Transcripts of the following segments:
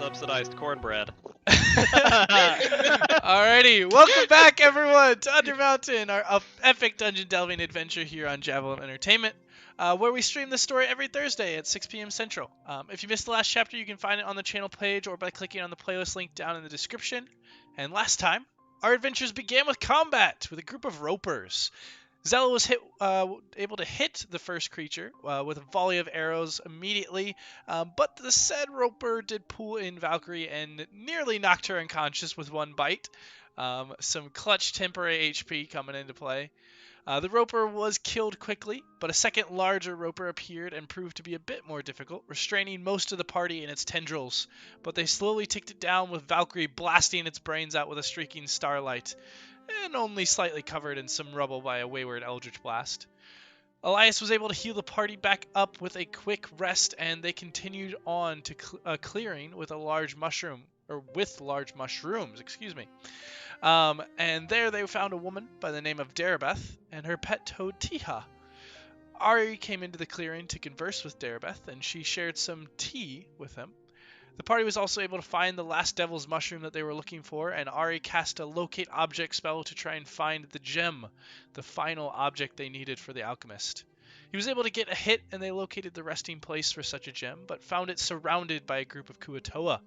subsidized cornbread. Alrighty, welcome back everyone to Undermountain, our epic dungeon delving adventure here on Javelin Entertainment, where we stream the story every Thursday at 6 p.m. Central. If you missed the last chapter, you can find it on the channel page or by clicking on the playlist link down in the description. And last time, our adventures began with combat with a group of ropers. Zella was able to hit the first creature with a volley of arrows immediately, but the said roper did pull in Valcrie and nearly knocked her unconscious with one bite. Some clutch temporary HP coming into play. The roper was killed quickly, but a second larger roper appeared and proved to be a bit more difficult, restraining most of the party in its tendrils. But they slowly ticked it down with Valcrie blasting its brains out with a streaking starlight, and only slightly covered in some rubble by a wayward eldritch blast. Elias was able to heal the party back up with a quick rest, and they continued on to a clearing with large mushrooms, and there they found a woman by the name of Darribeth and her pet toad Teeha. Ari came into the clearing to converse with Darribeth, and she shared some tea with him. The party was also able to find the last devil's mushroom that they were looking for, and Ari cast a locate object spell to try and find the gem, the final object they needed for the Alchemist. He was able to get a hit, and they located the resting place for such a gem, but found it surrounded by a group of Kua-Toa.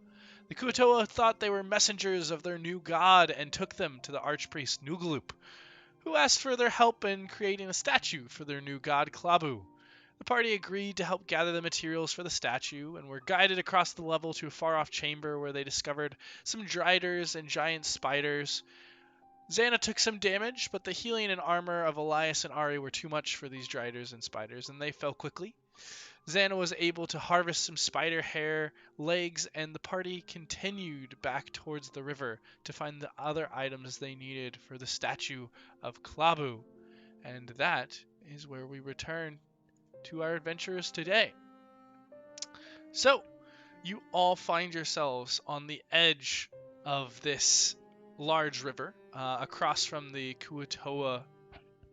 The Kua-Toa thought they were messengers of their new god and took them to the archpriest Noolgaloop, who asked for their help in creating a statue for their new god Klaabu. The party agreed to help gather the materials for the statue and were guided across the level to a far-off chamber where they discovered some driders and giant spiders. Zannah took some damage, but the healing and armor of Elias and Ari were too much for these driders and spiders, and they fell quickly. Zannah was able to harvest some spider hair, legs, and the party continued back towards the river to find the other items they needed for the statue of Klaabu. And that is where we return to our adventurers today. So, you all find yourselves on the edge of this large river, across from the Kua-Toa,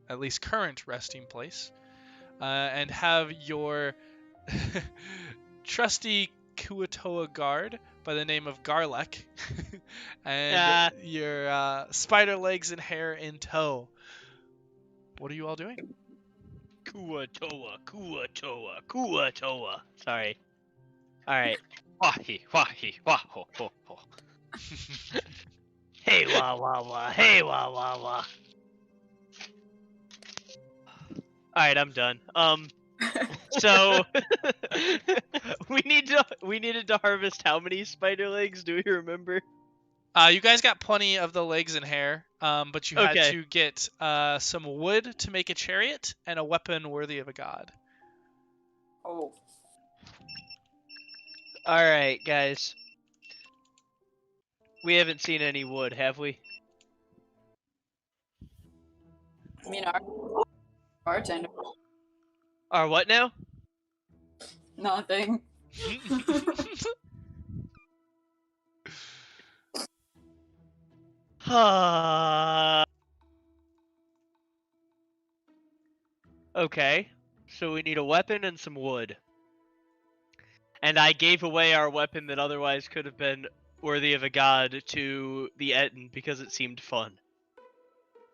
at least current resting place, and have your trusty Kua-Toa guard by the name of Garlek, and your spider legs and hair in tow. What are you all doing? Kua-Toa, Kua-Toa, Kua-Toa. Sorry. Alright. Wahi, wahi, waho, ho, ho. Hey, wah, wah, wah. Hey, wah, wah, wah. Alright, I'm done. So we needed to harvest how many spider legs? Do we remember? You guys got plenty of the legs and hair, but you had to get some wood to make a chariot and a weapon worthy of a god. Oh. Alright, guys. We haven't seen any wood, have we? I mean, our bartender. Our what now? Nothing. Okay, so we need a weapon and some wood. And I gave away our weapon that otherwise could have been worthy of a god to the Etten because it seemed fun.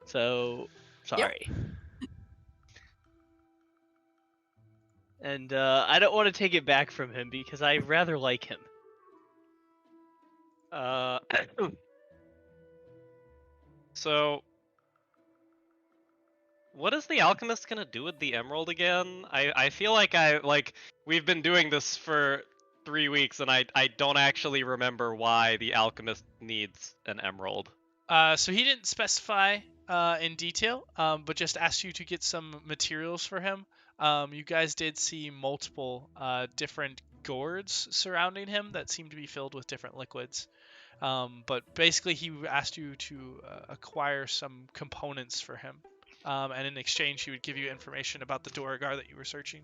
So, sorry. Yep. And I don't want to take it back from him because I rather like him. So, what is the Alchemist gonna do with the emerald again? I feel like we've been doing this for 3 weeks and I don't actually remember why the Alchemist needs an emerald. So he didn't specify in detail, but just asked you to get some materials for him. You guys did see multiple different gourds surrounding him that seemed to be filled with different liquids. But basically he asked you to acquire some components for him. And in exchange he would give you information about the Dorigar that you were searching.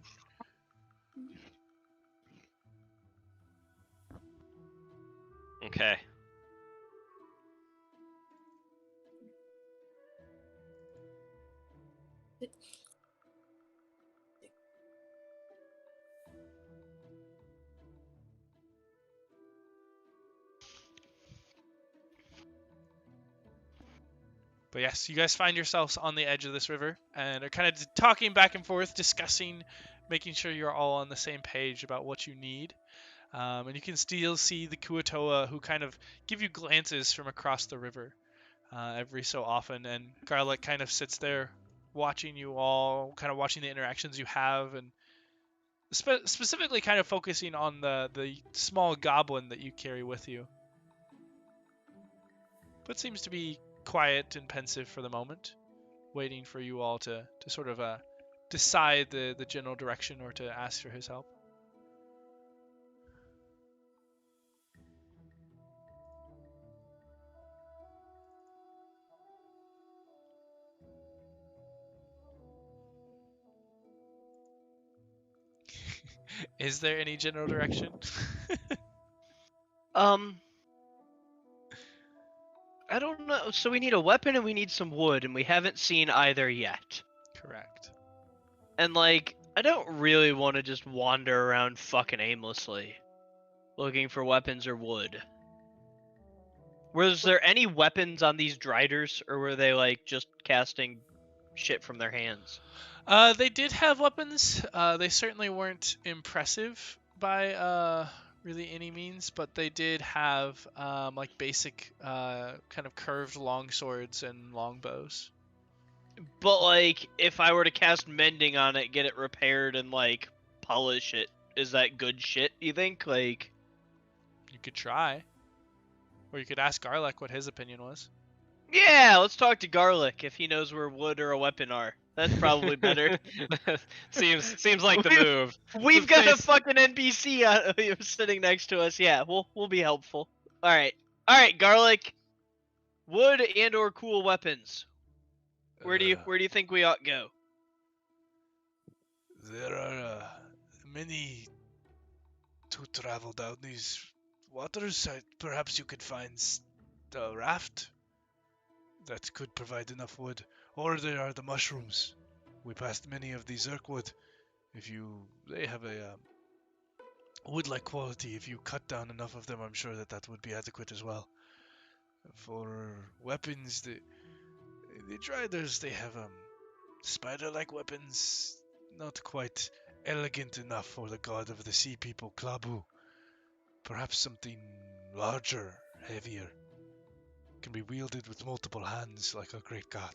Okay. But yes, you guys find yourselves on the edge of this river and are kind of talking back and forth, discussing, making sure you're all on the same page about what you need. And you can still see the Kua-Toa who kind of give you glances from across the river every so often. And Garlic kind of sits there watching you all, kind of watching the interactions you have, and specifically kind of focusing on the small goblin that you carry with you. But seems to be quiet and pensive for the moment, waiting for you all to sort of decide the general direction or to ask for his help. Is there any general direction? I don't know. So we need a weapon and we need some wood, and we haven't seen either yet. Correct. And like, I don't really want to just wander around fucking aimlessly, looking for weapons or wood. Was there any weapons on these driders, or were they like just casting shit from their hands? They did have weapons. They certainly weren't impressive by really any means, but they did have like basic kind of curved long swords and longbows. But like, if I were to cast mending on it, get it repaired, and like polish it, is that good shit? You think? Like, You could try, or you could ask Garlic what his opinion was. yeah, let's talk to Garlic if he knows where wood or a weapon are. That's probably better. seems like the move. We've got a fucking NPC sitting next to us. Yeah, we'll be helpful. All right, Garlic. Wood and or cool weapons. Where do you think we ought to go? There are many to travel down these waters. Perhaps you could find a raft that could provide enough wood. Or there are the mushrooms. We passed many of these Zerkwood. They have a wood-like quality. If you cut down enough of them, I'm sure that would be adequate as well. For weapons, the driders, they have spider-like weapons, not quite elegant enough for the god of the sea people, Klaabu. Perhaps something larger, heavier, can be wielded with multiple hands like our great god.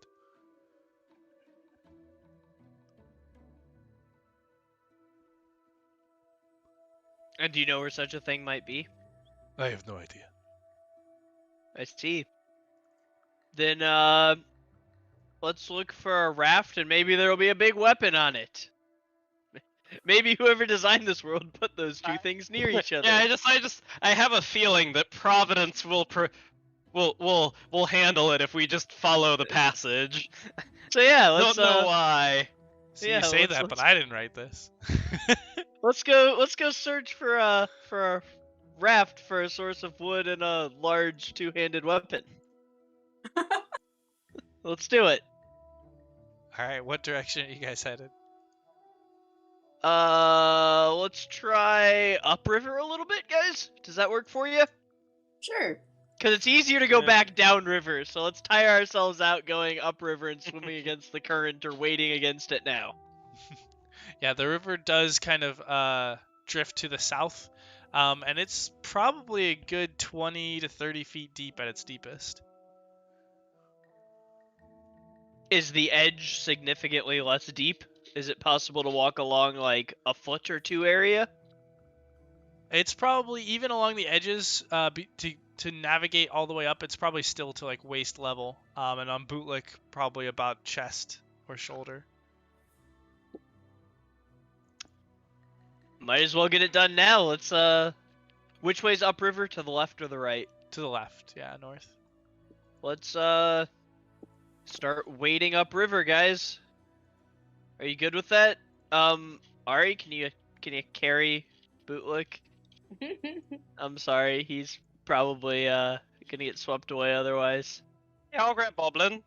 And do you know where such a thing might be? I have no idea. I see. Then, let's look for a raft, and maybe there'll be a big weapon on it. Maybe whoever designed this world put those two things near each other. Yeah, I have a feeling that Providence will handle it if we just follow the passage. So yeah, let's Don't know why. So yeah, you say let's- that, but I didn't write this. let's go search for a raft for a source of wood and a large two-handed weapon. Let's do it. All right, what direction are you guys headed? Let's try upriver a little bit, guys. Does that work for you? Sure. Because it's easier to go Yeah. back downriver, so let's tire ourselves out going upriver and swimming against the current or wading against it now. Yeah, the river does kind of drift to the south, and it's probably a good 20 to 30 feet deep at its deepest. Is the edge significantly less deep? Is it possible to walk along like a foot or two area? It's probably, even along the edges, to navigate all the way up, it's probably still to like waist level, and on bootlick probably about chest or shoulder. Might as well get it done now. Let's which way's upriver, to the left or the right? To the left, yeah, north. Let's start wading upriver, guys. Are you good with that? Ari, can you carry bootlick? I'm sorry, he's probably gonna get swept away otherwise. Yeah, I'll grab Boblin.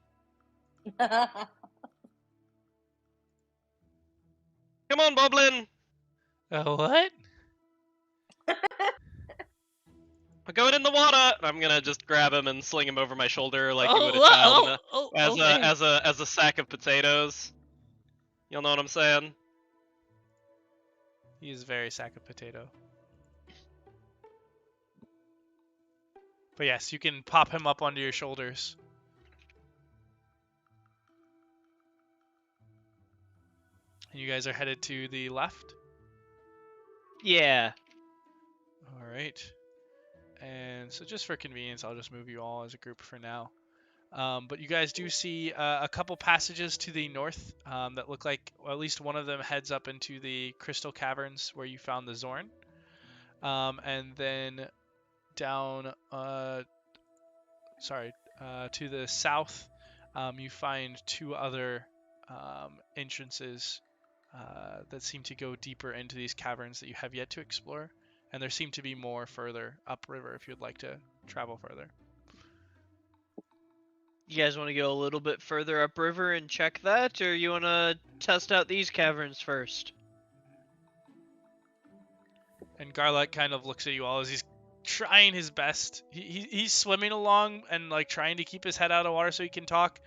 Come on, Boblin. What? I'm going in the water. And I'm gonna just grab him and sling him over my shoulder like you would a Oh, child in okay. as a sack of potatoes. You'll know what I'm saying? He is very sack of potato. But yes, you can pop him up onto your shoulders. And you guys are headed to the left. Yeah. All right. And so just for convenience, I'll just move you all as a group for now. But you guys do see a couple passages to the north that look like, well, at least one of them heads up into the crystal caverns where you found the Zorn. And then down, to the south, you find two other entrances that seem to go deeper into these caverns that you have yet to explore. And there seem to be more further upriver if you'd like to travel further. You guys want to go a little bit further upriver and check that, or you want to test out these caverns first? And Garlic kind of looks at you all as he's trying his best. He's swimming along and like trying to keep his head out of water so he can talk.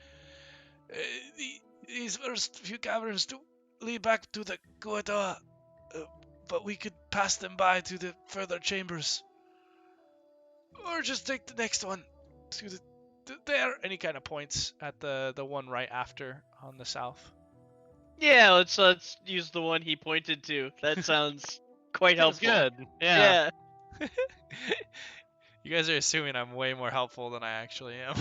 These first few caverns do lead back to the Kua-Toa, but we could pass them by to the further chambers. Or just take the next one to there. And he kind of points at the one right after on the south. Yeah, let's use the one he pointed to. That sounds quite That's helpful. good. Yeah. You guys are assuming I'm way more helpful than I actually am.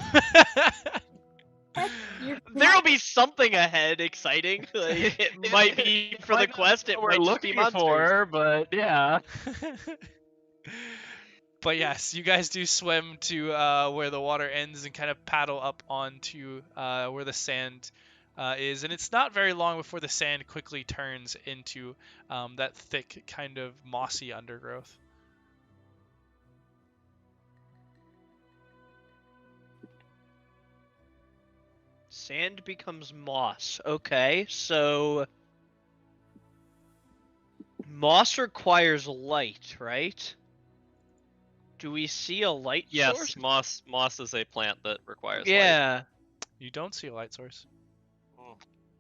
There'll be something ahead exciting. Like, it might be for the quest, it might just be monsters. but yeah. But yes, you guys do swim to where the water ends and kind of paddle up onto where the sand is. And it's not very long before the sand quickly turns into that thick kind of mossy undergrowth. Sand becomes moss. Okay, so moss requires light, right? Do we see a light source? Yes, moss is a plant that requires light. Yeah. You don't see a light source.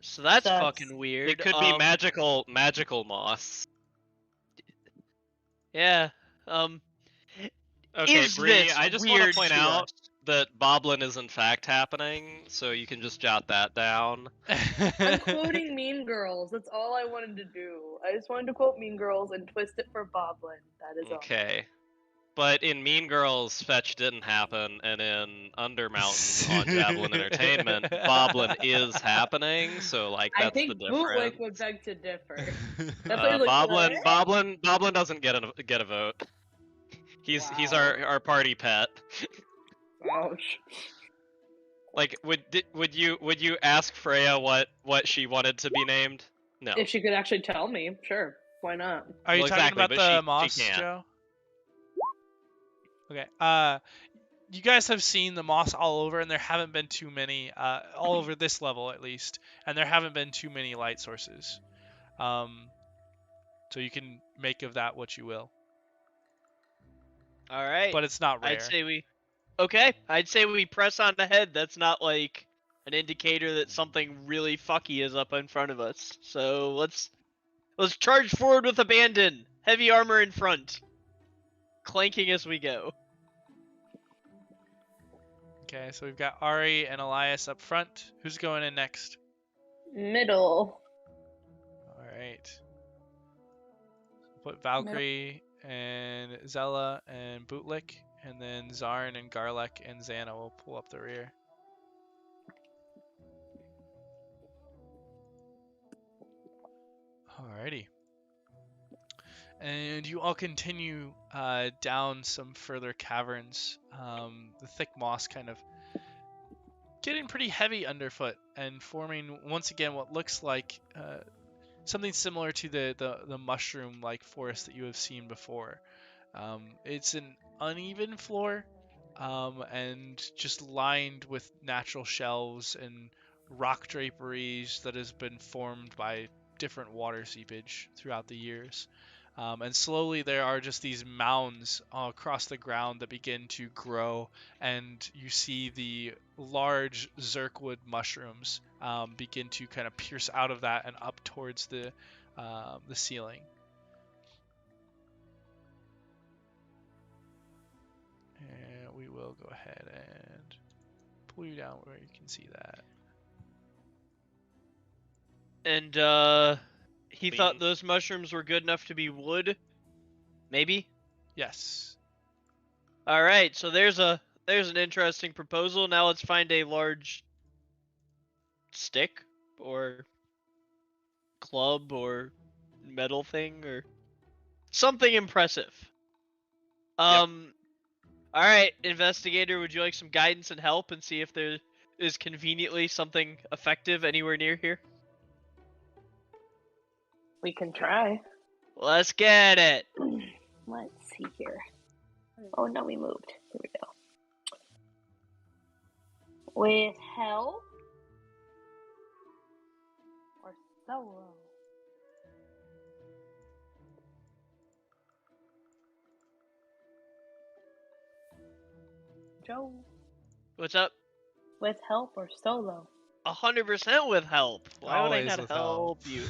So that's fucking weird. It could be magical moss. Yeah. Okay, Is Bree, this I just want weird to point to out us? that Boblin is in fact happening, so you can just jot that down. I'm quoting Mean Girls. That's all I wanted to do. I just wanted to quote Mean Girls and twist it for Boblin. That is all. Okay. But in Mean Girls, fetch didn't happen, and in Undermountain on Javelin Entertainment, Boblin is happening, so like that's I think the difference. Bootlick would beg to differ. That's why he's like, Boblin doesn't get a vote. He's Wow. our party pet. Ouch. Like would you ask Freya what she wanted to be named? No. If she could actually tell me, sure. Why not? Are you Well, talking exactly, about but the she moss, can't. Joe? Okay. You guys have seen the moss all over, and there haven't been too many, all over this level at least, and there haven't been too many light sources. So you can make of that what you will. All right. But it's not rare. I'd say we press on ahead. That's not like an indicator that something really fucky is up in front of us. So let's charge forward with abandon. Heavy armor in front. Clanking as we go. Okay, so we've got Ari and Elias up front. Who's going in next? Middle. All right. Put Valcrie and Zella and Bootlick, and then Zarn and Garlic and Zannah will pull up the rear. Alrighty. And you all continue down some further caverns. The thick moss kind of getting pretty heavy underfoot and forming once again what looks like something similar to the mushroom-like forest that you have seen before. It's an uneven floor and just lined with natural shelves and rock draperies that has been formed by different water seepage throughout the years. And slowly there are just these mounds all across the ground that begin to grow, and you see the large zirkwood mushrooms begin to kind of pierce out of that and up towards the ceiling. And we will go ahead and pull you down where you can see that. And he thought Clean. those mushrooms were good enough to be wood? Maybe? Yes. Alright, so there's an interesting proposal. Now let's find a large stick or club or metal thing or something impressive. Alright, investigator, would you like some guidance and help and see if there is conveniently something effective anywhere near here? We can try. Let's get it. Let's see here. Oh no, we moved. Here we go. With help or solo? Joe. What's up? With help or solo? 100% with help. Why would I Always not with help help. you?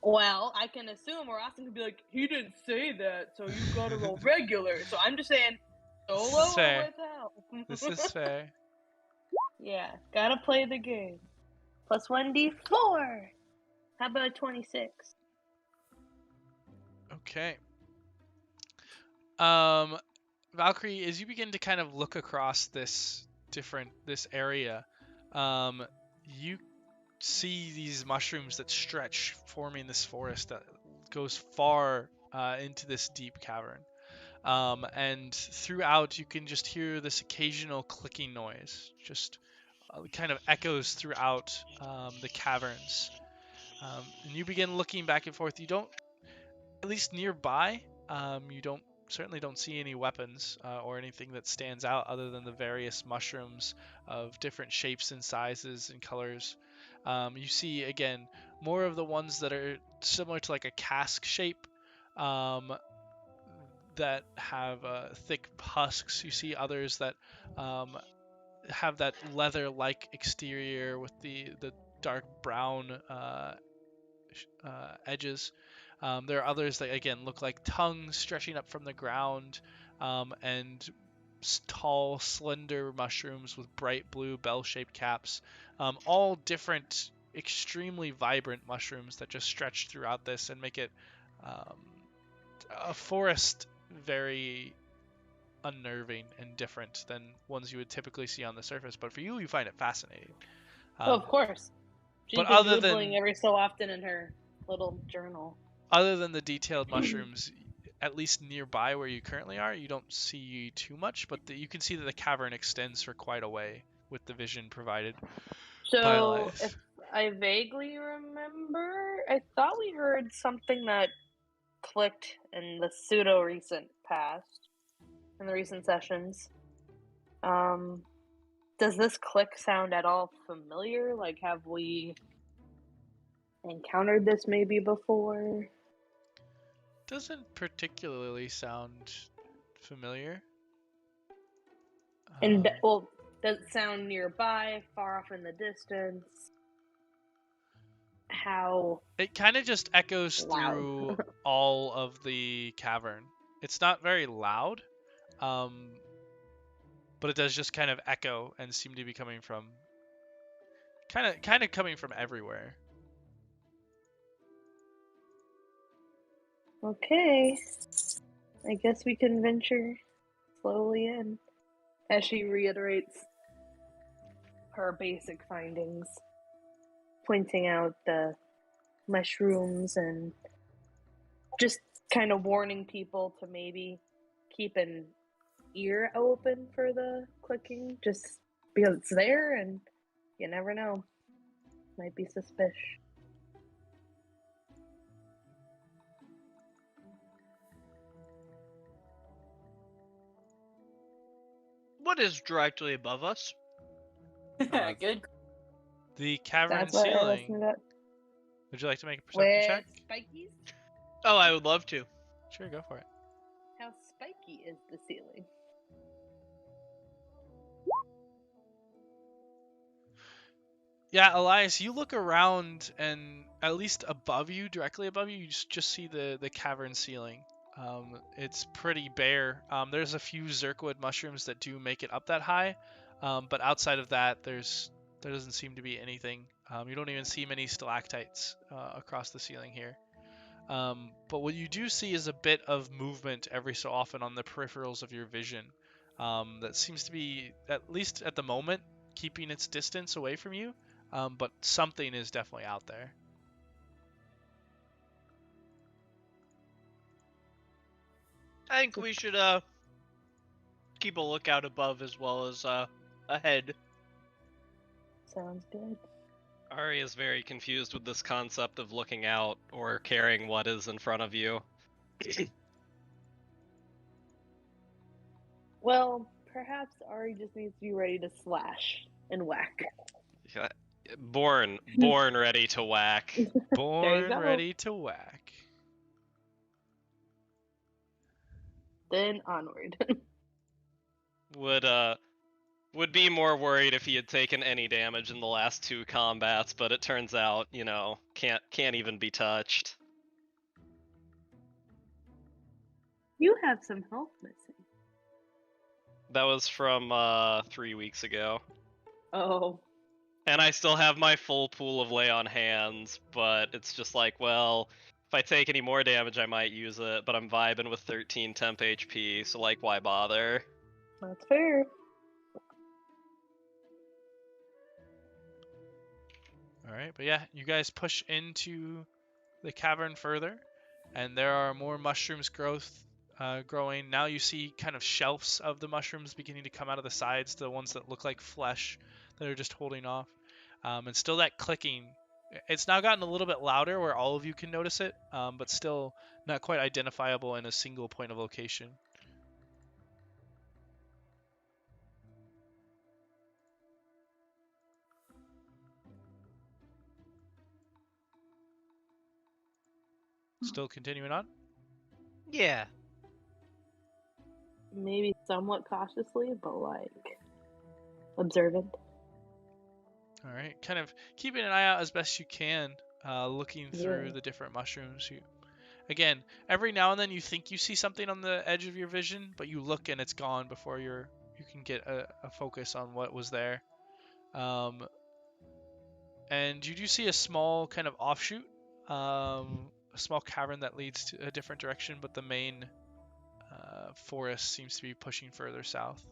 Well, I can assume, or Austin could be like, he didn't say that, so you gotta go regular. So I'm just saying, solo This is or fair. with help? This is fair. Yeah, gotta play the game. Plus 1d4. How about 26? Okay. Valcrie, as you begin to kind of look across this area, you see these mushrooms that stretch, forming this forest that goes far into this deep cavern. And throughout, you can just hear this occasional clicking noise, just kind of echoes throughout the caverns. And you begin looking back and forth. You don't, at least nearby, you certainly don't see any weapons or anything that stands out other than the various mushrooms of different shapes and sizes and colors. You see, again, more of the ones that are similar to like a cask shape that have thick husks. You see others that have that leather-like exterior with the dark brown edges. There are others that, again, look like tongues stretching up from the ground, and tall, slender mushrooms with bright blue bell-shaped caps. All different, extremely vibrant mushrooms that just stretch throughout this and make it a forest very unnerving and different than ones you would typically see on the surface. But for you, you find it fascinating. Oh, of course. She's but been other doodling than- every so often in her little journal. Other than the detailed mushrooms, at least nearby where you currently are, you don't see too much, but you can see that the cavern extends for quite a way with the vision provided by So, Elias. if I vaguely remember, I thought we heard something that clicked in the pseudo-recent past, in the recent sessions. Does this click sound at all familiar? Like, have we encountered this maybe before? Doesn't particularly sound familiar. And, well, does it sound nearby, far off in the distance? How It kind of just echoes loud? through all of the cavern. It's not very loud, but it does just kind of echo and seem to be coming from kind of coming from everywhere. Okay. I guess we can venture slowly in as she reiterates her basic findings, pointing out the mushrooms and just kind of warning people to maybe keep an ear open for the clicking, just because it's there and you never know. Might be suspicious. What is directly above us? Good. The cavern That's what I ceiling. listened to. Would you like to make a perception With check? spikies? Oh, I would love to. Sure, go for it. How spiky is the ceiling? Yeah, Elias, you look around, and at least above you, directly above you, you just see the cavern ceiling. It's pretty bare. There's a few zirkwood mushrooms that do make it up that high, but outside of that, there doesn't seem to be anything. You don't even see many stalactites across the ceiling here. But what you do see is a bit of movement every so often on the peripherals of your vision. That seems to be, at least at the moment, keeping its distance away from you. But something is definitely out there. I think we should keep a lookout above as well as ahead. Sounds good. Ari is very confused with this concept of looking out or caring what is in front of you. Well, perhaps Ari just needs to be ready to slash and whack. Yeah, born ready to whack. Born go. ready to whack. Then onward. Would be more worried if he had taken any damage in the last 2 combats, but it turns out, can't even be touched. You have some health missing. That was from 3 weeks ago. Oh. And I still have my full pool of lay on hands, but it's just like, well, if I take any more damage I might use it, but I'm vibing with 13 temp HP, so like why bother? That's fair. Alright, but yeah, you guys push into the cavern further, and there are more mushrooms growing. Now you see kind of shelves of the mushrooms beginning to come out of the sides, the ones that look like flesh that are just holding off. And still that clicking. It's now gotten a little bit louder where all of you can notice it, but still not quite identifiable in a single point of location. Still continuing on? Yeah. Maybe somewhat cautiously, but observant. Alright, kind of keeping an eye out as best you can, looking through the different mushrooms. Again, every now and then you think you see something on the edge of your vision, but you look and it's gone before you can get a focus on what was there. And you do see a small kind of offshoot, a small cavern that leads to a different direction, but the main forest seems to be pushing further south.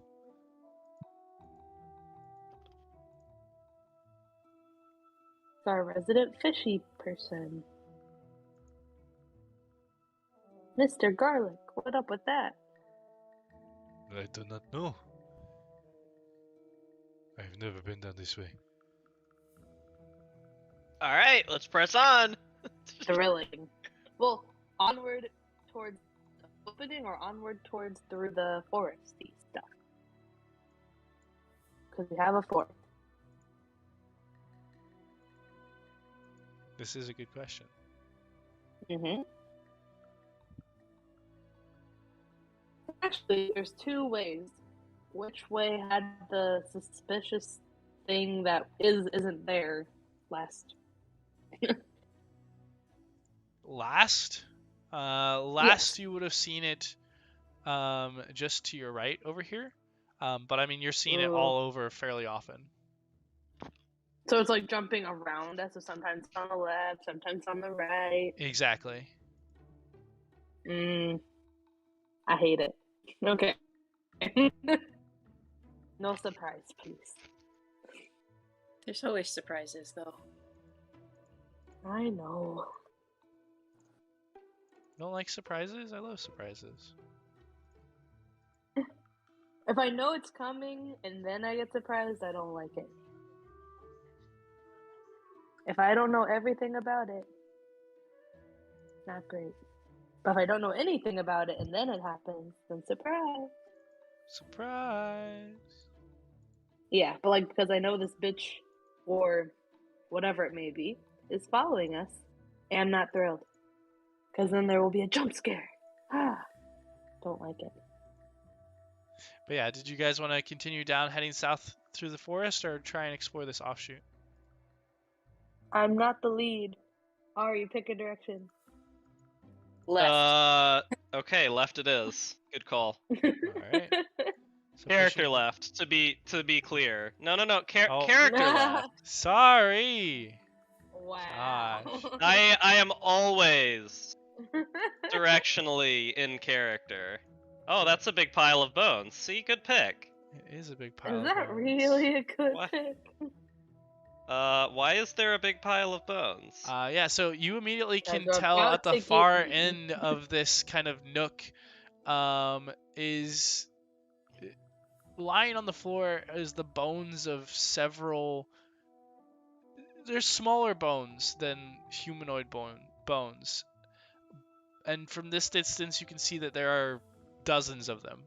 It's our resident fishy person. Mr. Garlic, what up with that? I do not know. I've never been down this way. Alright, let's press on! Thrilling. Well, onward towards the opening or onward towards through the foresty stuff? Because we have a forest. This is a good question. Mm-hmm. Actually, there's 2 ways. Which way had the suspicious thing that isn't there last? Last Yes. you would have seen it just to your right over here. But I mean, you're seeing it all over fairly often. So it's like jumping around us, so sometimes on the left, sometimes on the right. Exactly. I hate it. Okay. No surprise, please. There's always surprises, though. I know. Don't like surprises? I love surprises. If I know it's coming and then I get surprised, I don't like it. If I don't know everything about it, not great. But if I don't know anything about it and then it happens, then surprise. Surprise! Yeah, but because I know this bitch, or whatever it may be, is following us, and I'm not thrilled. Because then there will be a jump scare. Don't like it. But yeah, did you guys want to continue down, heading south through the forest, or try and explore this offshoot? I'm not the lead. Ari, pick a direction. Left. Okay, left it is. Good call. Alright. So Character pushing- left. To be clear. No. Oh. Character left. Sorry. Wow. I am always directionally in character. Oh, that's a big pile of bones. See, good pick. It is a big pile Is of that bones. really a good What? pick? Why is there a big pile of bones? Yeah, so you immediately can As I'm tell about at the to far get end of this kind of nook, is lying on the floor is the bones of several. There's smaller bones than humanoid bones, and from this distance you can see that there are dozens of them.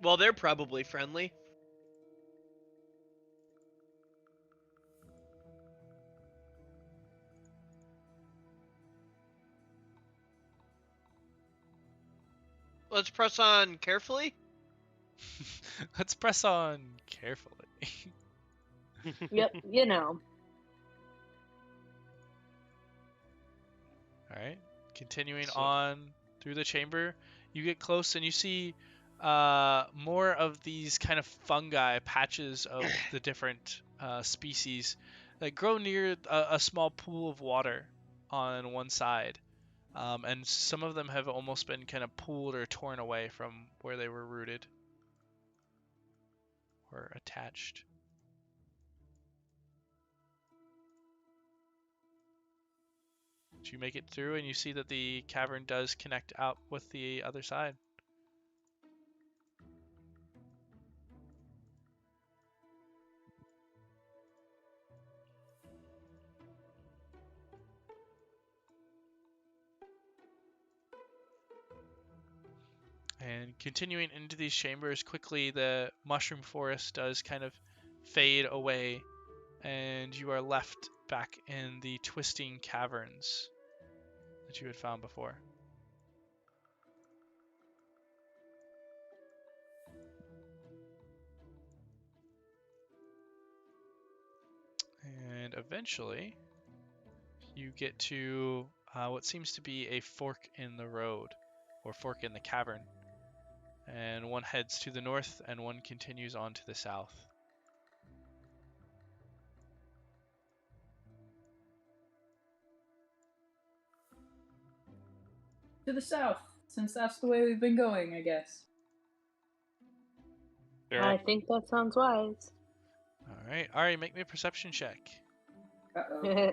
Well, they're probably friendly. Let's press on carefully. Let's press on carefully. Yep, you know. Alright, continuing So- on through the chamber, you get close and you see more of these kind of fungi, patches of the different species that grow near a small pool of water on one side. And some of them have almost been kind of pulled or torn away from where they were rooted or attached. You make it through and you see that the cavern does connect out with the other side. And continuing into these chambers, quickly the mushroom forest does kind of fade away, and you are left back in the twisting caverns that you had found before. And eventually, you get to what seems to be a fork in the road, or fork in the cavern. And one heads to the north, and one continues on to the south. To the south, since that's the way we've been going, I guess. Sure. I think that sounds wise. Alright, Ari, make me a perception check. Uh-oh.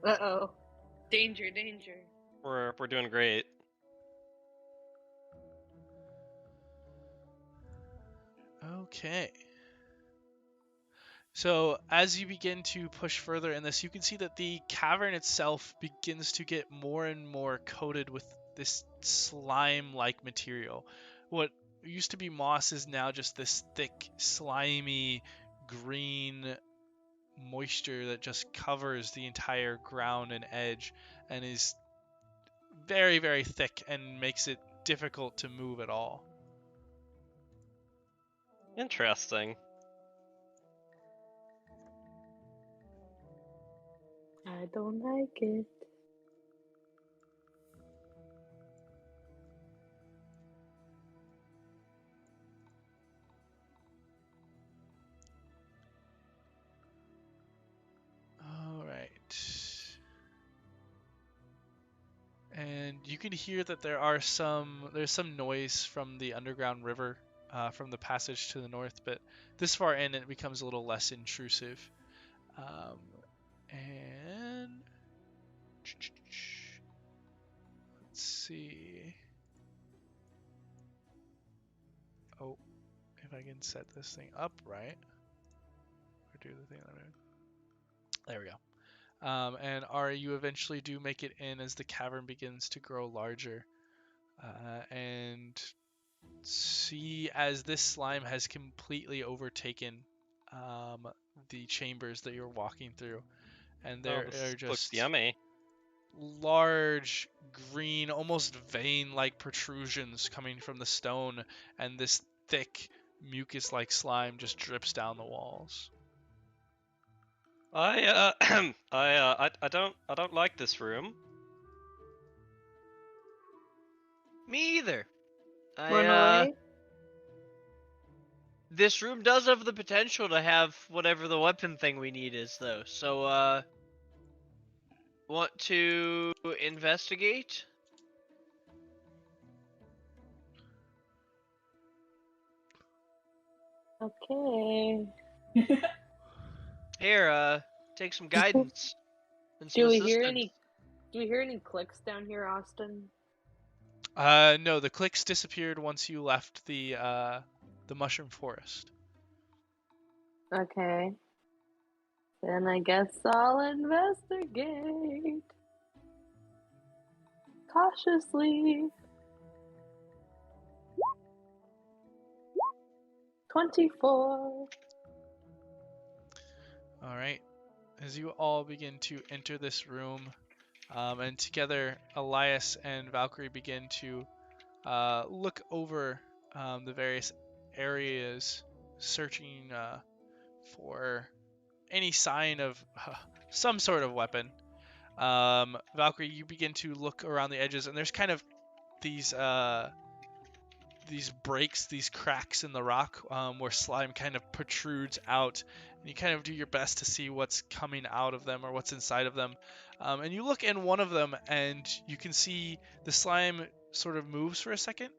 Uh-oh. Danger, danger. We're doing great. Okay. So as you begin to push further in this, you can see that the cavern itself begins to get more and more coated with this slime-like material. What used to be moss is now just this thick, slimy, green moisture that just covers the entire ground and edge and is very, very thick and makes it difficult to move at all. Interesting. I don't like it. Alright. And you can hear that there's some noise from the underground river, from the passage to the north, but this far in it becomes a little less intrusive. And let's see. Oh, if I can set this thing up right, or do the thing that I'm doing. There we go. And Ari, you eventually do make it in as the cavern begins to grow larger. And see as this slime has completely overtaken the chambers that you're walking through. and there this are looks just yummy. large green, almost vein-like protrusions coming from the stone, and this thick mucus-like slime just drips down the walls. I don't like this room. Me either. Run away? This room does have the potential to have whatever the weapon thing we need is, though. So, want to investigate? Okay. Here, take some guidance. And some Do we hear assistance. any clicks down here, Austin? No, the clicks disappeared once you left the mushroom forest. Okay. Then I guess I'll investigate. Cautiously. 24. All right. As you all begin to enter this room, and together Elias and Valcrie begin to look over the various areas, searching for any sign of some sort of weapon. Valcrie, you begin to look around the edges, and there's kind of these breaks, these cracks in the rock where slime kind of protrudes out, and you kind of do your best to see what's coming out of them or what's inside of them. And you look in one of them, and you can see the slime sort of moves for a second,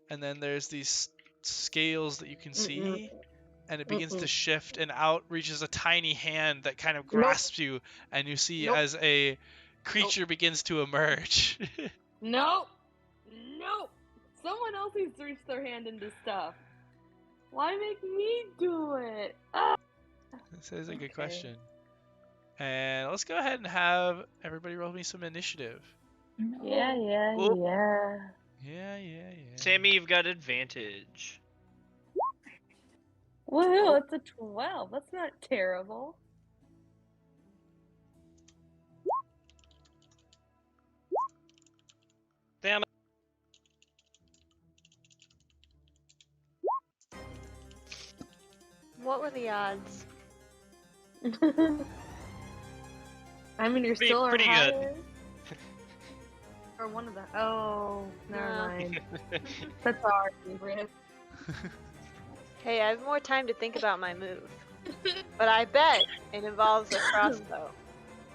and then there's these scales that you can see, and it begins to shift, and out reaches a tiny hand that kind of grasps you, and you see as a creature begins to emerge. Nope. Someone else needs to reach their hand into stuff. Why make me do it? Ah. This is a good question. And let's go ahead and have everybody roll me some initiative. Yeah. Yeah. Sammy, you've got advantage. Woohoo, it's a 12. That's not terrible. Damn it. What were the odds? I mean, you're Pretty- still pretty good. higher. Or one of the. Oh, never No. mind. That's our favorite. Hey, I have more time to think about my move. But I bet it involves a crossbow.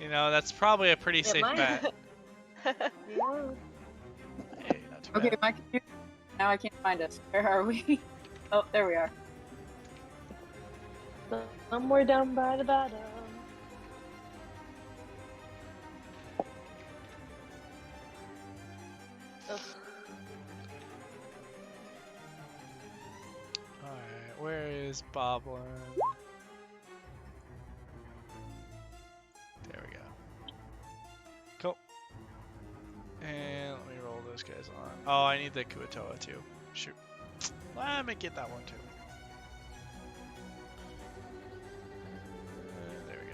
You know, that's probably a pretty safe might. bet. Yeah. Hey, not too Okay, bad. my computer. Now I can't find us. Where are we? Oh, there we are. Somewhere down by the bottom. Ugh. Alright, where is Boblin? There we go. Cool. And let me roll those guys on. Oh, I need the Kua-Toa too. Shoot. Let me get that one too. There we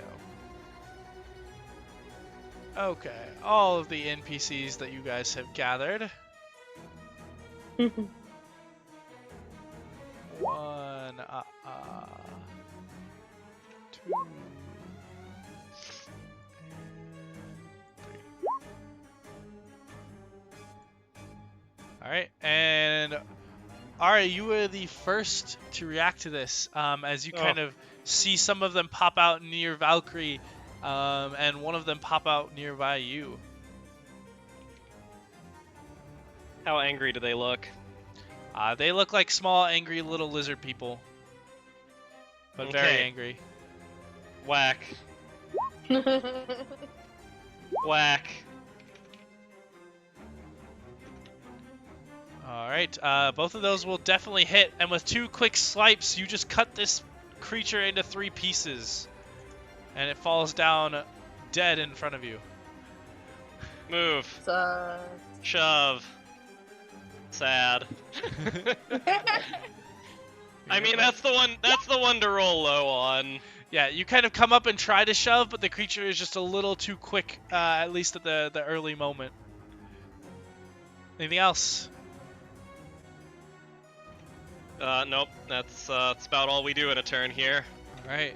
go. Okay, all of the NPCs that you guys have gathered. One, two, and three. Alright, and Ari, you were the first to react to this, as you kind of see some of them pop out near Valcrie, and one of them pop out nearby you. How angry do they look? They look like small, angry little lizard people, but very Okay. angry. Whack. Whack. Alright, both of those will definitely hit, and with 2 quick swipes, you just cut this creature into 3 pieces, and it falls down dead in front of you. Move. Shove. Sad. I mean, that's the one. That's the one to roll low on. Yeah, you kind of come up and try to shove, but the creature is just a little too quick, at least at the early moment. Anything else? Nope. That's about all we do in a turn here. All right.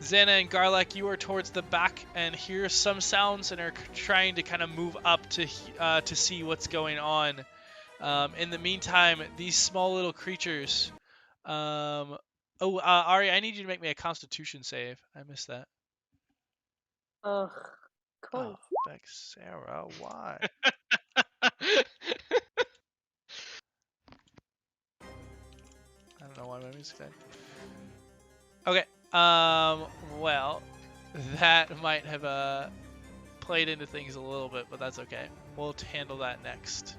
Zannah and Garlek, you are towards the back and hear some sounds and are trying to kind of move up to see what's going on. In the meantime, these small little creatures. Ari, I need you to make me a Constitution save. I missed that. Ugh, of course. Oh, Bexara, why? I don't know why my music died. Okay. Well, that might have played into things a little bit, but that's okay. We'll handle that next.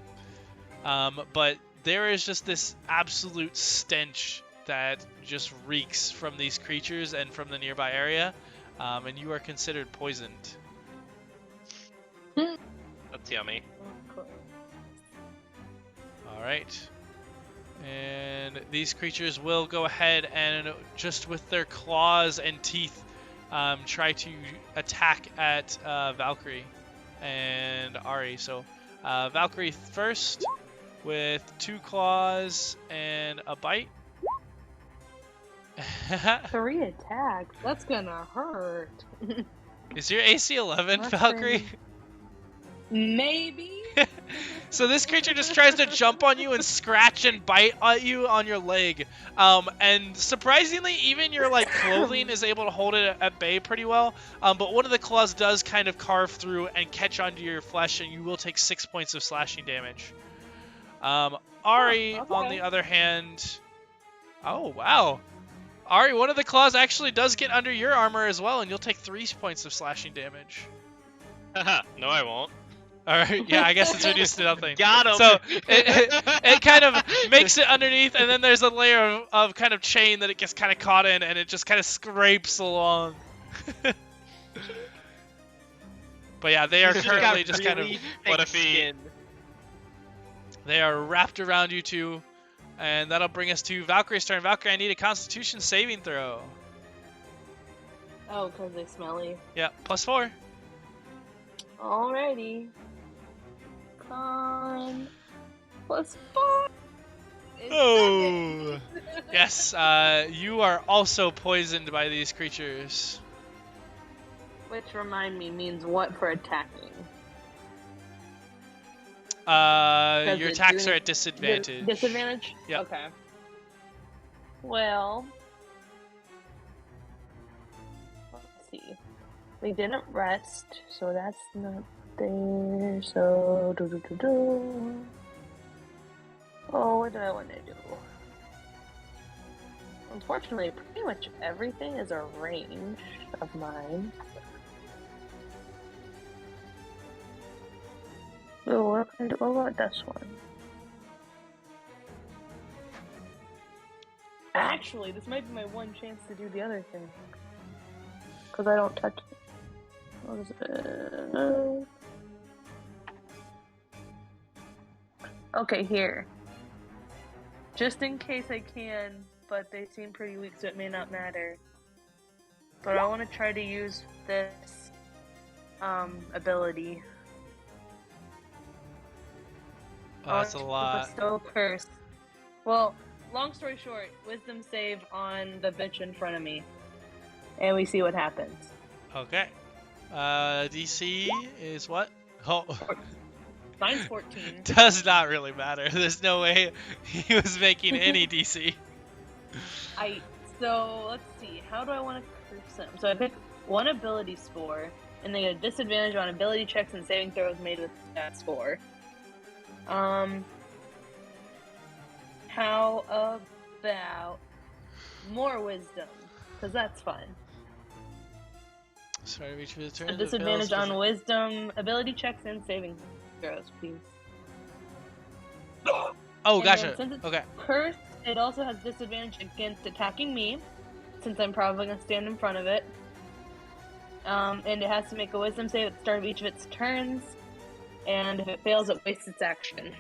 But there is just this absolute stench that just reeks from these creatures and from the nearby area, and you are considered poisoned. That's yummy. All right. And these creatures will go ahead and just with their claws and teeth try to attack at Valcrie and Ari. So Valcrie first with 2 claws and a bite. 3 attacks. That's gonna hurt. Is your AC 11, Valcrie? Maybe. So this creature just tries to jump on you and scratch and bite at you on your leg. And surprisingly, even your clothing is able to hold it at bay pretty well. But one of the claws does kind of carve through and catch onto your flesh, and you will take 6 points of slashing damage. Ari, on the other hand... Oh, wow. Ari, one of the claws actually does get under your armor as well, and you'll take 3 points of slashing damage. Haha, no I won't. Alright, yeah, I guess it's reduced to nothing. Got him! So, it kind of makes it underneath, and then there's a layer of kind of chain that it gets kind of caught in, and it just kind of scrapes along. But yeah, they are currently just kind of... What if he... They are wrapped around you two, and that'll bring us to Valcrie's turn. Valcrie, I need a Constitution saving throw. Oh, because they're smelly. Yeah, +4. Alrighty. +4. Oh! Yes, you are also poisoned by these creatures. Which, remind me, means what for attacking? Your attacks are at disadvantage. Disadvantage? Yeah. Okay. Well, let's see. We didn't rest, so that's not there. So, Oh, what do I want to do? Unfortunately, pretty much everything is a range of mine. So what can I do? What about this one? Actually, this might be my one chance to do the other thing. Because I don't touch it. What is it? Okay, here. Just in case I can, but they seem pretty weak, so it may not matter. But I want to try to use this ability. Oh, that's a lot. Bestow curse. Well, long story short, wisdom save on the bitch in front of me. And we see what happens. Okay. DC is what? Oh. Mine's 14. Does not really matter. There's no way he was making any DC. So, let's see. How do I want to curse them? So I pick one ability score, and they get a disadvantage on ability checks and saving throws made with that score. How about more wisdom? Because that's fun. Sorry, reach for the turn. A disadvantage on wisdom, ability checks, and saving throws, please. Oh, And gotcha. since it's Okay. cursed, it also has disadvantage against attacking me, since I'm probably going to stand in front of it. And it has to make a wisdom save at the start of each of its turns. And if it fails, it wastes its action.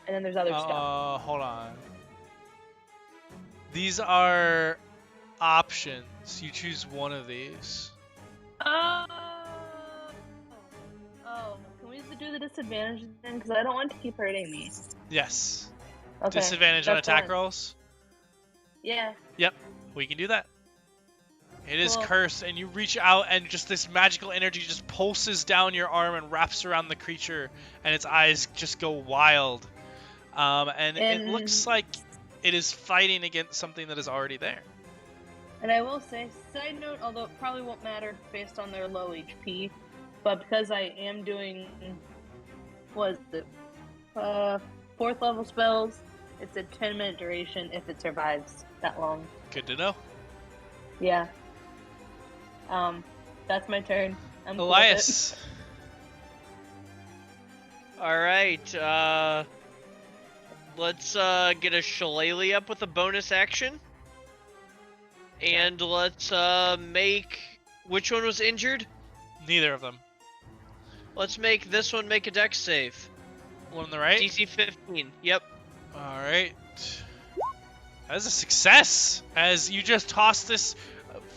And then there's other stuff. Hold on. These are options. You choose one of these. Oh, can we do the disadvantage then? Because I don't want to keep hurting me. Yes. Okay. Disadvantage on that's attack fine. rolls? Yeah. Yep, we can do that. It is Cool. cursed, and you reach out, and just this magical energy just pulses down your arm and wraps around the creature, and its eyes just go wild. And it looks like it is fighting against something that is already there. And I will say, side note, although it probably won't matter based on their low HP, but because I am doing, what is it, 4th level spells, it's a 10-minute duration if it survives that long. Good to know. Yeah. That's my turn. I'm cool with Elias. Alright, let's get a shillelagh up with a bonus action. And let's make... Which one was injured? Neither of them. Let's make this one make a dex save. One on the right? DC 15, yep. Alright. That is a success! As you just toss this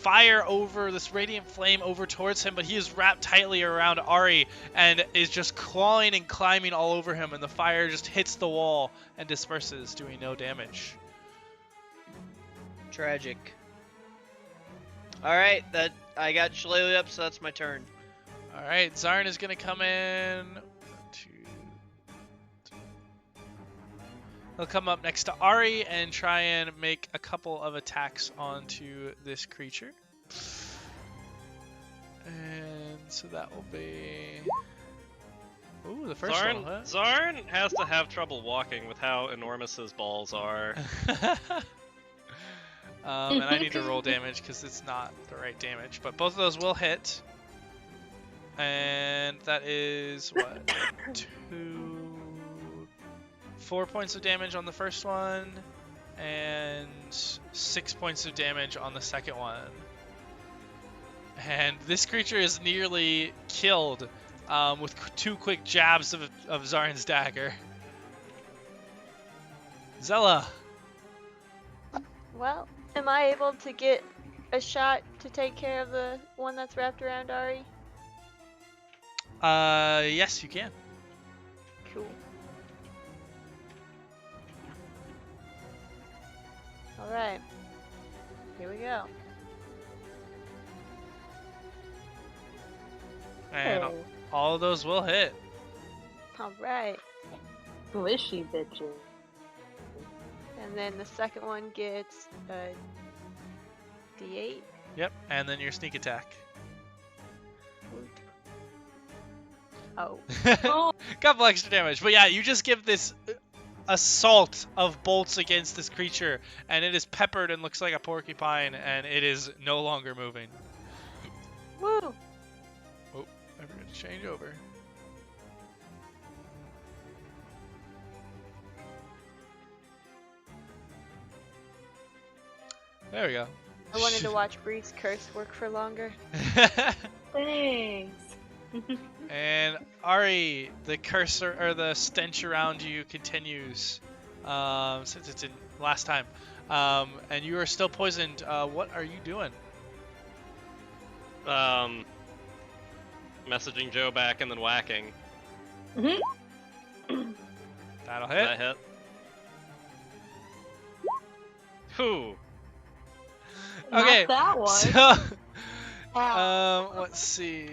fire over, this radiant flame over towards him, but he is wrapped tightly around Ari and is just clawing and climbing all over him, and the fire just hits the wall and disperses, doing no damage. Tragic. Alright, that I got shillelagh up, so that's my turn. Alright, Zarn is going to come in. He'll come up next to Ari and try and make a couple of attacks onto this creature. And so that will be... Ooh, the first one will hit. Zarn has to have trouble walking with how enormous his balls are. And I need to roll damage because it's not the right damage. But both of those will hit. And that is, what, 4 points of damage on the first one, and 6 points of damage on the second one. And this creature is nearly killed with 2 quick jabs of Zarn's dagger. Zella. Well, am I able to get a shot to take care of the one that's wrapped around Ari? Yes, you can. Cool. Alright. Here we go. And all of those will hit. Alright. Squishy bitches. And then the second one gets a D8. Yep, and then your sneak attack. Oh. Couple extra damage. But yeah, you just give this assault of bolts against this creature, and it is peppered and looks like a porcupine, and it is no longer moving. Woo! Oh, I forgot to change over. There we go. I wanted to watch Bree's curse work for longer. Thanks. And Ari, the cursor or the stench around you continues since it's in last time, and you are still poisoned. What are you doing? Messaging Joe back and then whacking. Mm-hmm. That'll hit. That hit. Whew. Okay. Not that one. So, Ow. let's see.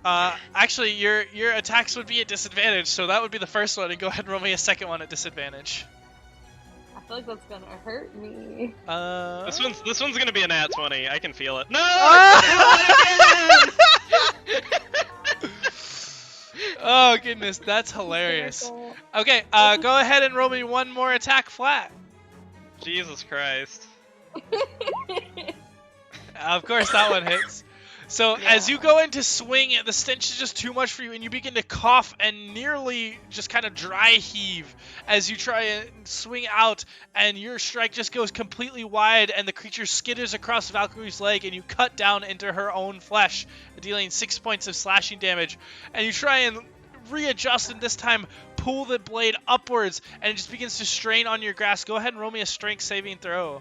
Actually, your attacks would be at disadvantage, so that would be the first one, and go ahead and roll me a second one at disadvantage. I feel like that's gonna hurt me. This one's gonna be a nat 20. I can feel it. No! Oh goodness, that's hilarious. Okay, go ahead and roll me one more attack flat. Jesus Christ. Of course, that one hits. So as you go in to swing, the stench is just too much for you, and you begin to cough and nearly just kind of dry heave as you try and swing out, and your strike just goes completely wide, and the creature skitters across Valcrie's leg, and you cut down into her own flesh, dealing 6 points of slashing damage. And you try and readjust, and this time pull the blade upwards, and it just begins to strain on your grasp. Go ahead and roll me a strength saving throw.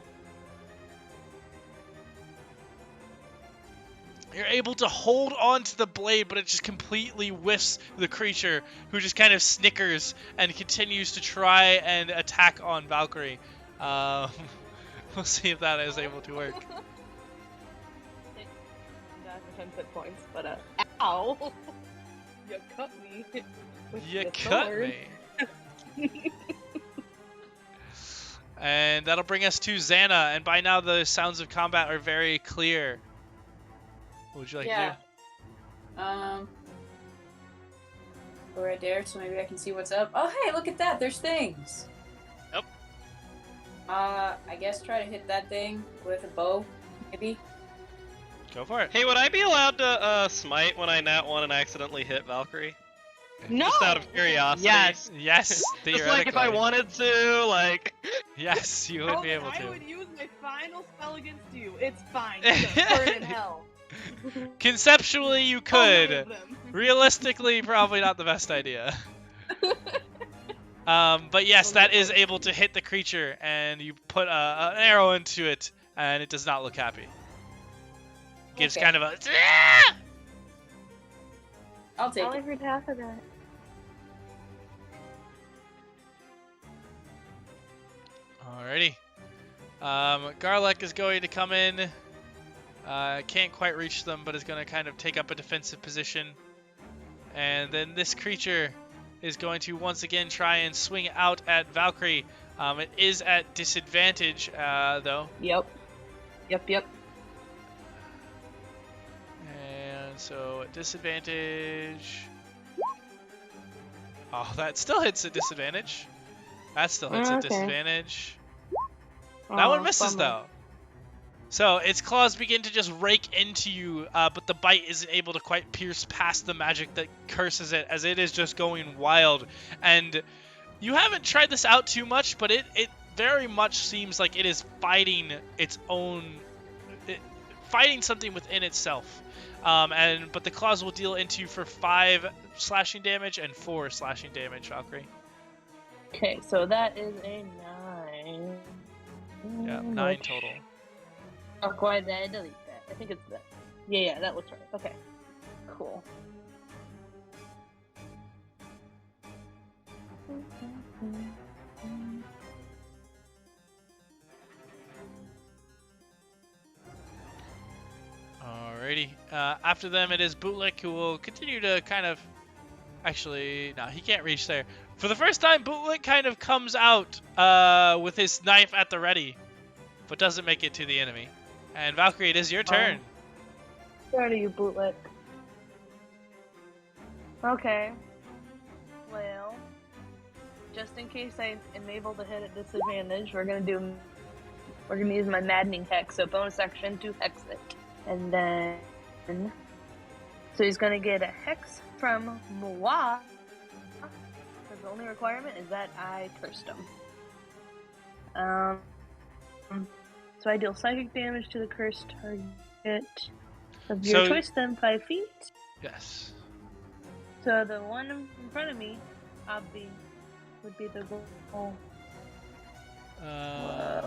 You're able to hold on to the blade, but it just completely whiffs the creature, who just kind of snickers and continues to try and attack on Valcrie. We'll see if that is able to work. Not 10 hit points, but ow! You cut me. You cut me. And that'll bring us to Zannah, and by now the sounds of combat are very clear. What would you like to do? Go right there so maybe I can see what's up. Oh, hey, look at that. There's things. Yep. I guess try to hit that thing with a bow, maybe. Go for it. Hey, would I be allowed to smite when I nat 1 and accidentally hit Valcrie? No! Just out of curiosity. Yes. Yes, Just theoretically. like if I wanted to, like. Yes, you would be able I to. would use my final spell against you. It's fine. Burn in hell. Conceptually, you All could. 9 of them. Realistically, probably not the best idea. But yes, that is able to hit the creature, and you put an arrow into it, and it does not look happy. Gives Okay. kind of a... I'll take I only it. heard half of that. Alrighty. Garlic is going to come in. Can't quite reach them, but is going to kind of take up a defensive position. And then this creature is going to once again try and swing out at Valcrie. It is at disadvantage, though. Yep. And so at disadvantage... Oh, that still hits at disadvantage. That still hits at Okay. disadvantage. That one misses, though. So its claws begin to just rake into you, but the bite isn't able to quite pierce past the magic that curses it, as it is just going wild. And you haven't tried this out too much, but it very much seems like it is fighting its own... fighting something within itself. But the claws will deal into you for 5 slashing damage and 4 slashing damage, Valcrie. Okay, so that is a 9. Yeah, 9 total. Oh, why did I delete that? I think it's that. Yeah, that looks right. Okay, cool. Alrighty. After them, it is Bootlick, who will continue to kind of... Actually, no, he can't reach there. For the first time, Bootlick kind of comes out with his knife at the ready, but doesn't make it to the enemy. And Valcrie, it is your turn. Where are you, Bootlick? Okay. Well, just in case I am able to hit at disadvantage, we're gonna use my maddening hex, so bonus action to hex it. And then, so he's gonna get a hex from moi, because the only requirement is that I cursed him. So I deal psychic damage to the cursed target of your choice, then 5 feet. Yes. So the one in front of me, would be the goal.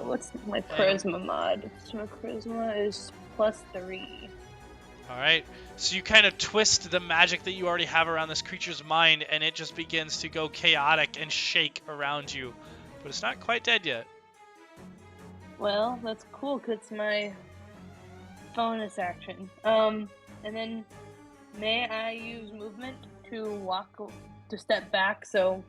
What's my charisma mod? So my charisma is +3. Alright, so you kind of twist the magic that you already have around this creature's mind, and it just begins to go chaotic and shake around you. But it's not quite dead yet. Well, that's cool, because it's my bonus action. And then, may I use movement to step back, so...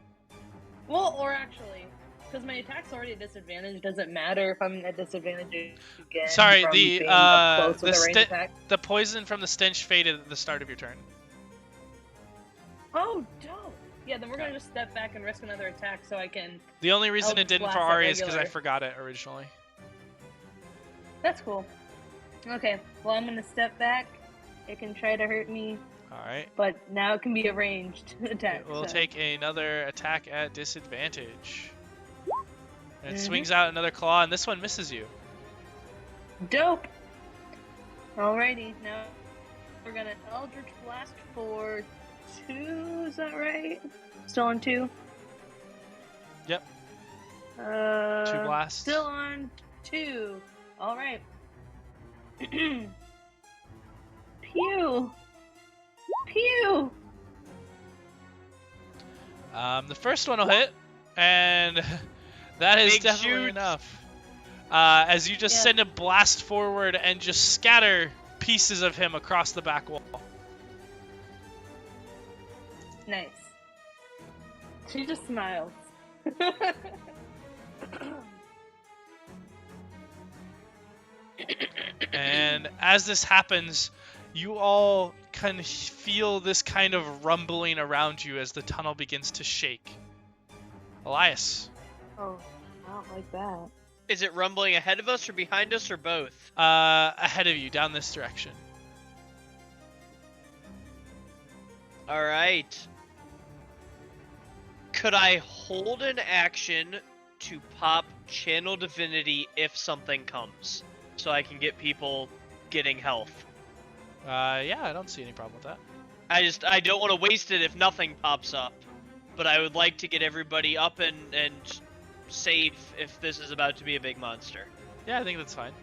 Well, or actually... Because my attack's already at disadvantage, does it matter if I'm at disadvantage again? Sorry, from being up close with a ranged attack? the poison from the stench faded at the start of your turn. Oh, dope! Yeah, then we're gonna just step back and risk another attack so I can... The only reason it Eldritch didn't for Blast at Ari is because I regular. forgot it originally. That's cool. Okay, well I'm gonna step back. It can try to hurt me, Alright. but now it can be a ranged attack. It will so. take another attack at disadvantage. And it swings out another claw, and this one misses you. Dope! Alrighty, now we're gonna Eldritch Blast for 2, is that right? Still on 2? Yep. 2 2 blasts. Still on 2. All right. Pew. Pew. The first one will hit, and that is Big definitely shoot. enough. As you just Yeah. send a blast forward and just scatter pieces of him across the back wall. Nice. She just smiles. And as this happens, you all can feel this kind of rumbling around you as the tunnel begins to shake. Elias. Oh, I don't like that. Is it rumbling ahead of us or behind us or both? Ahead of you, down this direction. All right. Could I hold an action to pop Channel Divinity if something comes, so I can get people getting health? Yeah, I don't see any problem with that. I don't want to waste it if nothing pops up, but I would like to get everybody up and safe if this is about to be a big monster. Yeah, I think that's fine.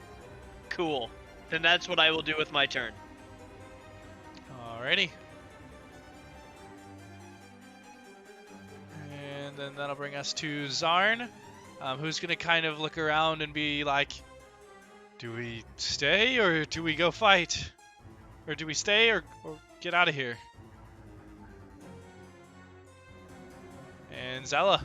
Cool. Then that's what I will do with my turn. Alrighty. And then that'll bring us to Zarn, who's going to kind of look around and be like, do we stay or do we go fight? Or do we stay or get out of here? And Zella.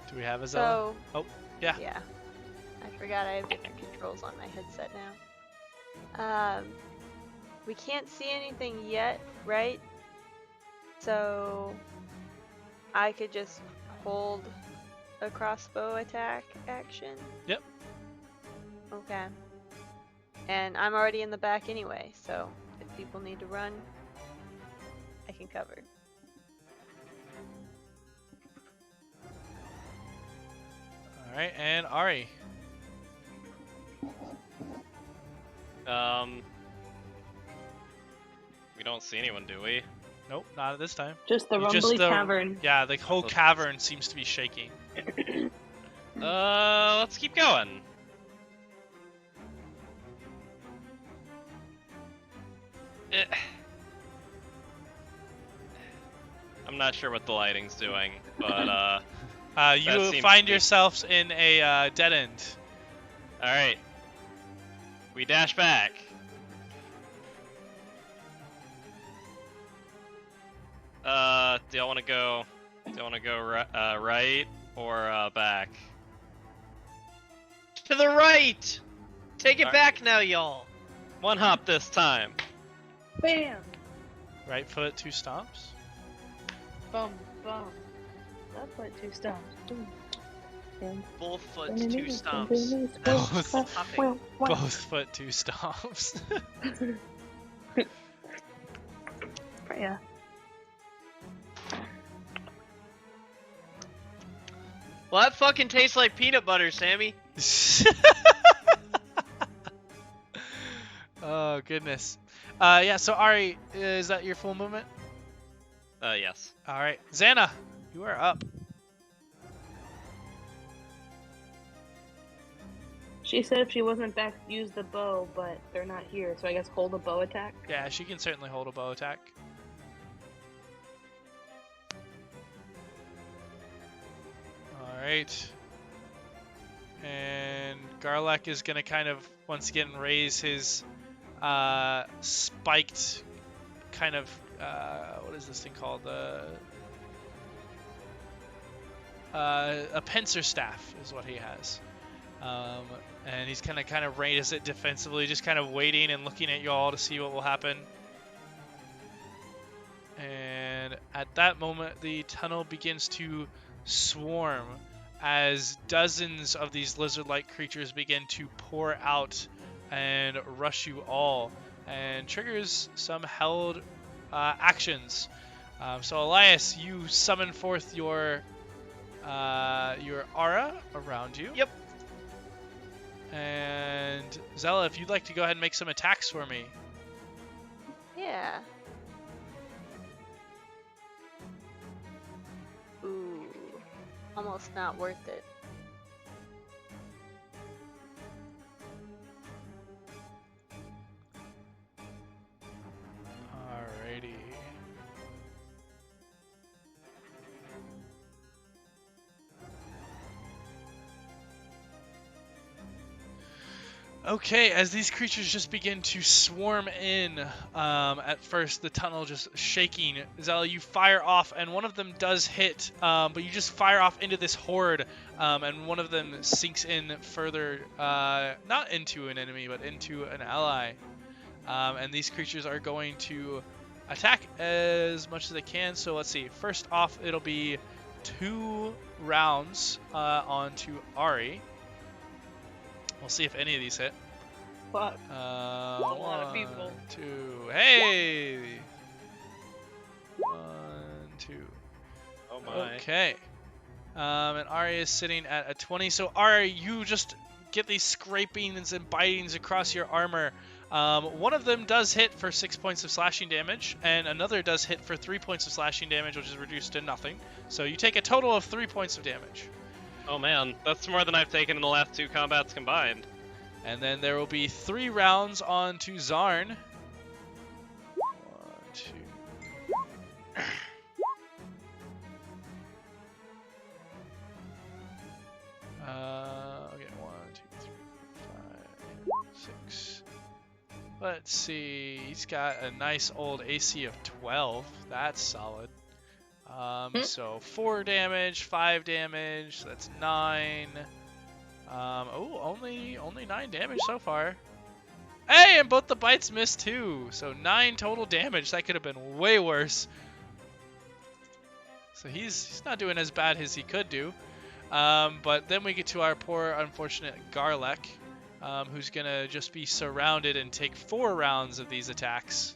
Do we have a Zella? So, yeah. Yeah. I forgot I have different controls on my headset now. We can't see anything yet, right? So I could just hold a crossbow attack action? Yep. Okay. And I'm already in the back anyway, so if people need to run, I can cover. Alright, and Ari. We don't see anyone, do we? Nope, not at this time. Just the Just rumbly the- cavern. Yeah, the whole cavern seems to be shaking. Let's keep going. I'm not sure what the lighting's doing, but You seems find to be- yourselves in a dead end. alright. We dash back. Do y'all want to go right or back? To the right! Take it Alright. back now, y'all. One hop this time. Bam! Right foot, 2 stomps. Bum, bum. Left foot, 2 stomps. Boom. And Both foot, 2 stomps. Both, Hopping. both foot, 2 stomps. Yeah. Well, that fucking tastes like peanut butter, Sammy. Oh, goodness. Yeah, so Ari, is that your full movement? Yes. Alright. Zannah, you are up. She said if she wasn't back, use the bow, but they're not here, so I guess hold a bow attack. Yeah, she can certainly hold a bow attack. Alright. And Garlek is going to kind of, once again, raise his spiked kind of, what is this thing called? A pincer staff is what he has. And he's going to kind of raise it defensively, just kind of waiting and looking at you all to see what will happen. And at that moment, the tunnel begins to swarm as dozens of these lizard-like creatures begin to pour out and rush you all, and triggers some held actions. So Elias, you summon forth your aura around you. Yep. And Zella, if you'd like to go ahead and make some attacks for me. Yeah. Ooh. Almost not worth it. Alrighty. Okay, as these creatures just begin to swarm in, at first the tunnel just shaking. Zella, you fire off, and one of them does hit, but you just fire off into this horde, and one of them sinks in further, not into an enemy, but into an ally. And these creatures are going to attack as much as they can. So let's see. First off, it'll be 2 rounds onto Ari. We'll see if any of these hit. Fuck. A lot of 1, people. 2. Hey! 1, 2. Oh my. Okay. And Ari is sitting at a 20. So Ari, you just get these scrapings and bitings across your armor. One of them does hit for 6 points of slashing damage, and another does hit for 3 points of slashing damage, which is reduced to nothing. So you take a total of 3 points of damage. Oh man, that's more than I've taken in the last 2 combats combined. And then there will be 3 rounds on to Zarn. 1, 2. Okay, 1, 2, 3, 4, 5, 6. Let's see. He's got a nice old AC of 12. That's solid. So 4 damage, 5 damage. So that's 9. Only 9 damage so far. Hey, and both the bites missed too. So 9 total damage. That could have been way worse. So he's not doing as bad as he could do. But then we get to our poor, unfortunate Garlek, who's gonna just be surrounded and take 4 rounds of these attacks.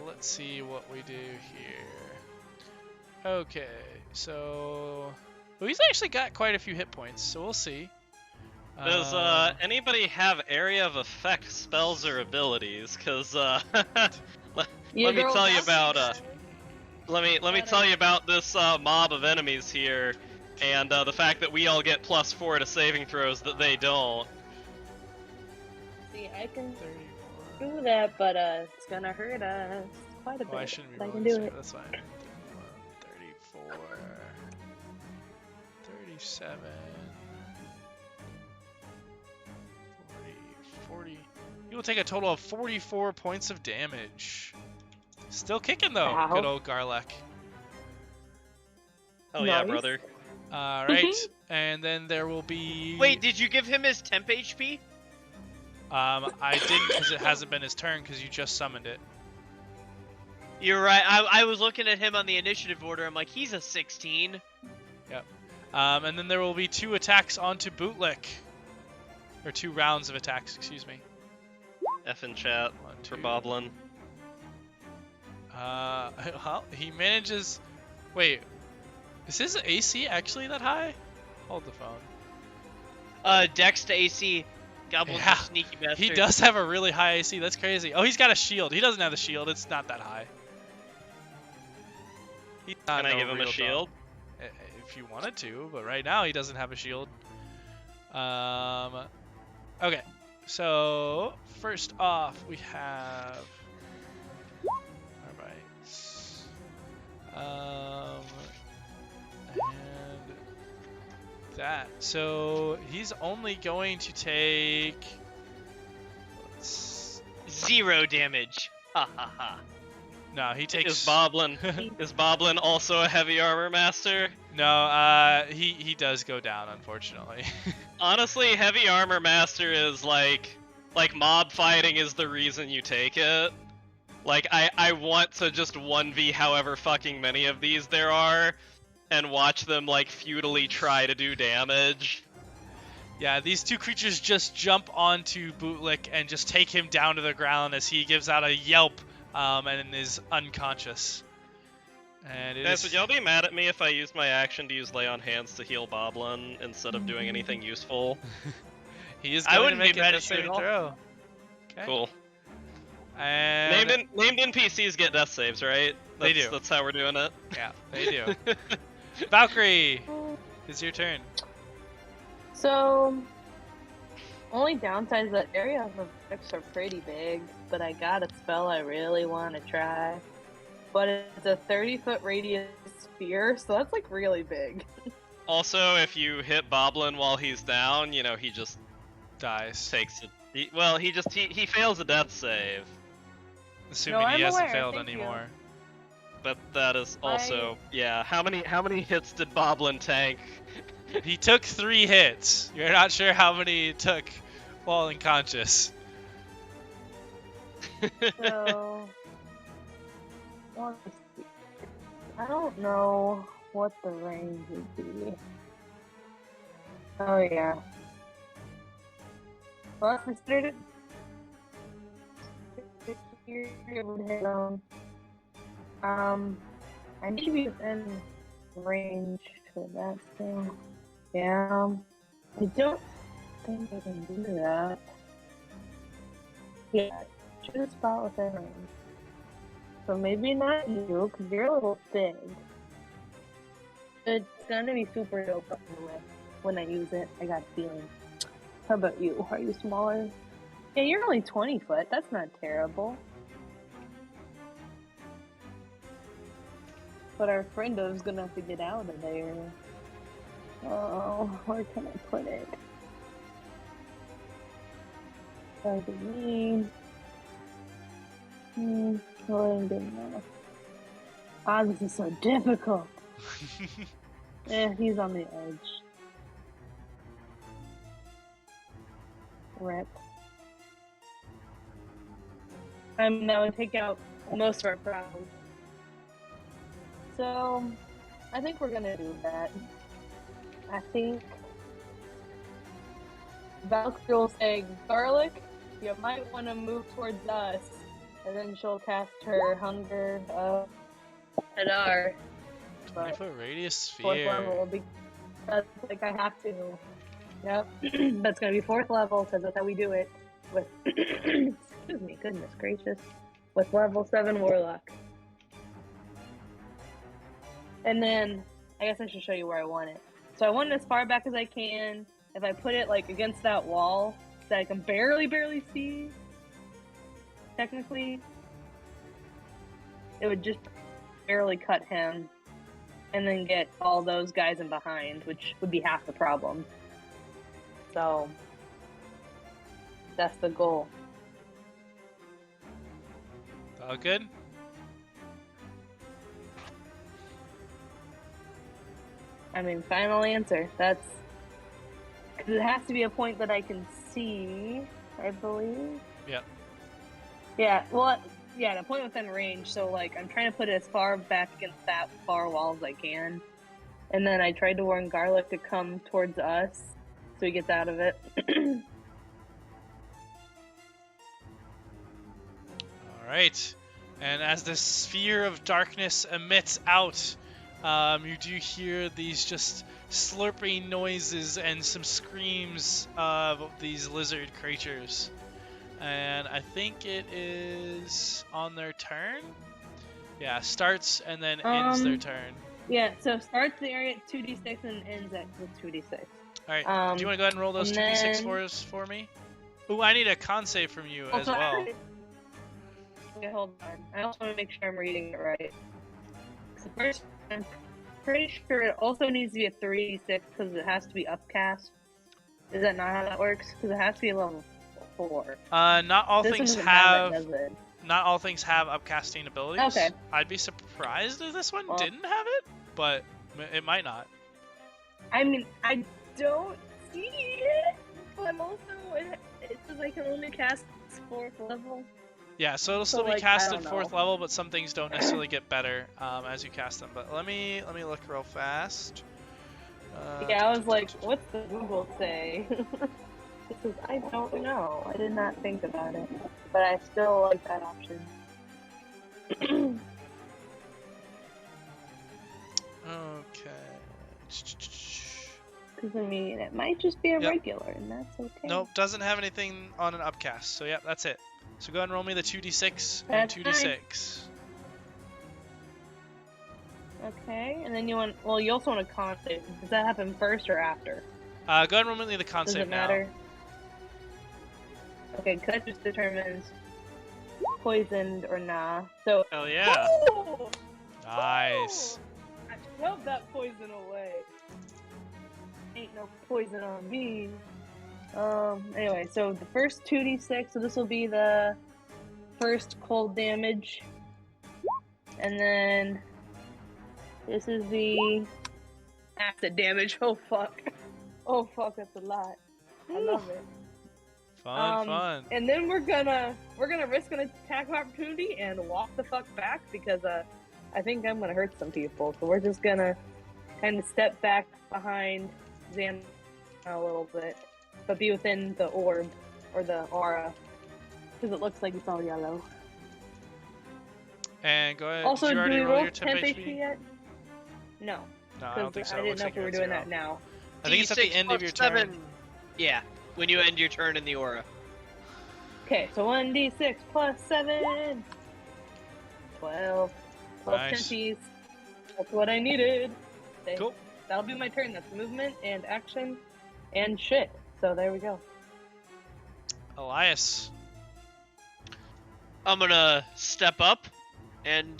Let's see what we do here. Okay, so well, he's actually got quite a few hit points, so we'll see. Does anybody have area of effect spells or abilities? Cause let me tell you about let me tell you about this mob of enemies here, and the fact that we all get +4 to saving throws that they don't. See, I can do that, but it's gonna hurt us quite a bit. Oh, I shouldn't be but I rolling can do this. it. That's fine. 34, 37, 40. You will take a total of 44 points of damage. Still kicking though, Ow. good old Garlek. Oh yeah, Nice. brother. Alright, and then there will be... Wait, did you give him his temp HP? I didn't because it hasn't been his turn because you just summoned it. You're right. I was looking at him on the initiative order. I'm like, he's a 16. Yep. And then there will be 2 attacks onto Bootlick. Or 2 rounds of attacks, excuse me. F in chat 1, for 2. Boblin. Well, he manages... Wait, is his AC actually that high? Hold the phone. Dex to AC. Goblin's Yeah, a sneaky bastard. He does have a really high AC, that's crazy. Oh, he's got a shield. He doesn't have the shield, it's not that high. He's not Can I no give him a real shield? dog. If you wanted to, but right now he doesn't have a shield. Okay, so first off we have and that. So he's only going to take 0 damage. Ha ha ha. No, he takes. Is Boblin also a heavy armor master? No, he does go down, unfortunately. Honestly, heavy armor master is like mob fighting is the reason you take it. Like I want to just 1v however fucking many of these there are, and watch them like futilely try to do damage. Yeah, these 2 creatures just jump onto Bootlick and just take him down to the ground as he gives out a yelp and is unconscious. And it Guys, is... would y'all be mad at me if I used my action to use Lay on Hands to heal Boblin instead of doing anything useful? He is I going to wouldn't make be a mad death at you at saving all. throw. Okay. Cool. And Named NPCs get death saves, right? They do. That's how we're doing it. yeah, they do. Valcrie, it's your turn. So, only downside is that area of effects are pretty big, but I got a spell I really want to try. But it's a 30-foot radius sphere, so that's like really big. Also, if you hit Boblin while he's down, you know, he just Dies. takes it. He fails a death save. Assuming No, he I'm hasn't aware, failed thank you. anymore. But that is also, yeah. How many hits did Boblin tank? He took 3 hits. You're not sure how many he took while unconscious. So, let's see. I don't know what the range would be. Oh yeah. Well, I considered it. It would hit I need to be within range for that thing. Yeah. I don't think I can do that. Yeah, choose a spot within range. So maybe not you, because you're a little big. It's gonna be super dope anyway when I use it. I got a feeling. How about you? Are you smaller? Yeah, you're only 20 foot. That's not terrible. But our friendo's gonna have to get out of there. Oh, where can I put it? That'd be mean. Well, I'm good now. Ah, this is so difficult. He's on the edge. Rip. That would take out most of our problems. So, I think we're gonna do that. I think Valcrie will say, Garlic, you might want to move towards us. And then she'll cast her Hunger at our 20-foot radius fourth sphere. level. Because, like, I have to. Yep. That's gonna be 4th level, because that's how we do it. With, excuse me, goodness gracious. With level 7 Warlock. And then, I guess I should show you where I want it. So I want it as far back as I can. If I put it, like, against that wall, that I can barely see, technically, it would just barely cut him. And then get all those guys in behind, which would be half the problem. So, that's the goal. All good? I mean, final answer. That's... Because it has to be a point that I can see, I believe. Yep. Yeah, well, yeah, the point within range, so, like, I'm trying to put it as far back against that far wall as I can. And then I tried to warn Garlic to come towards us, so he gets out of it. Alright. And as the sphere of darkness emits out, you do hear these just slurping noises and some screams of these lizard creatures. And I think it is on their turn? Yeah, starts and then ends their turn. Yeah, so starts the area at 2d6 and ends at 2d6. Alright, do you want to go ahead and roll those 2d6 for me? Ooh, I need a con save from you as well. Okay, hold on. I also want to make sure I'm reading it right. So first, I'm pretty sure it also needs to be a 3d6 because it has to be upcast. Is that not how that works? Because it has to be a level 4. Not all This things one doesn't have have... it, does it? Not all things have upcasting abilities. Okay. I'd be surprised if this one Well, didn't have it, but it might not. I mean, I don't see it, but I'm also, it says I can only cast 4th level. Yeah, so it'll still be like, cast I at don't 4th know. level, but some things don't necessarily get better as you cast them. But let me look real fast. Yeah, I was like, what's the Google say? Because I don't know. I did not think about it. But I still like that option. Okay. Because, I mean, it might just be a Yep. regular, and that's okay. Nope, doesn't have anything on an upcast. So, yeah, that's it. So go ahead and roll me the 2d6 and That's 2d6. Okay, and then you want, well, you also want a con save. Does that happen first or after? Go ahead and roll me the con Does save it now. matter? Okay, because that just determines poisoned or nah. So, Hell yeah. oh! Nice. I shoved that poison away. Ain't no poison on me. Anyway, so the first 2d6, so this will be the first cold damage. And then this is the acid damage. Oh fuck. Oh fuck, that's a lot. I love it. Fun. And then we're gonna risk an attack of opportunity and walk the fuck back because I think I'm gonna hurt some people. So we're just gonna kind of step back behind Zannah a little bit, but be within the orb or the aura because it looks like it's all yellow. And go ahead. Also, did you do already we roll roll your 10 temp HP HP? yet? No, No, I don't think because so. I It didn't looks know like if we you're were at doing 0. that now. I think it's at the D6 end of plus your 7. turn. Yeah, when you end your turn in the aura. Okay, so 1d6 plus 7. 12. 12 Nice. tempies. That's what I needed. Okay, Cool. That'll be my turn. That's movement and action and shit. So there we go. Elias. I'm gonna step up and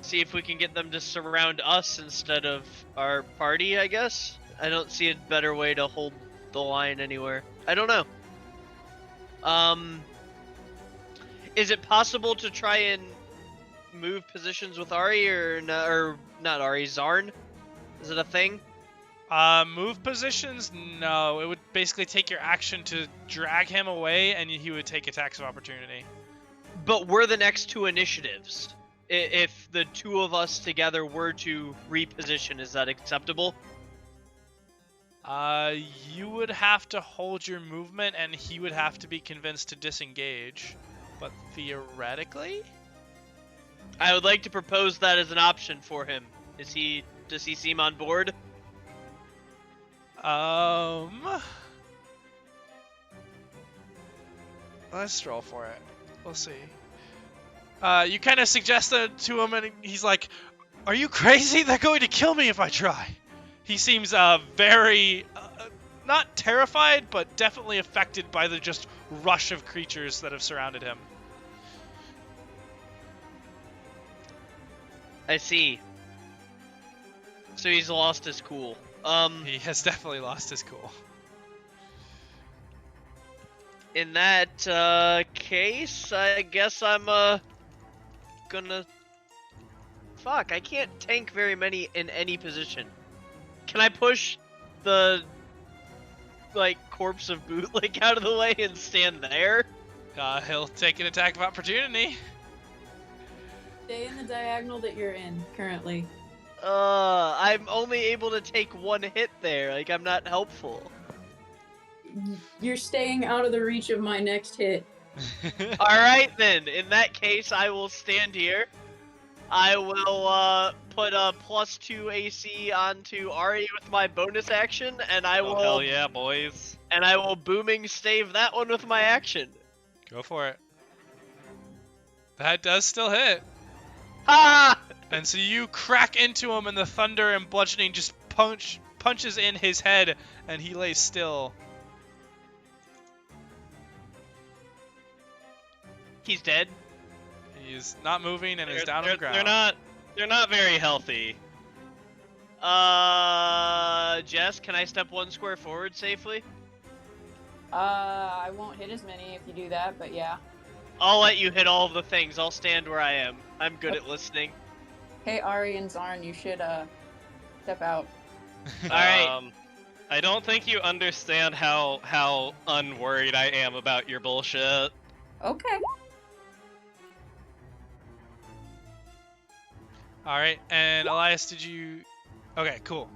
see if we can get them to surround us instead of our party, I guess. I don't see a better way to hold the line anywhere. I don't know. Is it possible to try and move positions with Ari or not Ari, Zarn? Is it a thing? Move positions? No. It would basically take your action to drag him away, and he would take attacks of opportunity. But we're the next two initiatives. If the two of us together were to reposition, is that acceptable? You would have to hold your movement, and he would have to be convinced to disengage. But theoretically? I would like to propose that as an option for him. Does he seem on board? Let's roll for it. We'll see. You kind of suggest that to him, and he's like, "Are you crazy? They're going to kill me if I try." He seems very, not terrified, but definitely affected by the just rush of creatures that have surrounded him. I see. So he's lost his cool. He has definitely lost his cool. In that case, I guess I'm gonna. Fuck! I can't tank very many in any position. Can I push the corpse of Bootlick out of the way and stand there? He'll take an attack of opportunity. Stay in the diagonal that you're in currently. I'm only able to take one hit there. Like, I'm not helpful. You're staying out of the reach of my next hit. Alright then, in that case, I will stand here. I will put a +2 AC onto Ari with my bonus action, and I will. Oh, hell yeah, boys. And I will booming stave that one with my action. Go for it. That does still hit. Ha! And so you crack into him, and the thunder and bludgeoning just punches in his head, and he lays still. He's dead. He's not moving and is down on the ground. They're not very healthy. Jess, can I step 1 square forward safely? I won't hit as many if you do that, but yeah. I'll let you hit all of the things. I'll stand where I am. I'm good at listening. Hey, Ari and Zarn, you should step out. Alright. I don't think you understand how unworried I am about your bullshit. Okay. Alright, and Elias, did you... Okay, cool.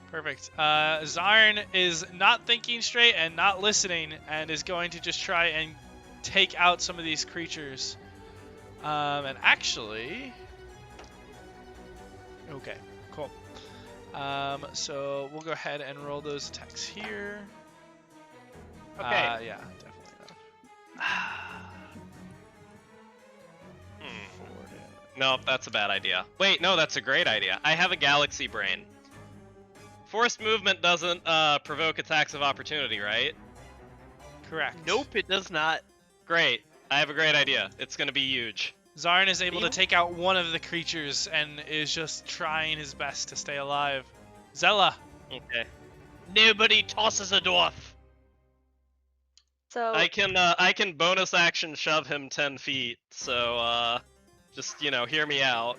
Perfect. Zarn is not thinking straight and not listening, and is going to just try and take out some of these creatures. And actually, okay, cool. So we'll go ahead and roll those attacks here. Okay. Yeah, definitely. No, that's a bad idea. Wait, no, that's a great idea. I have a galaxy brain. Forced movement doesn't provoke attacks of opportunity, right? Correct. Nope, it does not. Great. I have a great idea. It's gonna be huge. Zarn is able to take out one of the creatures and is just trying his best to stay alive. Zella. Okay. Nobody tosses a dwarf. So I can bonus action shove him 10 feet. So just hear me out.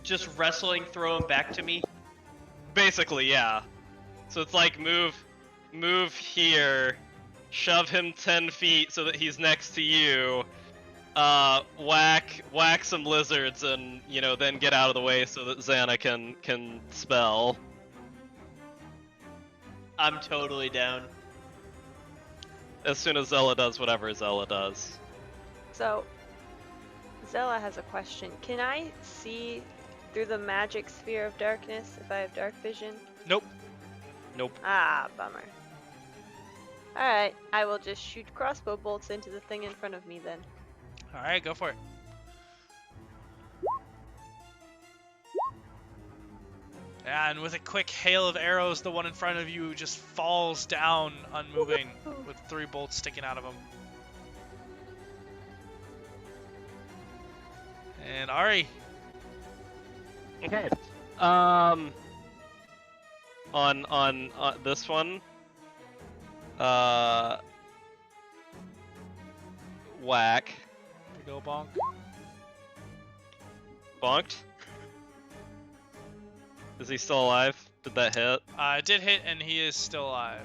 Just wrestling, throw him back to me. Basically, yeah. So it's like move here, shove him 10 feet so that he's next to you, whack some lizards, and then get out of the way so that Zannah can spell. I'm totally down. As soon as Zella does whatever Zella does. So, Zella has a question. Can I see through the magic sphere of darkness if I have dark vision? Nope. Nope. Ah, bummer. Alright, I will just shoot crossbow bolts into the thing in front of me then. Alright, go for it. Yeah, and with a quick hail of arrows, the one in front of you just falls down, unmoving, with 3 bolts sticking out of him. And Ari. Okay. On this one. Whack. Big ol' bonk. Bonked. Is he still alive? Did that hit? It did hit, and he is still alive.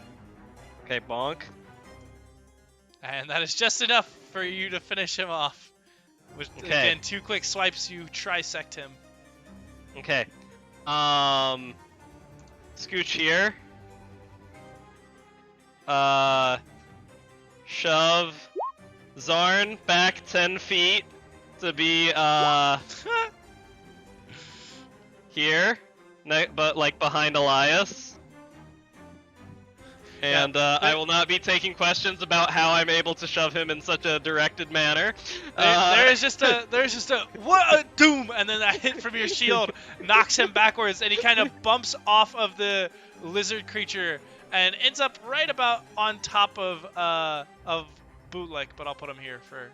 Okay, bonk. And that is just enough for you to finish him off. With, Okay. again, 2 quick swipes, you trisect him. Okay. Scooch here. Shove Zarn back 10 feet to be, here. But, like, behind Elias. And, I will not be taking questions about how I'm able to shove him in such a directed manner. There's just a what a doom, and then a hit from your shield knocks him backwards, and he kind of bumps off of the lizard creature and ends up right about on top of Bootleg, but I'll put him here for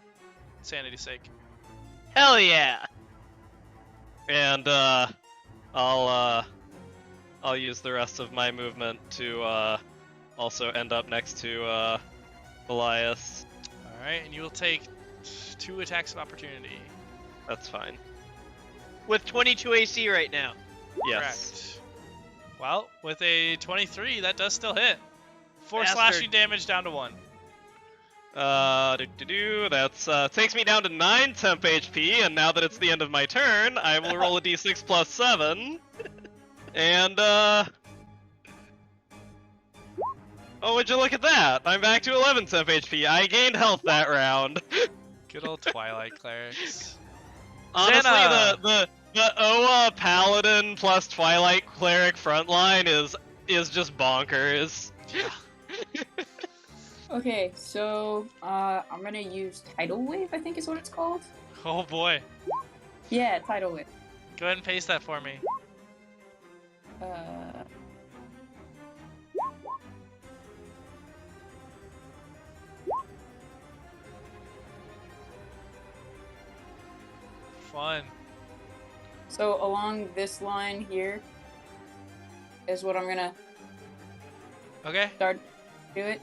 sanity's sake. Hell yeah! And, I'll use the rest of my movement to, also end up next to, Elias. Alright, and you will take 2 attacks of opportunity. That's fine. With 22 AC right now. Yes. Correct. Well, with a 23, that does still hit. 4 Bastard. slashing damage down to 1. That's, takes me down to 9 temp HP, and now that it's the end of my turn, I will roll a d6 plus 7. And, oh, would you look at that? I'm back to 11 temp HP. I gained health that round. Good old Twilight Clerics. Honestly, Zannah! the Oa Paladin plus Twilight Cleric frontline is just bonkers. Okay, so I'm gonna use Tidal Wave, I think is what it's called. Oh boy. Yeah, Tidal Wave. Go ahead and paste that for me. Fun. So along this line here is what I'm gonna Okay. start do it.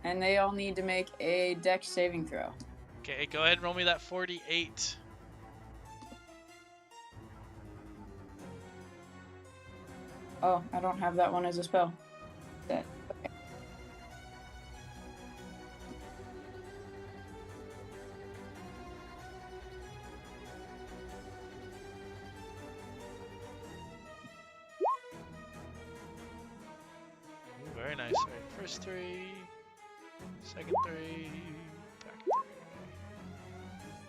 And they all need to make a dex saving throw. Okay, go ahead and roll me that 48. Oh, I don't have that one as a spell. Okay. First 3, second 3, back 3.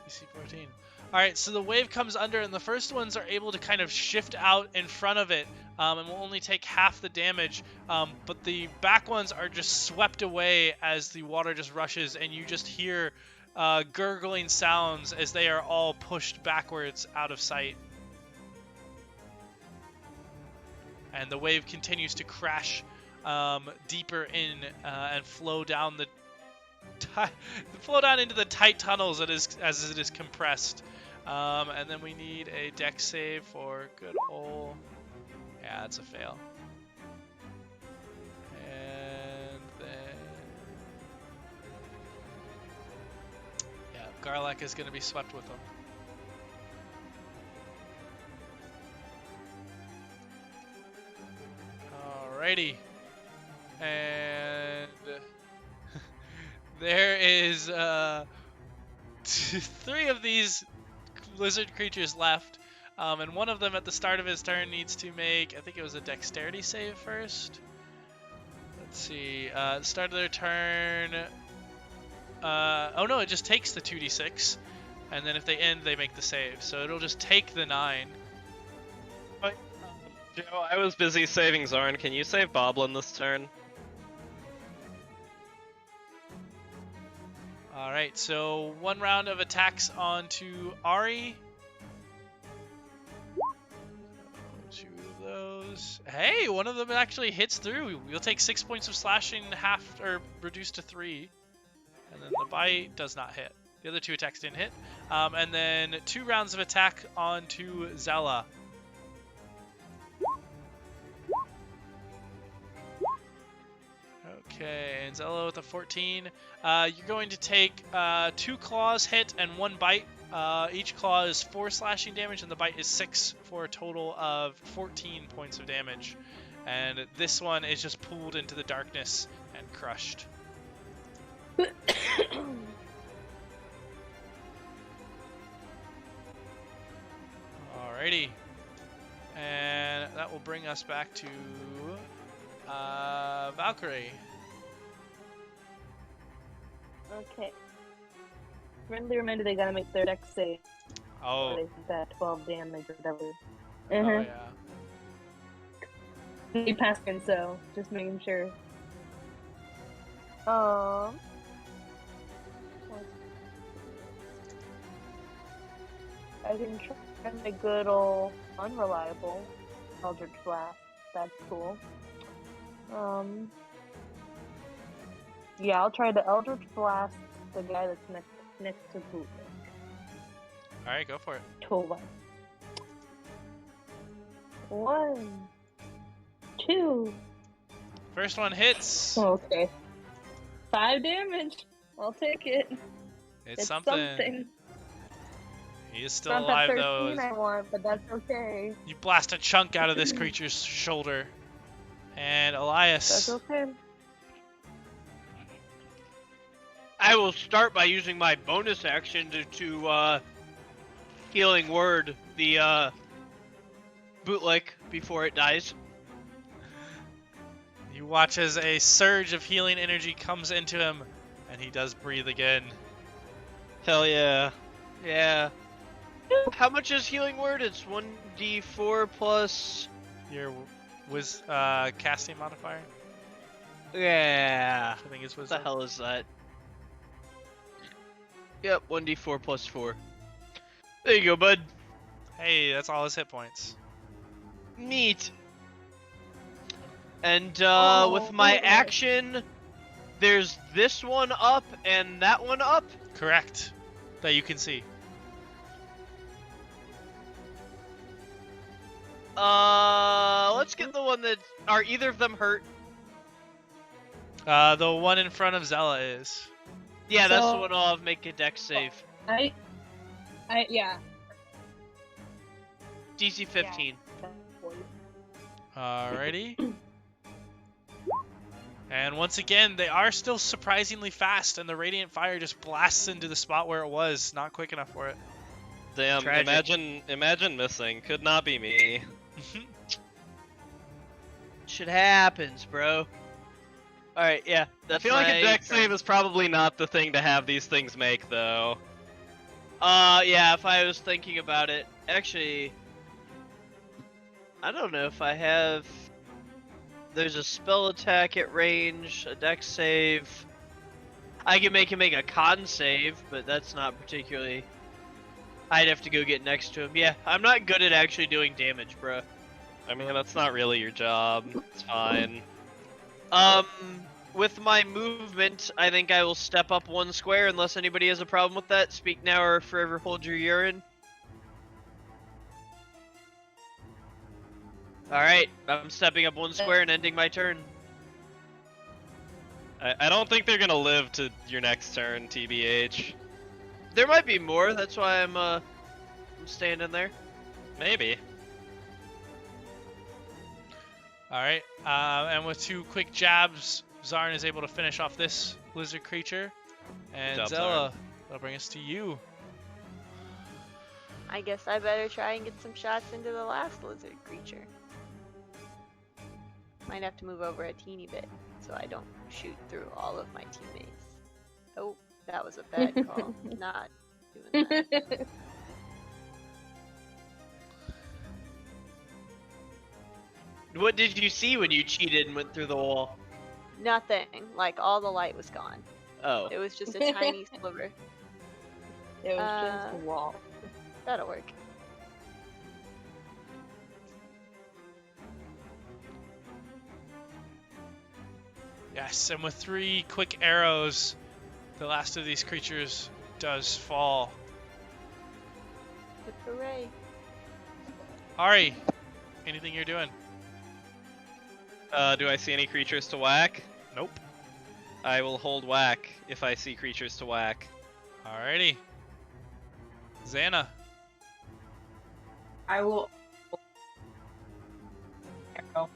DC 14. Alright, so the wave comes under, and the first ones are able to kind of shift out in front of it, and will only take half the damage. But the back ones are just swept away as the water just rushes, and you just hear gurgling sounds as they are all pushed backwards out of sight. And the wave continues to crash deeper in and flow down into the tight tunnels as it is compressed. And then we need a dex save for good old. Yeah, that's a fail. And then Garlek is going to be swept with them. Alrighty. And there is 3 of these lizard creatures left. And one of them at the start of his turn needs to make, I think it was a dexterity save first. Let's see. At the start of their turn. Oh no, it just takes the 2d6. And then if they end, they make the save. So it'll just take the 9. Joe, I was busy saving Zarn. Can you save Boblin this turn? Alright, so 1 round of attacks onto Ari. 2 of those. Hey, one of them actually hits through. You'll take 6 points of slashing, half or reduced to 3. And then the bite does not hit. The other 2 attacks didn't hit. And then 2 rounds of attack onto Zella. Okay, and Zella with a 14. You're going to take 2 claws hit and 1 bite. Each claw is 4 slashing damage, and the bite is 6 for a total of 14 points of damage. And this one is just pulled into the darkness and crushed. Alrighty. And that will bring us back to Valcrie. Okay. Friendly reminder they gotta make their dex save. Oh. They take that 12 damage or whatever. Oh, yeah. He passed in, so just making sure. I can try my good old unreliable eldritch blast. That's cool. Yeah, I'll try the eldritch blast the guy that's next to Bootlick. Alright, go for it. Toa. 1, 2. First one hits. Okay. 5 damage. I'll take it. It's something. He is still Not alive that 13 though. I want, but that's okay. You blast a chunk out of this creature's shoulder. And Elias. That's okay. I will start by using my bonus action to healing word the bootleg before it dies. You watch as a surge of healing energy comes into him, and he does breathe again. Hell yeah. Yeah. How much is healing word? It's 1d4 plus... Your casting modifier? Yeah. I think it's What wisdom. the hell is that? Yep, 1d4 plus 4. There you go, bud. Hey, that's all his hit points. Neat. And with my okay. action, there's this one up and that one up. Correct. That you can see. Let's get the one that... Are either of them hurt? The one in front of Zella is. Yeah, that's the So- one I'll make a dex save. Yeah. DC 15. Alrighty. And once again, they are still surprisingly fast, and the radiant fire just blasts into the spot where it was. Not quick enough for it. Damn, Tragic. imagine missing. Could not be me. Shit happens, bro. All right, yeah. I That's feel like a my dex turn. save is probably not the thing to have these things make, though. Yeah. If I was thinking about it, actually, I don't know if I have. There's a spell attack at range, a dex save. I can make him make a con save, but that's not particularly. I'd have to go get next to him. Yeah, I'm not good at actually doing damage, bro. I mean, that's not really your job. It's fine. With my movement, I think I will step up 1 square unless anybody has a problem with that. Speak now or forever hold your urine. Alright, I'm stepping up 1 square and ending my turn. I don't think they're gonna live to your next turn, TBH. There might be more, that's why I'm standing there. Maybe. Alright, and with 2 quick jabs, Zarn is able to finish off this lizard creature. And Good job, Zella, Zarn. that'll bring us to you. I guess I better try and get some shots into the last lizard creature. Might have to move over a teeny bit so I don't shoot through all of my teammates. Oh, that was a bad call. Not doing that. What did you see when you cheated and went through the wall? Nothing. Like, all the light was gone. Oh. It was just a tiny sliver. It was just a wall. That'll work. Yes, and with 3 quick arrows, the last of these creatures does fall. Hooray. Ari, anything you're doing? Do I see any creatures to whack? Nope. I will hold whack if I see creatures to whack. Alrighty. Zannah. I will. Arrow.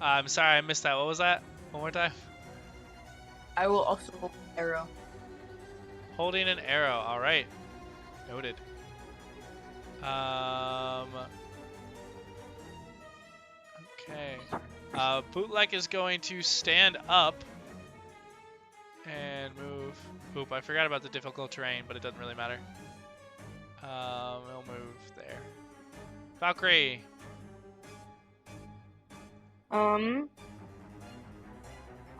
I'm sorry, I missed that. What was that? One more time. I will also hold arrow. Holding an arrow. All right. Noted. Okay. Bootleg is going to stand up and move. Oop, I forgot about the difficult terrain, but it doesn't really matter. He'll move there. Valcrie.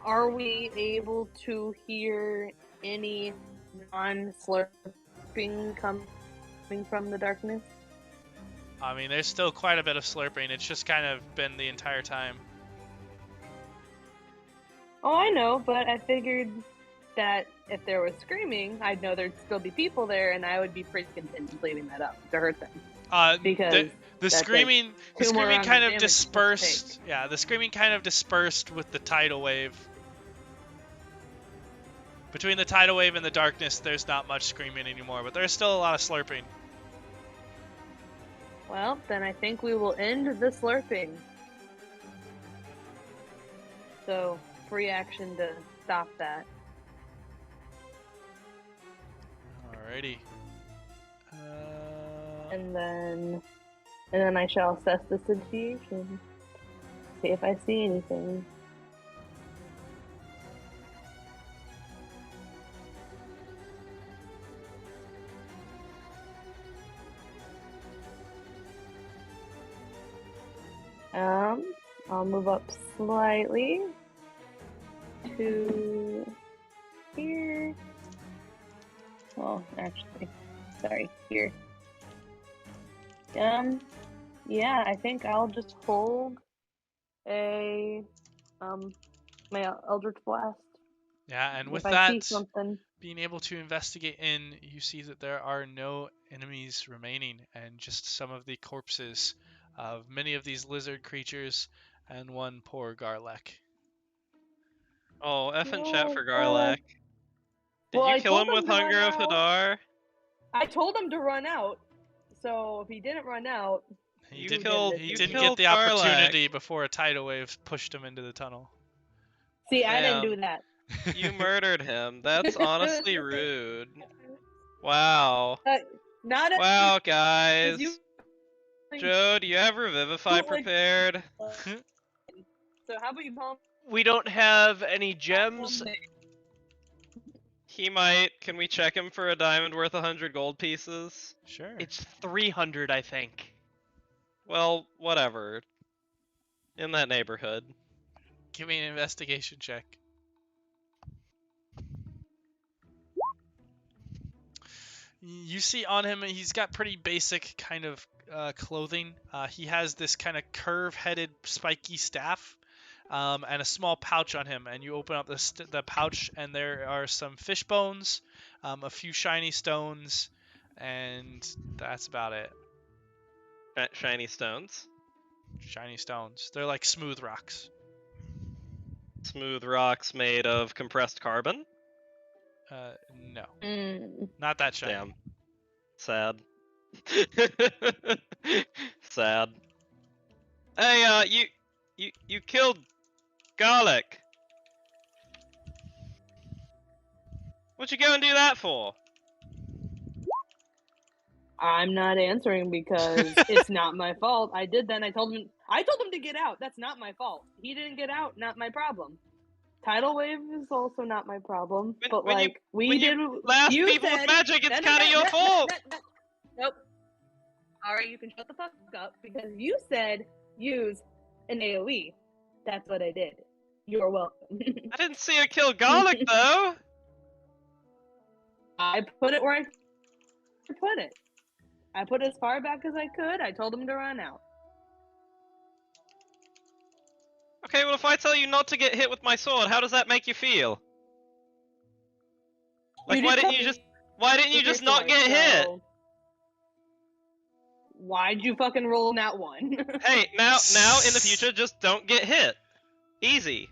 Are we able to hear any non-slurping coming from the darkness? I mean, there's still quite a bit of slurping. It's just kind of been the entire time. Oh, I know, but I figured that if there was screaming, I'd know there'd still be people there, and I would be pretty content in leaving that up to hurt them. Because the that's screaming, like the 2 more screaming rounds kind of of damage to dispersed. take. Yeah, the screaming kind of dispersed with the tidal wave. Between the tidal wave and the darkness, there's not much screaming anymore, but there's still a lot of slurping. Well, then I think we will end the slurping. So, free action to stop that. Alrighty. And then I shall assess the situation. See if I see anything. I'll move up slightly to here. Well, actually, sorry, here. Yeah, I think I'll just hold a my Eldritch Blast. Yeah, and with if I see that, something. being able to investigate in, you see that there are no enemies remaining, and just some of the corpses of many of these lizard creatures and one poor Garlek. Oh, effing No, chat for Garlek. Did well, you I kill him told with him to Hunger run of out. Hadar? I told him to run out, so if he didn't run out, He You didn't, killed- he you didn't get killed the Garlek. opportunity before a tidal wave pushed him into the tunnel. see, I didn't Damn. do that. You murdered him. That's honestly rude. Wow. Not a, Wow, guys. you- Joe, do you have Revivify Bootleg- prepared? So how about you call We don't have any gems. He might. Can we check him for a diamond worth 100 gold pieces? Sure. It's 300, I think. Well, whatever. In that neighborhood. Give me an investigation check. You see on him, he's got pretty basic kind of clothing. He has this kind of curve-headed, spiky staff, and a small pouch on him. And you open up the pouch, and there are some fish bones, a few shiny stones, and that's about it. Shiny stones. Shiny stones. They're like smooth rocks. Smooth rocks made of compressed carbon. No, Mm. not that shiny. Damn. Sad. Sad. Hey, you killed Garlic. What'd you go and do that for? I'm not answering because it's not my fault. I did that. And I told him to get out. That's not my fault. He didn't get out. Not my problem. Tidal wave is also not my problem. But when like you blast you people with said, magic, it's kind of your fault. Nope. All right, you can shut the fuck up because you said use an AOE. That's what I did. You're welcome. I didn't see her kill Garlic though. I put it where I put it. I put it as far back as I could. I told him to run out. Okay, well if I tell you not to get hit with my sword, how does that make you feel? Like why didn't you just not get hit? Why'd you fucking roll in that one? Hey, now in the future, just don't get hit. Easy.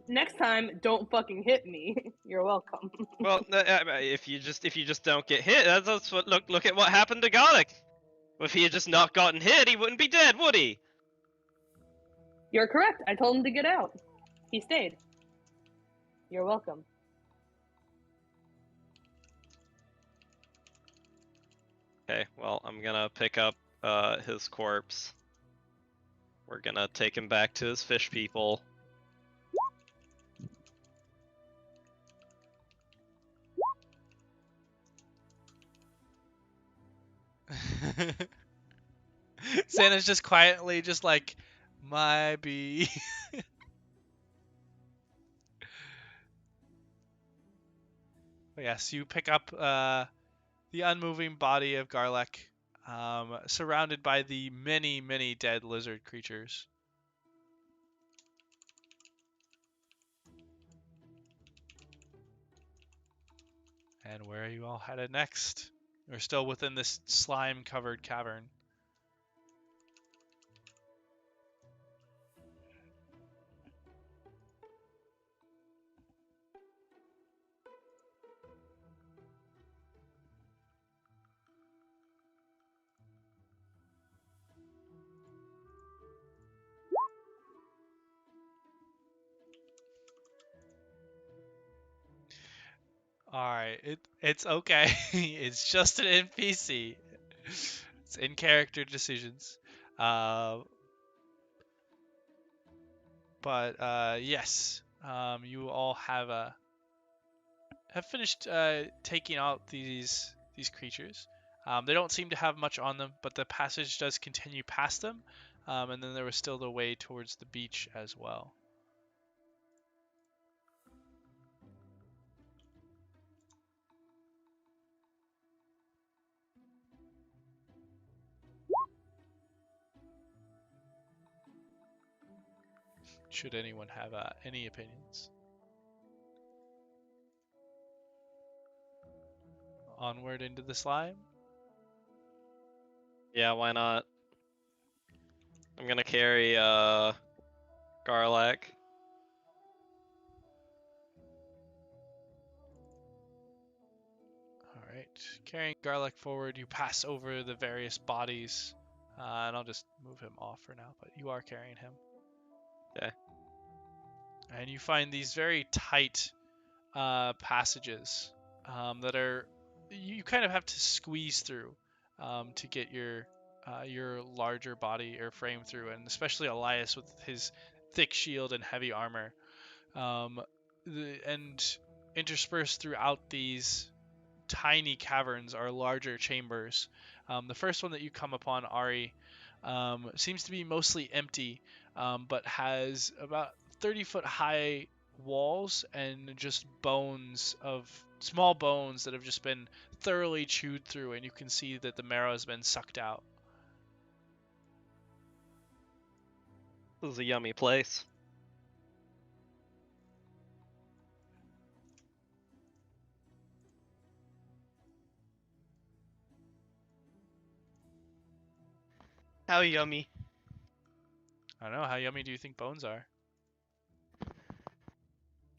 Next time, don't fucking hit me. You're welcome. Well, if you just don't get hit, that's what look at what happened to Garlic. If he had just not gotten hit, he wouldn't be dead, would he? You're correct. I told him to get out. He stayed. You're welcome. Okay, well, I'm gonna pick up his corpse. We're gonna take him back to his fish people. Zannah's just quietly just like, my bee. Yes, you pick up the unmoving body of Garlic, surrounded by the many, many dead lizard creatures. And where are you all headed next? We're still within this slime-covered cavern. Alright, it's okay. It's just an NPC. It's in character decisions. Yes, you all have finished taking out these creatures. They don't seem to have much on them, but the passage does continue past them, and then there was still the way towards the beach as well. Should anyone have any opinions? Onward into the slime? Yeah, why not? I'm gonna carry Garlic. Alright, carrying Garlic forward, you pass over the various bodies, and I'll just move him off for now, but you are carrying him. Okay. And you find these very tight passages that are, you kind of have to squeeze through to get your your larger body or frame through, and especially Elias with his thick shield and heavy armor. And interspersed throughout these tiny caverns are larger chambers. The first one that you come upon, Ari, seems to be mostly empty, but has about 30-foot high walls and just small bones that have just been thoroughly chewed through, and you can see that the marrow has been sucked out. This is a yummy place. How yummy. I don't know, how yummy do you think bones are?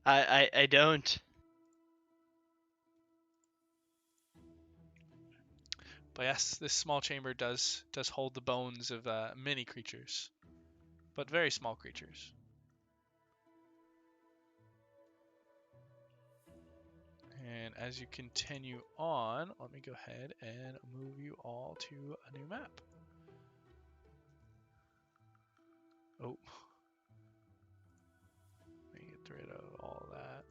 I don't. But yes, this small chamber does hold the bones of many creatures, but very small creatures. And as you continue on, let me go ahead and move you all to a new map. Oh. Let me get rid of all that.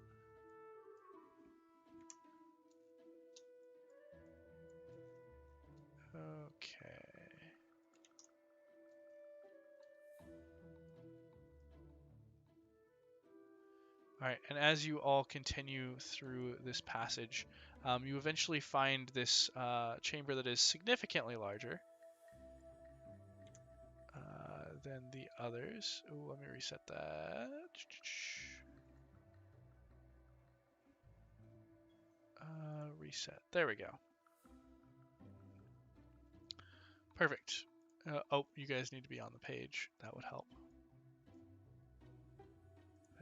Okay. Alright, and as you all continue through this passage, you eventually find this chamber that is significantly larger than the others. Oh, let me reset that. Reset. There we go. Perfect. Oh, you guys need to be on the page. That would help.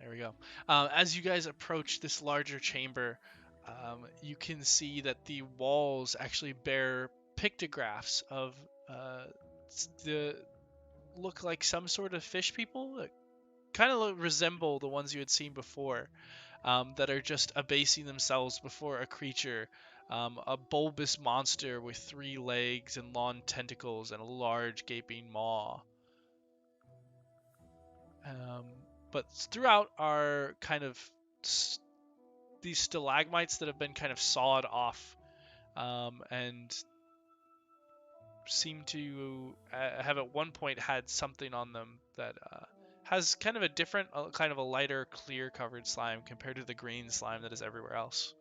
There we go. As you guys approach this larger chamber, you can see that the walls actually bear pictographs of look like some sort of fish people that kind of resemble the ones you had seen before, that are just abasing themselves before a creature, a bulbous monster with 3 legs and long tentacles and a large gaping maw. But throughout are kind of these stalagmites that have been kind of sawed off, and seem to have at one point had something on them that has kind of a different, kind of a lighter, clear covered slime compared to the green slime that is everywhere else.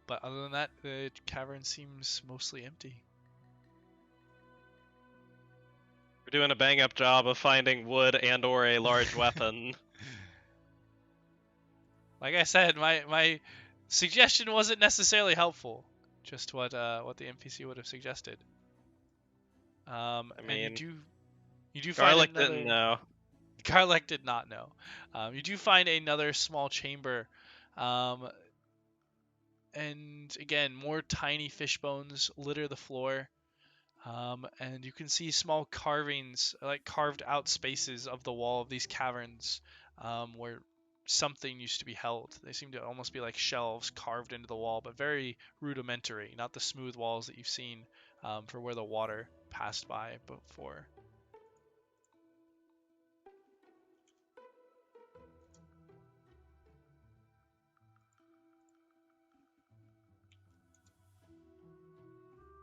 But other than that, the cavern seems mostly empty. We're doing a bang-up job of finding wood and/or a large weapon. Like I said, my suggestion wasn't necessarily helpful. Just what the NPC would have suggested. I mean, and you do find Garlic another. didn't know. Garlic did not know. You do find another small chamber, and again, more tiny fish bones litter the floor. And you can see small carvings, like carved out spaces of the wall of these caverns, where something used to be held. They seem to almost be like shelves carved into the wall, but very rudimentary, not the smooth walls that you've seen for where the water passed by before.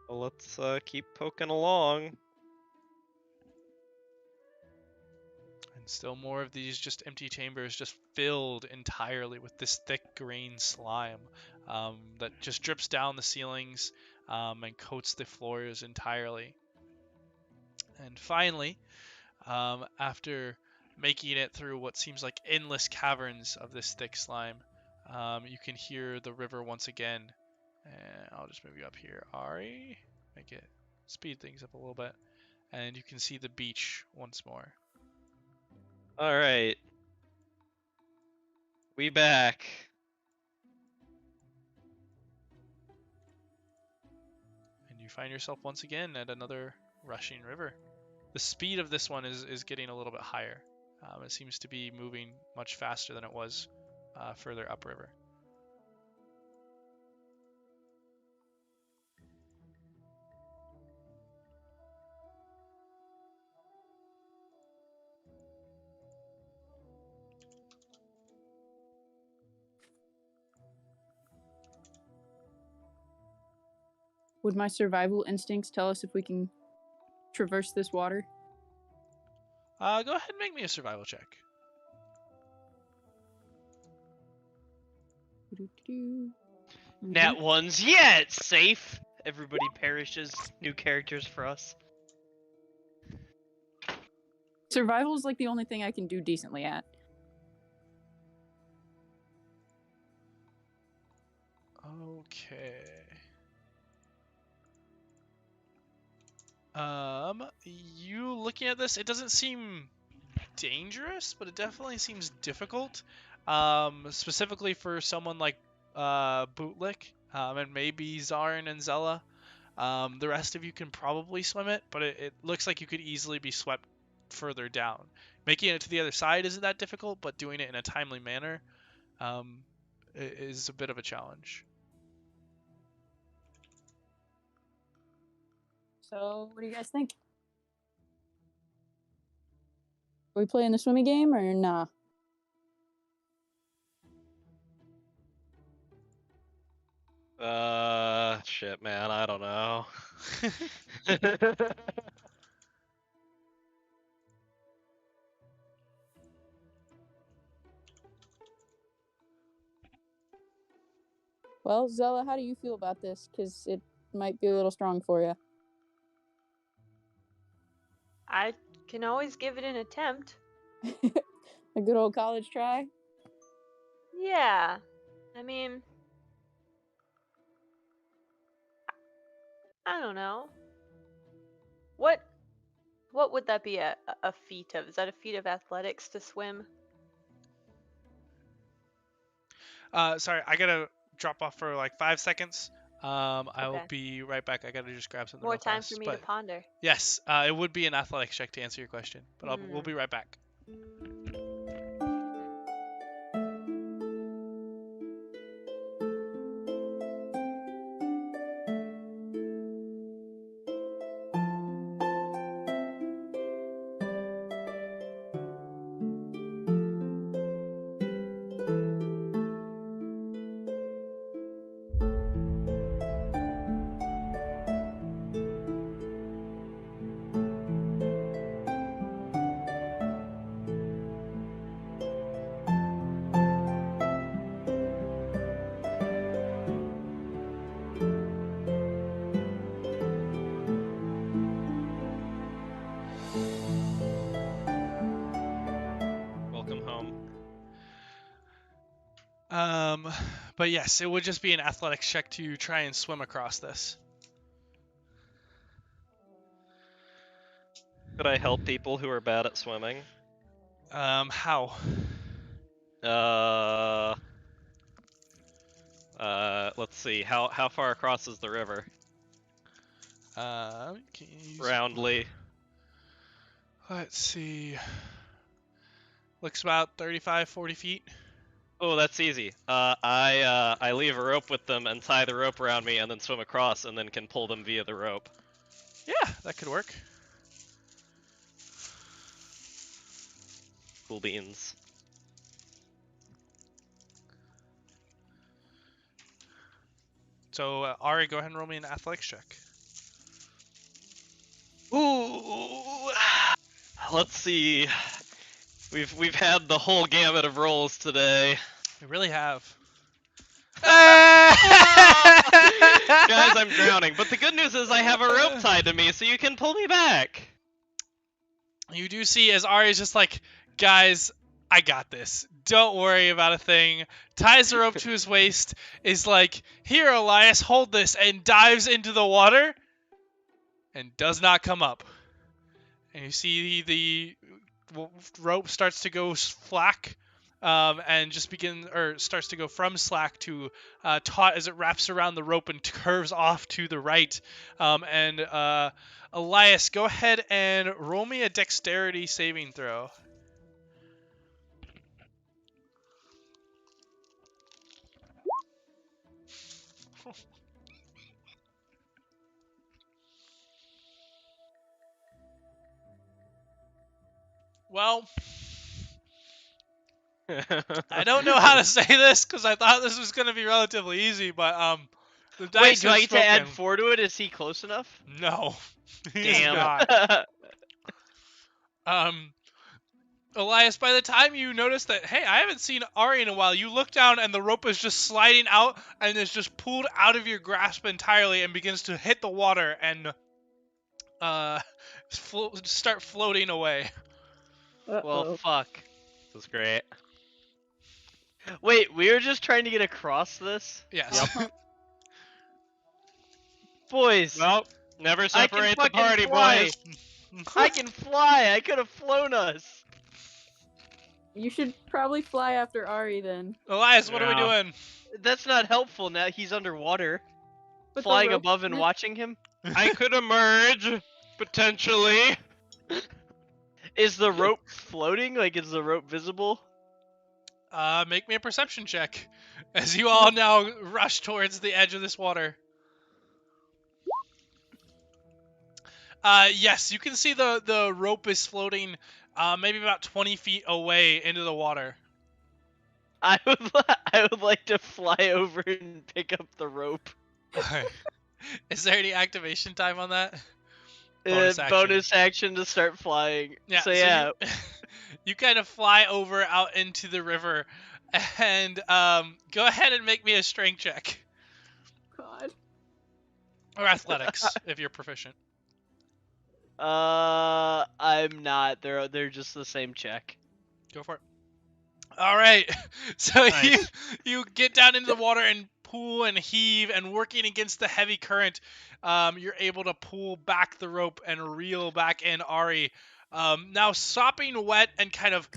Well, let's keep poking along. And still more of these just empty chambers, just filled entirely with this thick green slime that just drips down the ceilings and coats the floors entirely. And finally, after making it through what seems like endless caverns of this thick slime, you can hear the river once again. And I'll just move you up here, Ari. Make it speed things up a little bit. And you can see the beach once more. Alright. We back. And you find yourself once again at another rushing river. the speed of this one is getting a little bit higher. It seems to be moving much faster than it was further upriver. Would my survival instincts tell us if we can traverse this water? Go ahead and make me a survival check. Nat ones, yeah, it's safe. Everybody perishes. New characters for us. Survival is like the only thing I can do decently at. Okay. You looking at this, it doesn't seem dangerous, but it definitely seems difficult. Specifically for someone like Bootlick, and maybe Zarn and Zella. The rest of you can probably swim it, but it looks like you could easily be swept further down. Making it to the other side isn't that difficult, but doing it in a timely manner is a bit of a challenge. So, what do you guys think? Are we playing the swimming game or nah? Shit, man, I don't know. Well, Zella, how do you feel about this? Because it might be a little strong for you. I can always give it an attempt. A good old college try? Yeah. I mean, I don't know. What would that be a feat of? Is that a feat of athletics to swim? Sorry, I gotta drop off for like 5 seconds. I will Okay. be right back. I gotta just grab something More real time fast, for me but to ponder. yes, it would be an athletics check to answer your question, but we'll be right back. But yes, it would just be an athletics check to try and swim across this. Could I help people who are bad at swimming? How? Let's see. How far across is the river? Can you use... Roundly. Let's see. Looks about 35, 40 feet. Oh, that's easy. I leave a rope with them and tie the rope around me and then swim across and then can pull them via the rope. Yeah, that could work. Cool beans. So, Ari, go ahead and roll me an athletics check. Ooh. Let's see. We've had the whole gamut of rolls today. We really have. Guys, I'm drowning. But the good news is I have a rope tied to me, so you can pull me back. You do see as Ari is just like, guys, I got this. Don't worry about a thing. Ties the rope to his waist, is like, here, Elias, hold this, and dives into the water, and does not come up. And you see the rope starts to go slack and just starts to go from slack to taut as it wraps around the rope and curves off to the right. Elias, go ahead and roll me a dexterity saving throw. Well, I don't know how to say this because I thought this was going to be relatively easy, but the dice Wait, do have I get to add spoken. 4 to it? Is he close enough? No, he's Damn. not. Elias, by the time you notice that, hey, I haven't seen Ari in a while, you look down and the rope is just sliding out and is just pulled out of your grasp entirely and begins to hit the water and start floating away. Well, fuck. That's great. Wait, we were just trying to get across this? Yes. Boys, Well, never separate the fucking party, fly. boys. I can fly! I could have flown us! You should probably fly after Ari then. Elias, what are we Yeah. doing? That's not helpful now he's underwater. But the Flying rope- above and watching him? I could emerge, potentially. Is the rope floating? Like, is the rope visible? Make me a perception check as you all now rush towards the edge of this water. Yes, you can see the rope is floating maybe about 20 feet away into the water. I would like to fly over and pick up the rope. Is there any activation time on that? Bonus action to start flying. Yeah. So yeah. You kind of fly over out into the river, and go ahead and make me a strength check God. or athletics if you're proficient. I'm not. They're just the same check. Go for it. All right. So Nice. you get down into the water and pull and heave, and working against the heavy current, you're able to pull back the rope and reel back in Ari. Now sopping wet and kind of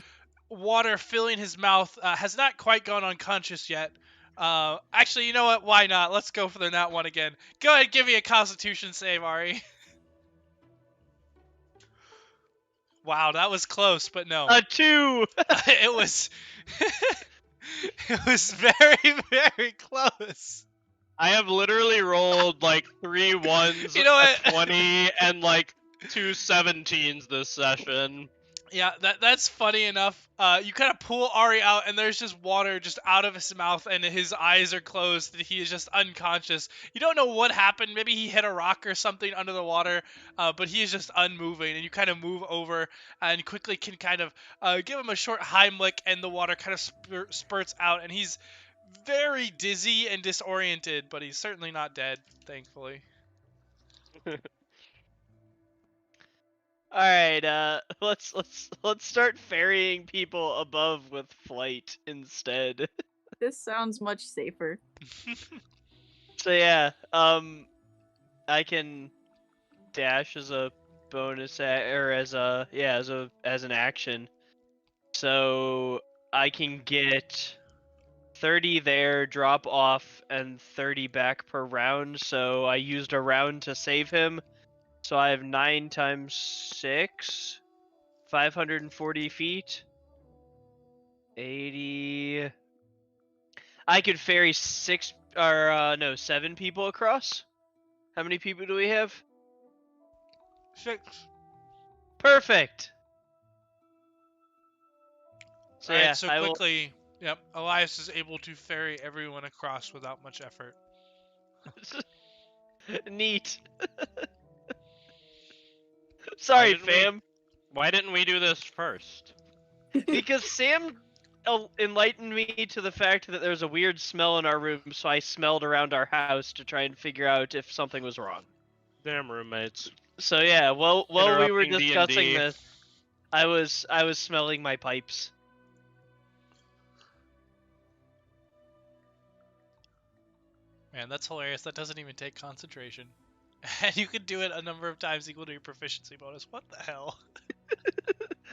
water filling his mouth, has not quite gone unconscious yet. Actually, you know what? Why not? Let's go for the nat one again. Go ahead, give me a Constitution save, Ari. Wow, that was close, but no. A 2. It was it was very, very close. I have literally rolled like 3 ones, You know a what? 20, and like 2 17s this session. Yeah, that's funny enough. You kind of pull Ari out, and there's just water just out of his mouth, and his eyes are closed, and he is just unconscious. You don't know what happened. Maybe he hit a rock or something under the water, but he is just unmoving, and you kind of move over and quickly can kind of give him a short Heimlich, and the water kind of spurts out, and he's very dizzy and disoriented, but he's certainly not dead, thankfully. All right, let's start ferrying people above with flight instead. This sounds much safer. So yeah, I can dash as a bonus or as an action. So I can get 30 there, drop off, and 30 back per round. So I used a round to save him. So I have 9 times 6, 540 feet, 80. I could ferry 7 people across. How many people do we have? 6. Perfect. So Alright, yeah, so I will. quickly, yep, Elias is able to ferry everyone across without much effort. Neat. Sorry, didn't we- fam. Why didn't we do this first? Because Sam enlightened me to the fact that there's a weird smell in our room, so I smelled around our house to try and figure out if something was wrong. Damn roommates. So yeah, while we were Interrupting discussing D&D. this, I was smelling my pipes. Man, that's hilarious. That doesn't even take concentration. And you can do it a number of times equal to your proficiency bonus. What the hell?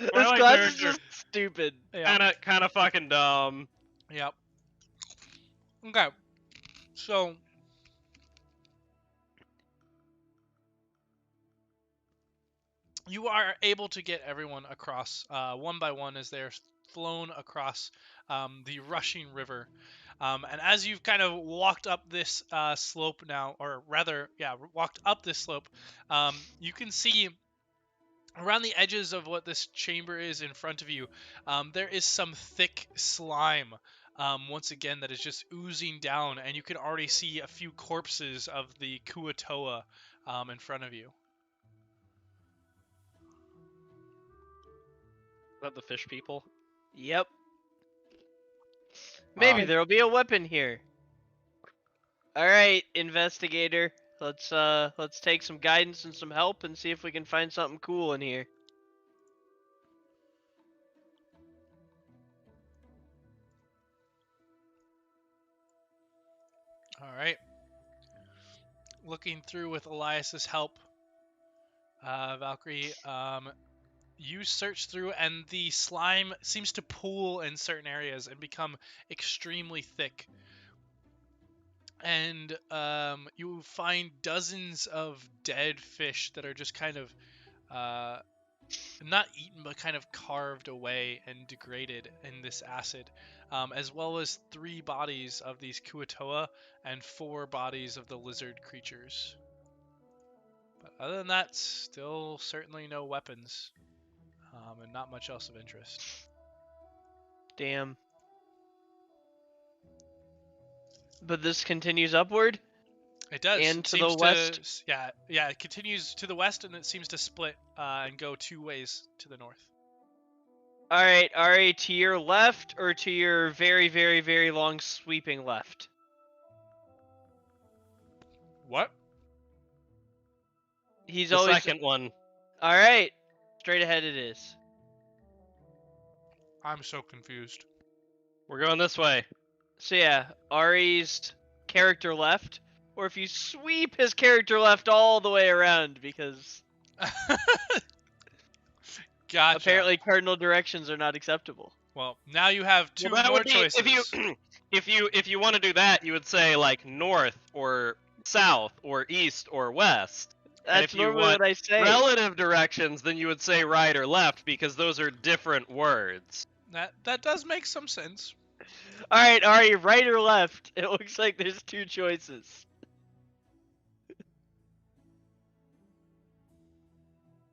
This Twilight class is character. just stupid. Yeah. Kind of fucking dumb. Yep. Okay. So you are able to get everyone across one by one as they're flown across the rushing river. And as you've kind of walked up this slope now, or rather, yeah, walked up this slope, you can see around the edges of what this chamber is in front of you, there is some thick slime, once again, that is just oozing down, and you can already see a few corpses of the Kua-Toa in front of you. Is that the fish people? Yep. Maybe Wow. there'll be a weapon here. All right, investigator. Let's take some guidance and some help and see if we can find something cool in here. All right. Looking through with Elias's help, Valcrie, you search through, and the slime seems to pool in certain areas and become extremely thick. And you find dozens of dead fish that are just kind of not eaten, but kind of carved away and degraded in this acid, as well as 3 bodies of these Kua-Toa and 4 bodies of the lizard creatures. But other than that, still certainly no weapons, and not much else of interest. Damn. But this continues upward? It does. And It to the seems west? Yeah, it continues to the west, and it seems to split and go 2 ways to the north. Alright, Ari, to your left or to your very, very, very long sweeping left? What? He's The always... second one. Alright, straight ahead it is. I'm so confused. We're going this way. So yeah, Ari's character left, or if you sweep his character left all the way around, because Gotcha. apparently cardinal directions are not acceptable. Well, now you have 2 Well, that more would be, choices. if you want to do that, you would say like north or south or east or west. And That's if you normally want what I say. relative directions, then you would say right or left because those are different words. That does make some sense. Alright, Ari, right or left? It looks like there's 2 choices.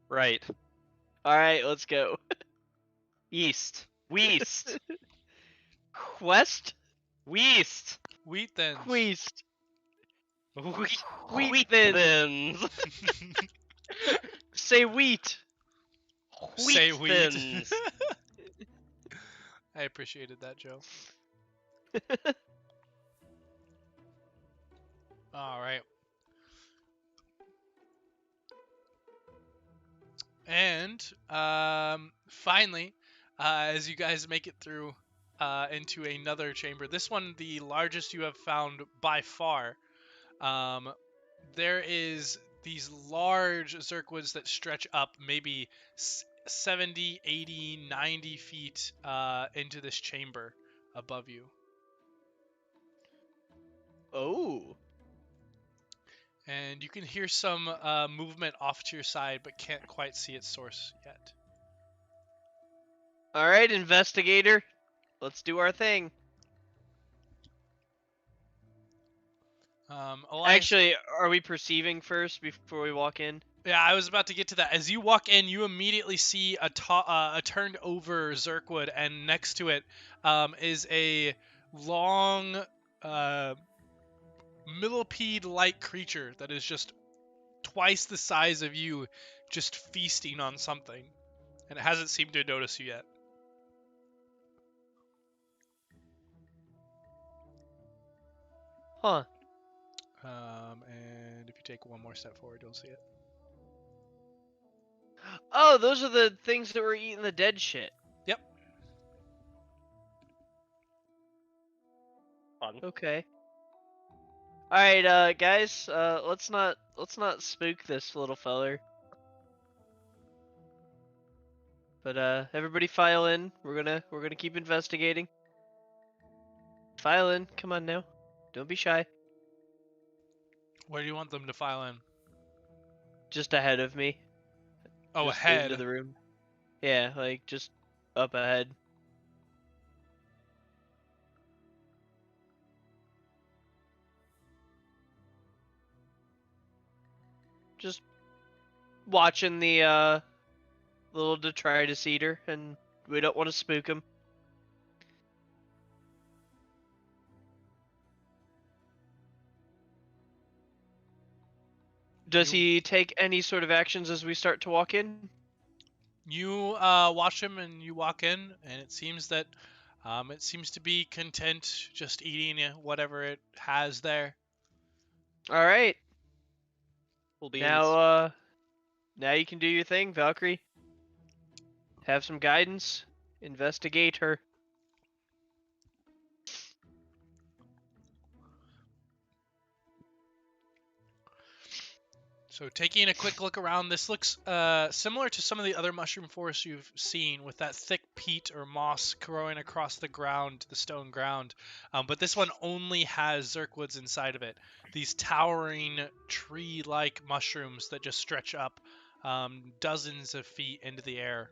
Right. Alright, let's go. East. Weast. West? Weast. Wheat thins. Queast. Wheat thins. Say wheat. Say wheat. thins. I appreciated that, Joe. All right. And finally, as you guys make it through into another chamber, this one the largest you have found by far, there is these large zirkwoods that stretch up maybe 70, 80, 90 feet into this chamber above you. Oh. And you can hear some movement off to your side, but can't quite see its source yet. Alright, investigator. Let's do our thing. Elias, Actually, are we perceiving first before we walk in? yeah, I was about to get to that. As you walk in, you immediately see a turned over Zirkwood, and next to it is a long millipede-like creature that is just twice the size of you, just feasting on something, and it hasn't seemed to notice you yet. Huh. And if you take one more step forward, you'll see it. Oh, those are the things that were eating the dead shit. Yep. Fun. Okay. Alright, guys, let's not spook this little feller. But everybody file in. We're gonna keep investigating. File in. Come on now. Don't be shy. Where do you want them to file in? Just ahead of me. Oh, Just ahead. into the room. Yeah, like just up ahead. Just watching the little detritus eater, and we don't want to spook him. Does he take any sort of actions as we start to walk in? You watch him and you walk in, and it seems that it seems to be content just eating whatever it has there. All right. Cool beans. Now you can do your thing, Valcrie. Have some guidance. Investigate her. So taking a quick look around, this looks similar to some of the other mushroom forests you've seen, with that thick peat or moss growing across the ground, the stone ground. But this one only has zirkwoods inside of it. These towering tree-like mushrooms that just stretch up dozens of feet into the air.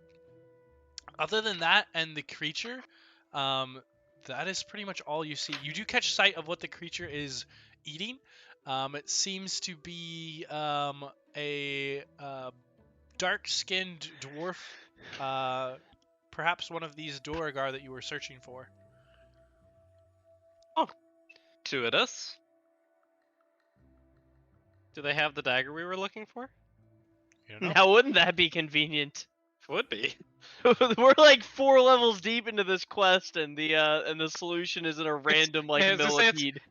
Other than that and the creature, that is pretty much all you see. You do catch sight of what the creature is eating. It seems to be a dark-skinned dwarf, perhaps one of these Duragar that you were searching for. Gratuitous. Do they have the dagger we were looking for? You know? Now, wouldn't that be convenient? Would be. We're like 4 levels deep into this quest, and the solution is in a random like Yeah, I was gonna say, millipede.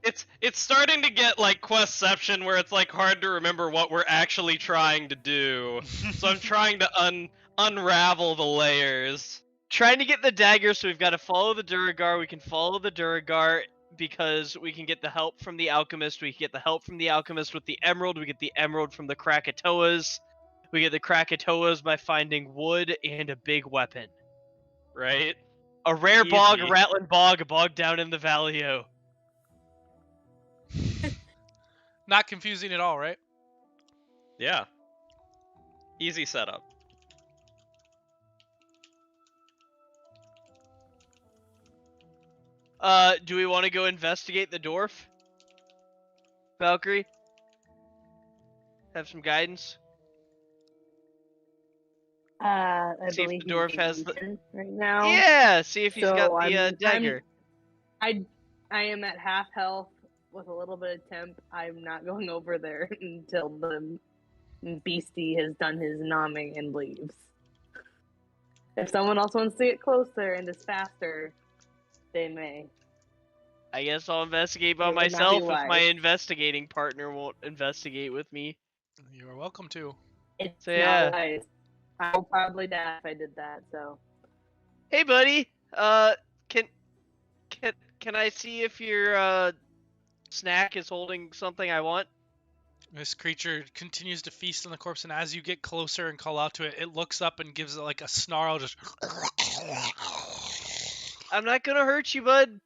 It's starting to get like questception where it's like hard to remember what we're actually trying to do. So I'm trying to unravel the layers. Trying to get the dagger, so we've got to follow the Duragar. We can follow the Duragar because we can get the help from the Alchemist. We can get the help from the Alchemist with the Emerald. We get the Emerald from the Kua-Toas. We get the Kua-Toas by finding wood and a big weapon. Right? A rare bog, a Easy. rattling bog, a bog down in the Valley-O. Not confusing at all, right? Yeah. Easy setup. Do we want to go investigate the dwarf? Valcrie? Have some guidance? I See if believe the dwarf he's has the- eaten right now. Yeah, see if he's So, got the I'm- dagger. I am at half health with a little bit of temp. I'm not going over there until the beastie has done his nomming and leaves. If someone else wants to get closer and is faster, they may. I guess I'll investigate by It would not be myself if my wise. investigating partner won't investigate with me. You are welcome to. It's So, yeah. not wise. I will probably die if I did that. So Hey, buddy. Can I see if your snack is holding something I want? This creature continues to feast on the corpse, and as you get closer and call out to it, it looks up and gives it like a snarl, just... I'm not gonna hurt you, bud.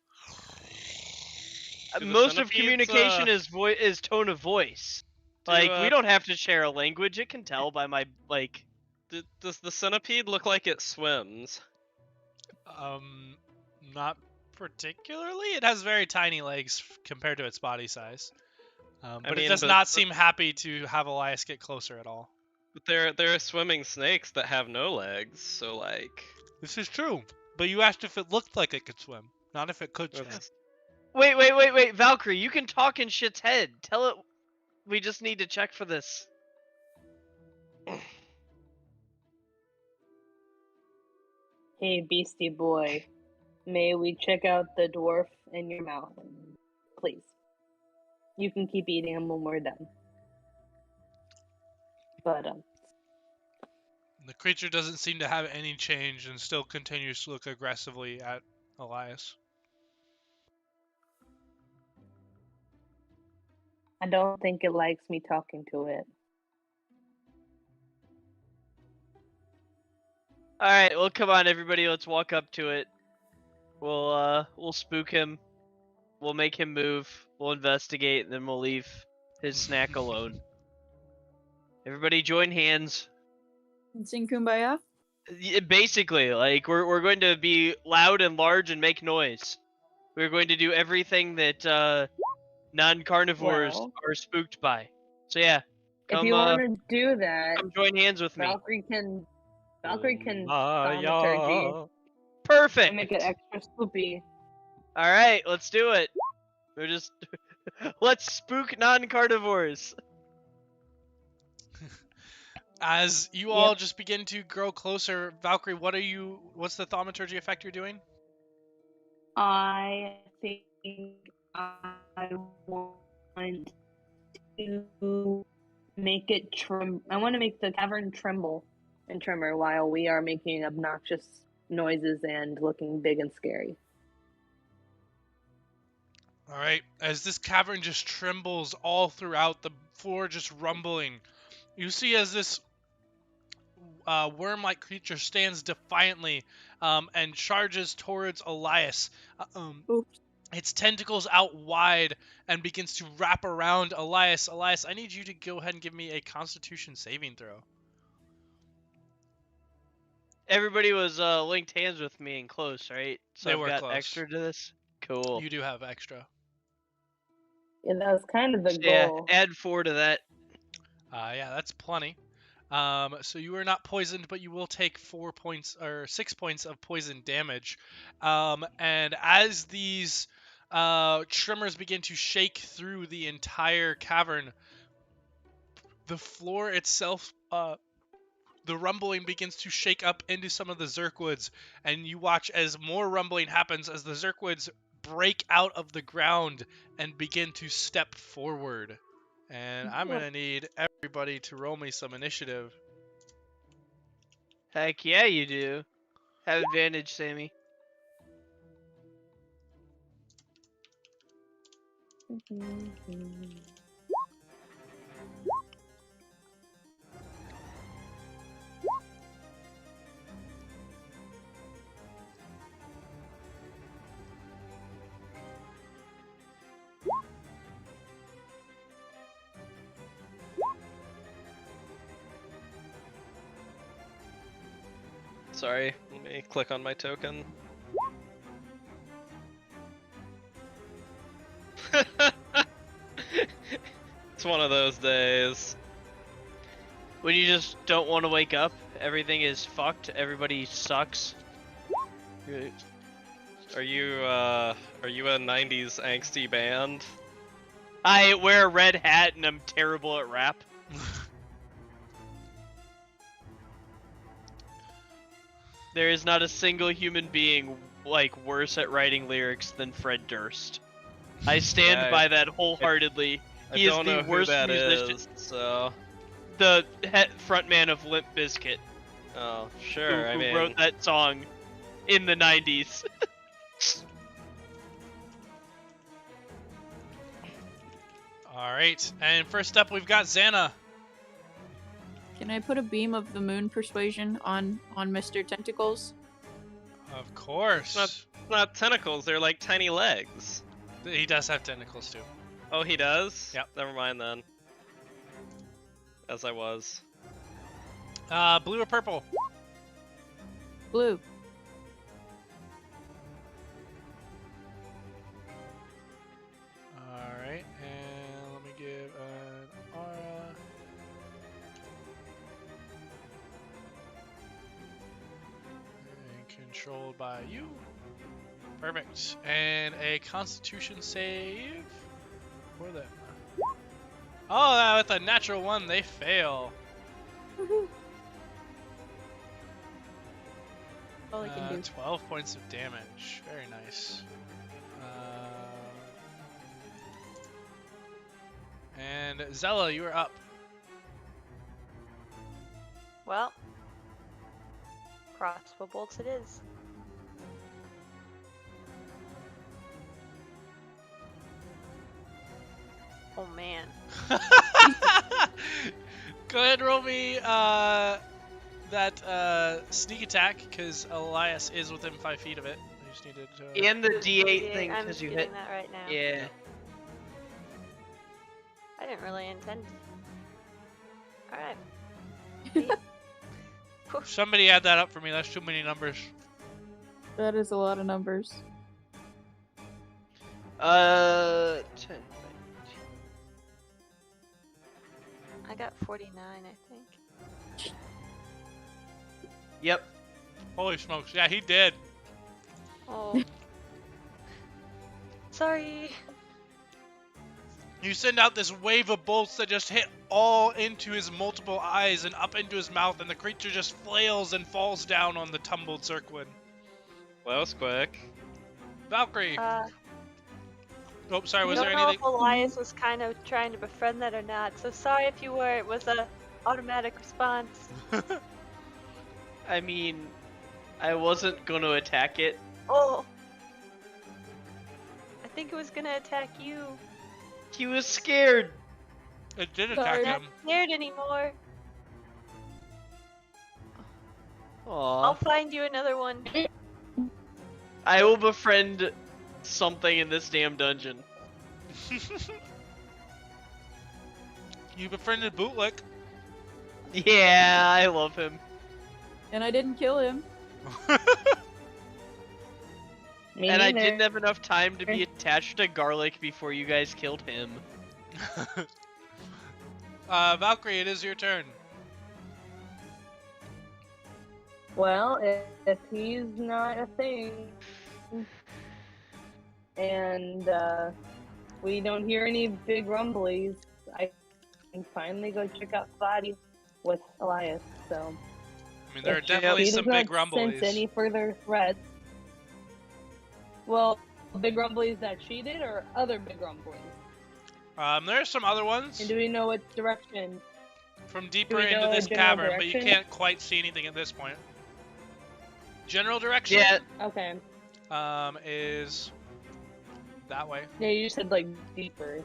Do the Most of centipedes, communication is tone of voice. We don't have to share a language. It can tell by my like. Does the centipede look like it swims? Not particularly. It has very tiny legs compared to its body size. But it does not seem happy to have Elias get closer at all. But there are swimming snakes that have no legs, so like. This is true. But you asked if it looked like it could swim, not if it could swim. Wait, Valcrie, you can talk in shit's head. Tell it we just need to check for this. hey, beastie boy, may we check out the dwarf in your mouth, please? You can keep eating him when we're done. But The creature doesn't seem to have any change and still continues to look aggressively at Elias. I don't think it likes me talking to it. All right, well, come on, everybody. Let's walk up to it. We'll spook him. We'll make him move. We'll investigate, and then we'll leave his snack alone. Everybody, join hands. And sing Kumbaya? Basically, like we're going to be loud and large and make noise. We're going to do everything that non-carnivores Well, are spooked by. So yeah, if come you want to do that, come join hands with me. Valcrie can thaumaturgy Maya. Perfect. and make it extra spoopy. All right, let's do it. We're just let's spook non-carnivores. As you all just begin to grow closer, Valcrie, what's the thaumaturgy effect you're doing? I think I want to make it I want to make the cavern tremble and tremor while we are making obnoxious noises and looking big and scary. All right, as this cavern just trembles all throughout, the floor just rumbling, you see as this worm-like creature stands defiantly and charges towards Elias. Its tentacles out wide and begins to wrap around Elias. Elias, I need you to go ahead and give me a Constitution saving throw. Everybody was linked hands with me and close, right? So They I've were got close. extra to this. Cool. You do have extra. Yeah, that was kind of the Yeah, goal. add 4 to that. Yeah, that's plenty. So you are not poisoned, but you will take 6 points of poison damage. And as these tremors begin to shake through the entire cavern, the floor itself, the rumbling begins to shake up into some of the Zerkwoods, and you watch as more rumbling happens as the Zerkwoods break out of the ground and begin to step forward. And I'm going to need everybody to roll me some initiative. Heck yeah, you do. Have advantage, Sammy. Sorry, let me click on my token. It's one of those days. When you just don't want to wake up, everything is fucked, everybody sucks. Are you a 90s angsty band? I wear a red hat and I'm terrible at rap. There is not a single human being like worse at writing lyrics than Fred Durst. I stand by that wholeheartedly. He is the worst musician. So The frontman of Limp Bizkit. Oh, sure. Who wrote that song in the 90s. All right, and first up we've got Zannah. Can I put a beam of the moon persuasion on Mr. Tentacles? Of course. It's not tentacles, they're like tiny legs. He does have tentacles too. Oh, he does? Yep. Never mind then. As I was. Blue or purple? Blue. Alright, and let me give an aura. And controlled by you. Perfect. And a constitution save for them. Oh, with a natural 1, they fail. All I can do. 12 points of damage. Very nice. And Zella, you are up. Well, crossbow bolts it is. Oh man. Go ahead and roll me that sneak attack because Elias is within 5 feet of it. I just needed to. And the D8 thing I'm because you getting hit. that right now. Yeah. I didn't really intend. Alright. Somebody add that up for me. That's too many numbers. That is a lot of numbers. 10. I got 49, I think. Yep. Holy smokes! Yeah, he did. Oh. Sorry. You send out this wave of bolts that just hit all into his multiple eyes and up into his mouth, and the creature just flails and falls down on the tumbled Zirkwin. Well, that was quick. Valcrie. Oh, sorry. Was I there don't know anything? if Elias was kind of trying to befriend that or not, so sorry if you were. It was a automatic response. I mean, I wasn't going to attack it. Oh. I think it was gonna attack you. He was scared. It did I'm attack not him. scared anymore. Aw. I'll find you another one. I will befriend something in this damn dungeon. You befriended Bootlick. Yeah, I love him. And I didn't kill him. Me And I neither. didn't have enough time to be attached to Garlic before you guys killed him. Valcrie, it is your turn. Well, if he's not a thing, and we don't hear any big rumblies, I can finally go check out the body with Elias. So, I mean, there are if definitely he some does big not rumblies. sense any further threats. Well, big rumblies that she did, or other big rumblies? There are some other ones And do we know what direction? from deeper we into know this general cavern, but you direction? can't quite see anything at this point. General direction? Yeah, Okay. Is that way. Yeah, you said like deeper.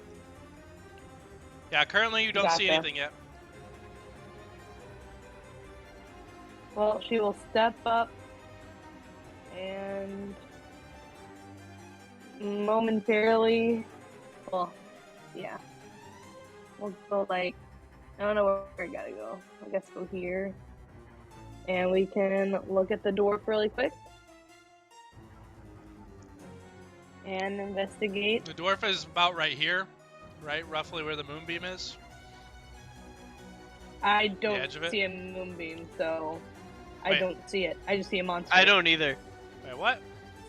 Yeah, currently you don't see Gotcha. anything yet. Well, she will step up and momentarily, well, yeah. We'll go like, I don't know where I gotta go. I guess go here. And we can look at the dwarf really quick. And investigate. The dwarf is about right here, right? Roughly where the moonbeam is. I The don't edge of it? see a moonbeam, so I Wait. don't see it. I just see a monster. I don't either. Wait, what?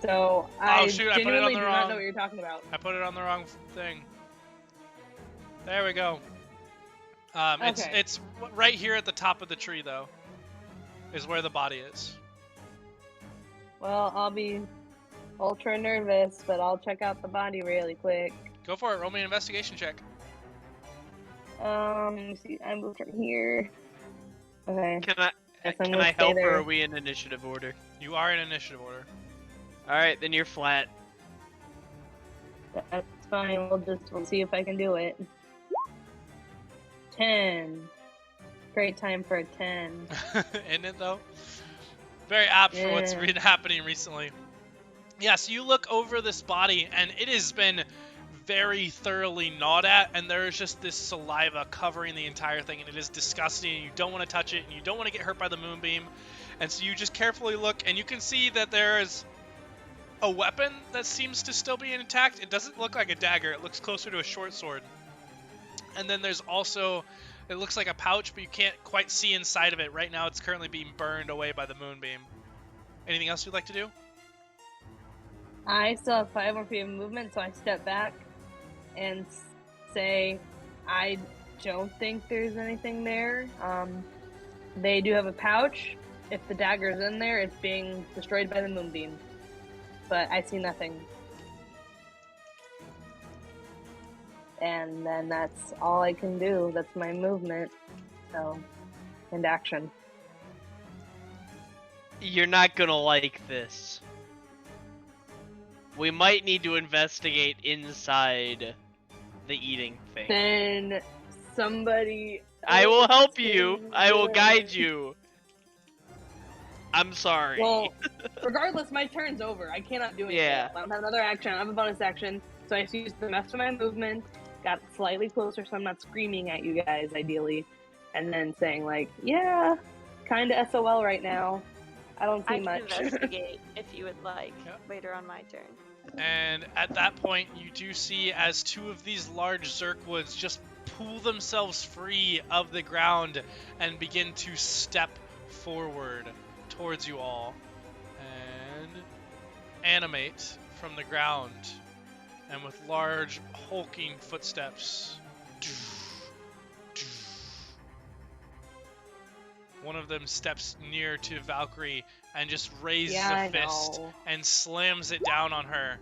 So I shoot, I put it on genuinely the do wrong- not know what you're talking about. I put it on the wrong thing. There we go. Okay. It's right here at the top of the tree, though, is where the body is. Well, I'll be ultra nervous, but I'll check out the body really quick. Go for it. Roll me an investigation check. Let me see. I moved right here. Okay. Can I Guess I'm can gonna I stay help or there. are we in initiative order? You are in initiative order. Alright, then you're flat. That's fine. We'll see if I can do it. 10. Great time for a 10. Isn't it, though? Very apt for what's Yeah. been happening recently. Yeah, so you look over this body, and it has been very thoroughly gnawed at, and there is just this saliva covering the entire thing, and it is disgusting, and you don't want to touch it, and you don't want to get hurt by the moonbeam. And so you just carefully look, and you can see that there is a weapon that seems to still be intact. It doesn't look like a dagger. It looks closer to a short sword. And then there's also, it looks like a pouch, but you can't quite see inside of it. Right now it's currently being burned away by the moonbeam. Anything else you'd like to do? I still have 5 more feet of movement, so I step back and say, I don't think there's anything there. They do have a pouch. If the dagger's in there, it's being destroyed by the moonbeam. But I see nothing. And then that's all I can do. That's my movement. So, and action. You're not gonna like this. We might need to investigate inside the eating thing. Then somebody. I will else help you. can I will do it. guide you. I'm sorry. Well, regardless, my turn's over. I cannot do anything Yeah. else. I don't have another action. I don't have a bonus action. So I just used the rest of my movement, got slightly closer so I'm not screaming at you guys, ideally, and then saying, like, yeah, kind of SOL right now. I don't see I can much. investigate if you would like Yep. later on my turn. And at that point, you do see as two of these large Zerkwoods just pull themselves free of the ground and begin to step forward towards you all and animate from the ground. And with large, hulking footsteps, one of them steps near to Valcrie and just raises a fist and slams it down on her.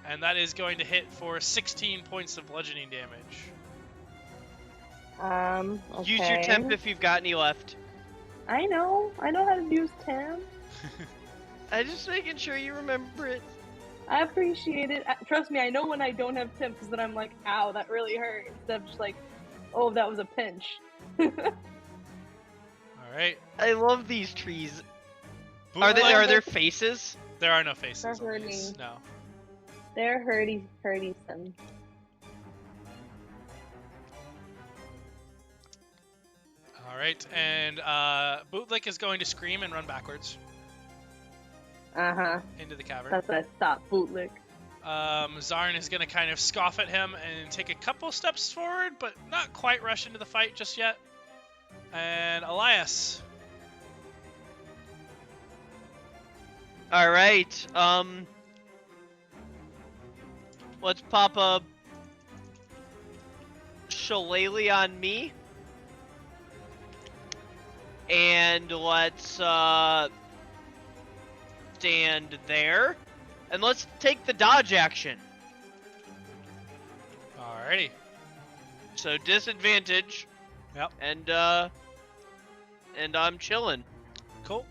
And that is going to hit for 16 points of bludgeoning damage. Okay. Use your temp if you've got any left. I know how to use temp. I'm just making sure you remember it. I appreciate it. Trust me, I know when I don't have temp because then I'm like, ow, that really hurt. Instead of just like, oh, that was a pinch. Alright. I love these trees. Are there faces? There are no faces. They're on hurting. these, no. They're hurty some. Alright, and Bootlick is going to scream and run backwards Uh-huh. into the cavern. That's what I thought, bootlick. Zarn is going to kind of scoff at him and take a couple steps forward, but not quite rush into the fight just yet. And Elias. Alright, let's pop a shillelagh on me. And let's, stand there. And let's take the dodge action. Alrighty. So disadvantage. Yep. And I'm chilling. Cool.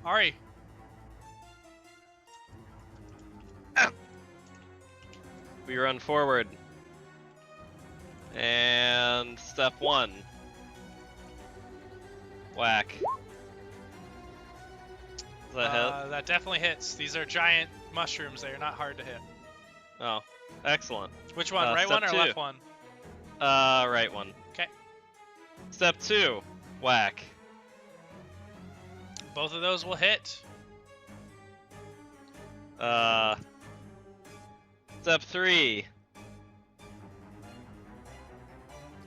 Ari. We run forward. And step 1. Whack. Does that hit? That definitely hits. These are giant mushrooms. They are not hard to hit. Oh, excellent. Which one? Right step one or 2. left one? Right one. Okay. Step 2. Whack. Both of those will hit. Step 3.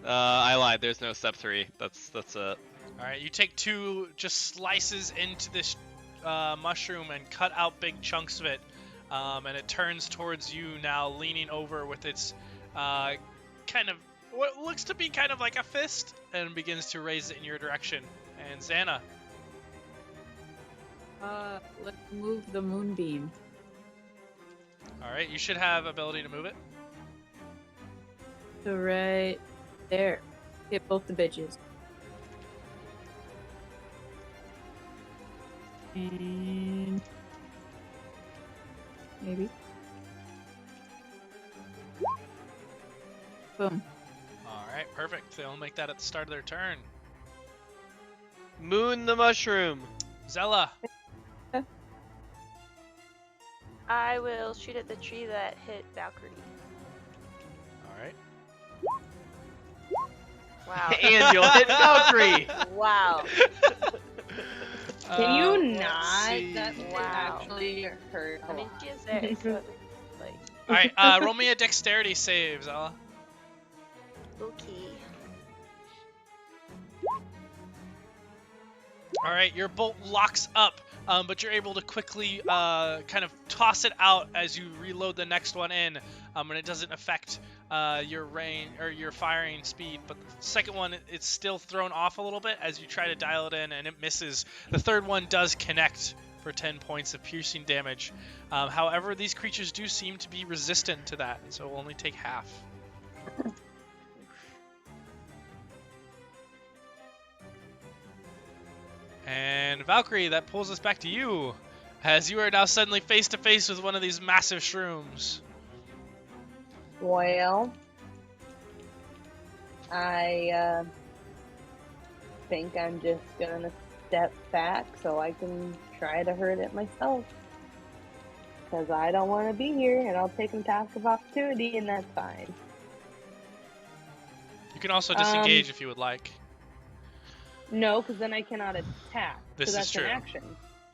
I lied. There's no step 3. That's it. All right. You take 2 just slices into this mushroom and cut out big chunks of it, and it turns towards you now, leaning over with its kind of what looks to be kind of like a fist, and begins to raise it in your direction. And Zannah. Let's move the moonbeam. All right. You should have ability to move it. So right there. Hit both the bitches. And maybe. Boom. All right. Perfect. They'll make that at the start of their turn. Moon the mushroom. Zella. I will shoot at the tree that hit Valcrie. All right. Wow. And you'll hit Valcrie. Wow. Can you Let's not? see. That Wow. actually hurt a I mean, lot. she is there, so it like, All right. Roll me a dexterity save, Zella. okay. All right, your bolt locks up, but you're able to quickly kind of toss it out as you reload the next one in, and it doesn't affect your range or your firing speed. But the second one, it's still thrown off a little bit as you try to dial it in, and it misses. The third one does connect for 10 points of piercing damage. However, these creatures do seem to be resistant to that, so it will only take half. And Valcrie, that pulls us back to you, as you are now suddenly face to face with one of these massive shrooms. Well, I think I'm just gonna step back so I can try to hurt it myself. Because I don't want to be here, and I'll take an attack of opportunity, and that's fine. You can also disengage if you would like. No, because then I cannot attack. This is that's true. An action,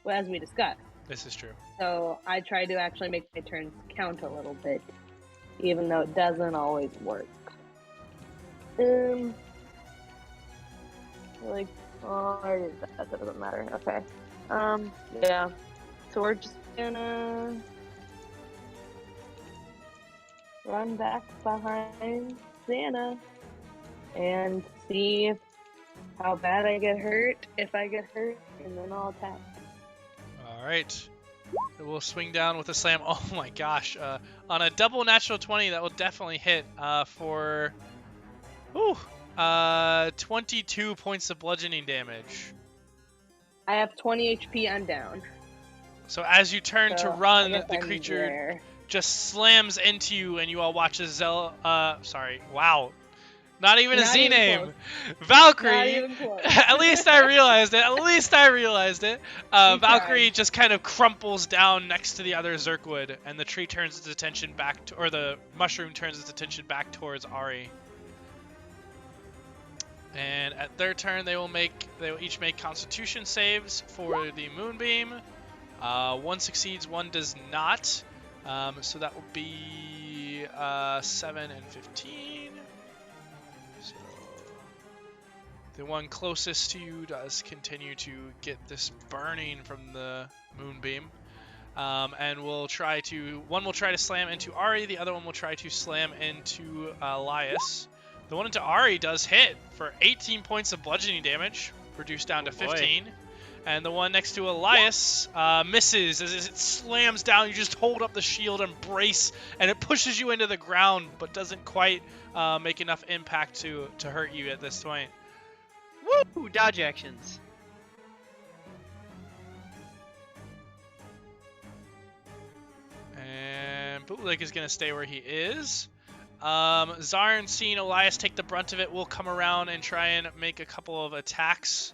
well, as we discussed. This is true. So I try to actually make my turns count a little bit, even though it doesn't always work. Like, oh, I did that. That doesn't matter. Okay. Yeah. So we're just gonna run back behind Zannah and see how bad I get hurt, if I get hurt, and then I'll attack. Alright. We'll swing down with a slam. Oh my gosh. On a double natural 20, that will definitely hit for 22 points of bludgeoning damage. I have 20 HP, I'm down. So as you turn to run, the I'm creature there. just slams into you, and you all watch as Zella, wow. Not even a Not Z even name. close. Valcrie. Not even close. At least I realized it. Valcrie just kind of crumples down next to the other Zerkwood, and the tree turns its attention back to, or the mushroom turns its attention back towards Ari. And at their turn, they will each make Constitution saves for the moonbeam. One succeeds, one does not. So that will be 7 and 15. So the one closest to you does continue to get this burning from the moonbeam. And one will try to slam into Ari, the other one will try to slam into Elias. The one into Ari does hit for 18 points of bludgeoning damage, reduced down to 15. And the one next to Elias misses as it slams down. You just hold up the shield and brace, and it pushes you into the ground, but doesn't quite make enough impact to hurt you at this point. Woo! Dodge actions. And Bootleg is going to stay where he is. Zarn, seeing Elias take the brunt of it, will come around and try and make a couple of attacks.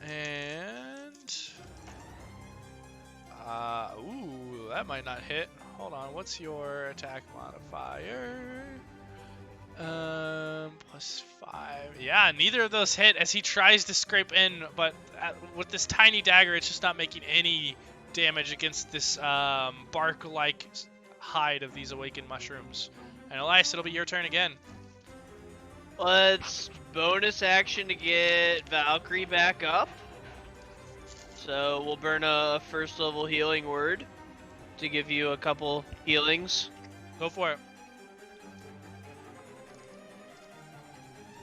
And ooh, that might not hit. Hold on, what's your attack modifier? +5. Yeah, neither of those hit as he tries to scrape in, but with this tiny dagger, it's just not making any damage against this bark-like hide of these awakened mushrooms. And Elias, it'll be your turn again. Let's bonus action to get Valcrie back up. So we'll burn a first level healing word to give you a couple healings. Go for it.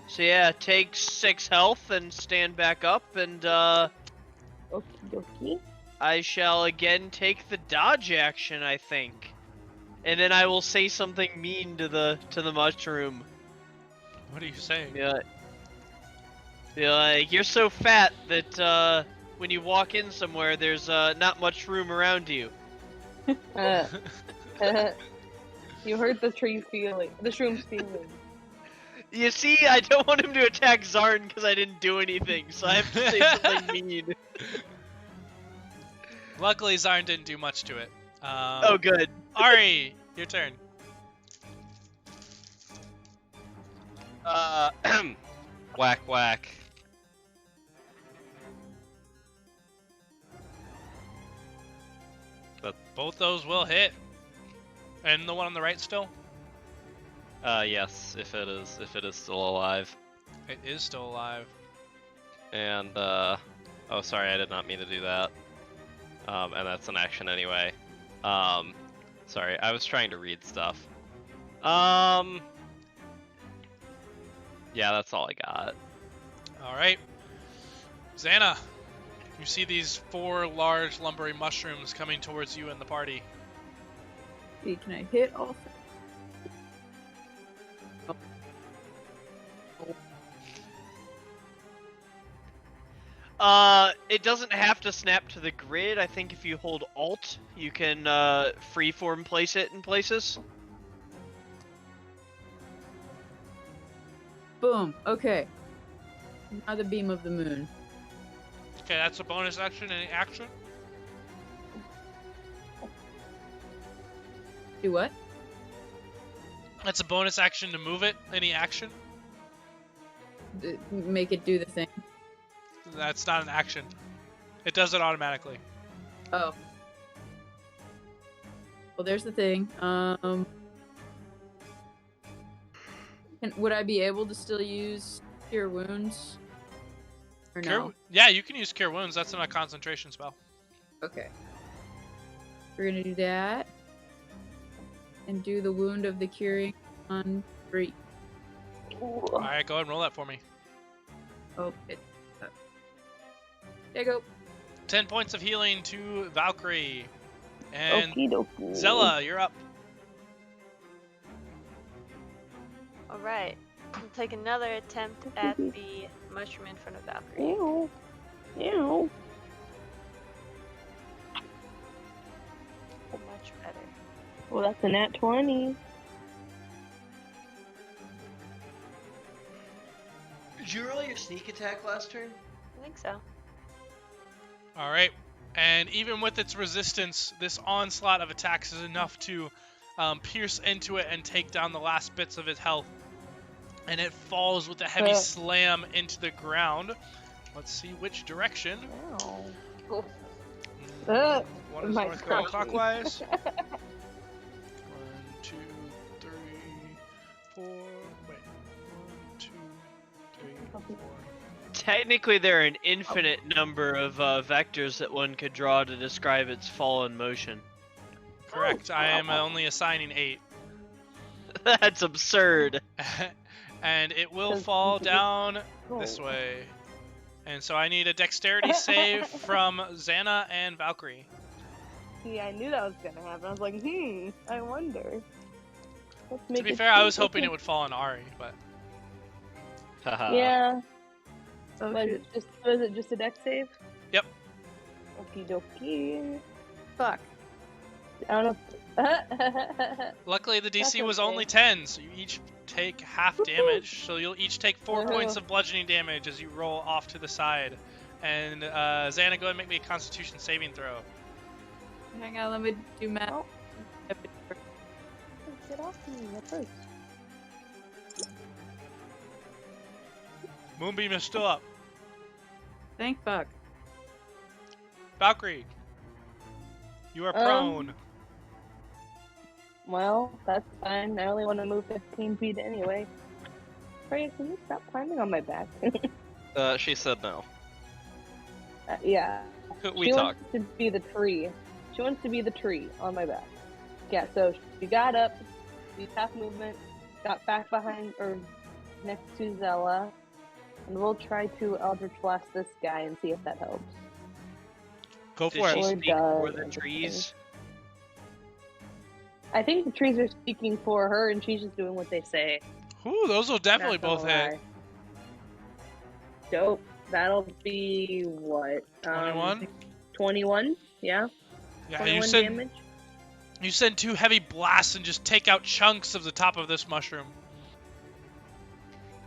So yeah, take 6 health and stand back up, and Okie dokie. I shall again take the dodge action, I think. And then I will say something mean to the mushroom. What are you saying? Yeah. Like, you're so fat that when you walk in somewhere, there's not much room around you. You hurt the shroom's feeling. You see, I don't want him to attack Zarn because I didn't do anything, so I have to say something mean. Luckily, Zarn didn't do much to it. Oh, good. Ari, your turn. Whack, whack. Both those will hit. And the one on the right still? Yes, if it is still alive. It is still alive. And, oh, sorry, I did not mean to do that. And that's an action anyway. Sorry, I was trying to read stuff. Yeah, that's all I got. Alright. Zannah, you see these 4 large lumbering mushrooms coming towards you and the party. Can I hit all? It doesn't have to snap to the grid. I think if you hold Alt, you can freeform place it in places. Boom. Okay. Now the beam of the moon. Okay, that's a bonus action. Any action? Do what? That's a bonus action to move it. Any action? Make it do the thing. That's not an action. It does it automatically. Oh. Well, there's the thing. Would I be able to still use Cure Wounds? Or no? Yeah, you can use Cure Wounds. That's not a concentration spell. Okay. We're gonna do that. And do the Wound of the Curing on 3. Alright, go ahead and roll that for me. Oh, there you go. 10 points of healing to Valcrie. And Okie dokie. Zella, you're up. Alright. We'll take another attempt at the mushroom in front of Valcrie. Ew. Ew. Much better. Well, that's a nat 20. Did you roll your sneak attack last turn? I think so. Alright. And even with its resistance, this onslaught of attacks is enough to pierce into it and take down the last bits of its health. And it falls with a heavy slam into the ground. Let's see which direction. Ow. One is My north God. clockwise. 1, 2, 3, 4. Wait. 1, 2, 3, 4. Technically, there are an infinite number of vectors that one could draw to describe its fall in motion. Correct. I am only assigning 8. That's absurd. And it will fall down this way. And so I need a dexterity save from Zannah and Valcrie. Yeah, I knew that was gonna happen. I was like, I wonder. Let's make To be it fair, I was simple. hoping it would fall on Ari, but Yeah. Oh, Was shoot. it just a dex save? Yep. Okie dokie. Fuck. I don't know. luckily the DC That's was okay. only 10, so you each take half damage. So you'll each take 4 Uh-huh. points of bludgeoning damage as you roll off to the side. And Zannah, go ahead and make me a Constitution saving throw. Hang on, let me do math. Oh. Get off me at first. Moonbeam is still up. Thank fuck. Valcrie, you are prone. Well, that's fine. I only want to move 15 feet anyway. Freya, can you stop climbing on my back? She said no. Yeah. We She talked. wants to be the tree. She wants to be the tree on my back. Yeah, so she got up, used half movement, got back behind, or next to Zella, and we'll try to eldritch blast this guy and see if that helps. Go Did for she it. Or speak for does the it? trees? I think the trees are speaking for her, and she's just doing what they say. Ooh, those will definitely Not gonna both hit. lie. Dope. That'll be what? 21? 21? Yeah. Yeah, 21 you damage. send 2 heavy blasts and just take out chunks of the top of this mushroom.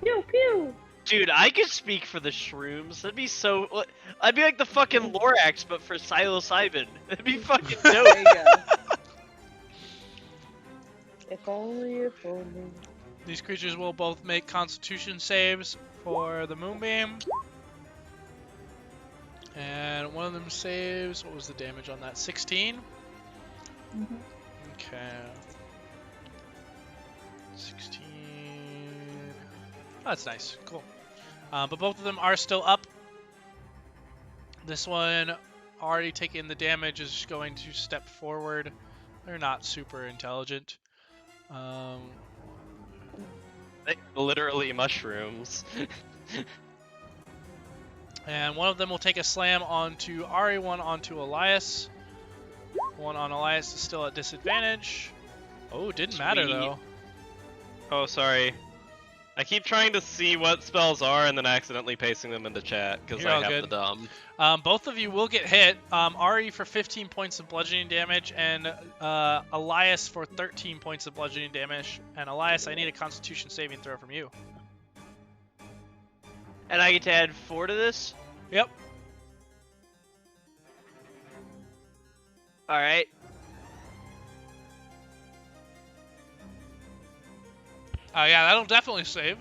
Pew pew. Dude, I could speak for the shrooms. That'd be so. I'd be like the fucking Lorax, but for psilocybin. That'd be fucking There dope. you go. If only. These creatures will both make Constitution saves for the Moonbeam. And one of them saves, what was the damage on that? 16? Mhm. Okay. 16. Oh, that's nice. Cool. But both of them are still up. This one, already taking the damage, is going to step forward. They're not super intelligent. Literally mushrooms. And one of them will take a slam onto Ari, one onto Elias. One on Elias is still at disadvantage. Oh, didn't matter Sweet. though. Oh, sorry. I keep trying to see what spells are and then accidentally pasting them into chat because You're I all have good. the dumb. Both of you will get hit. Ari for 15 points of bludgeoning damage, and Elias for 13 points of bludgeoning damage. And Elias, I need a Constitution saving throw from you. And I get to add 4 to this? Yep. All right. Oh yeah, that'll definitely save.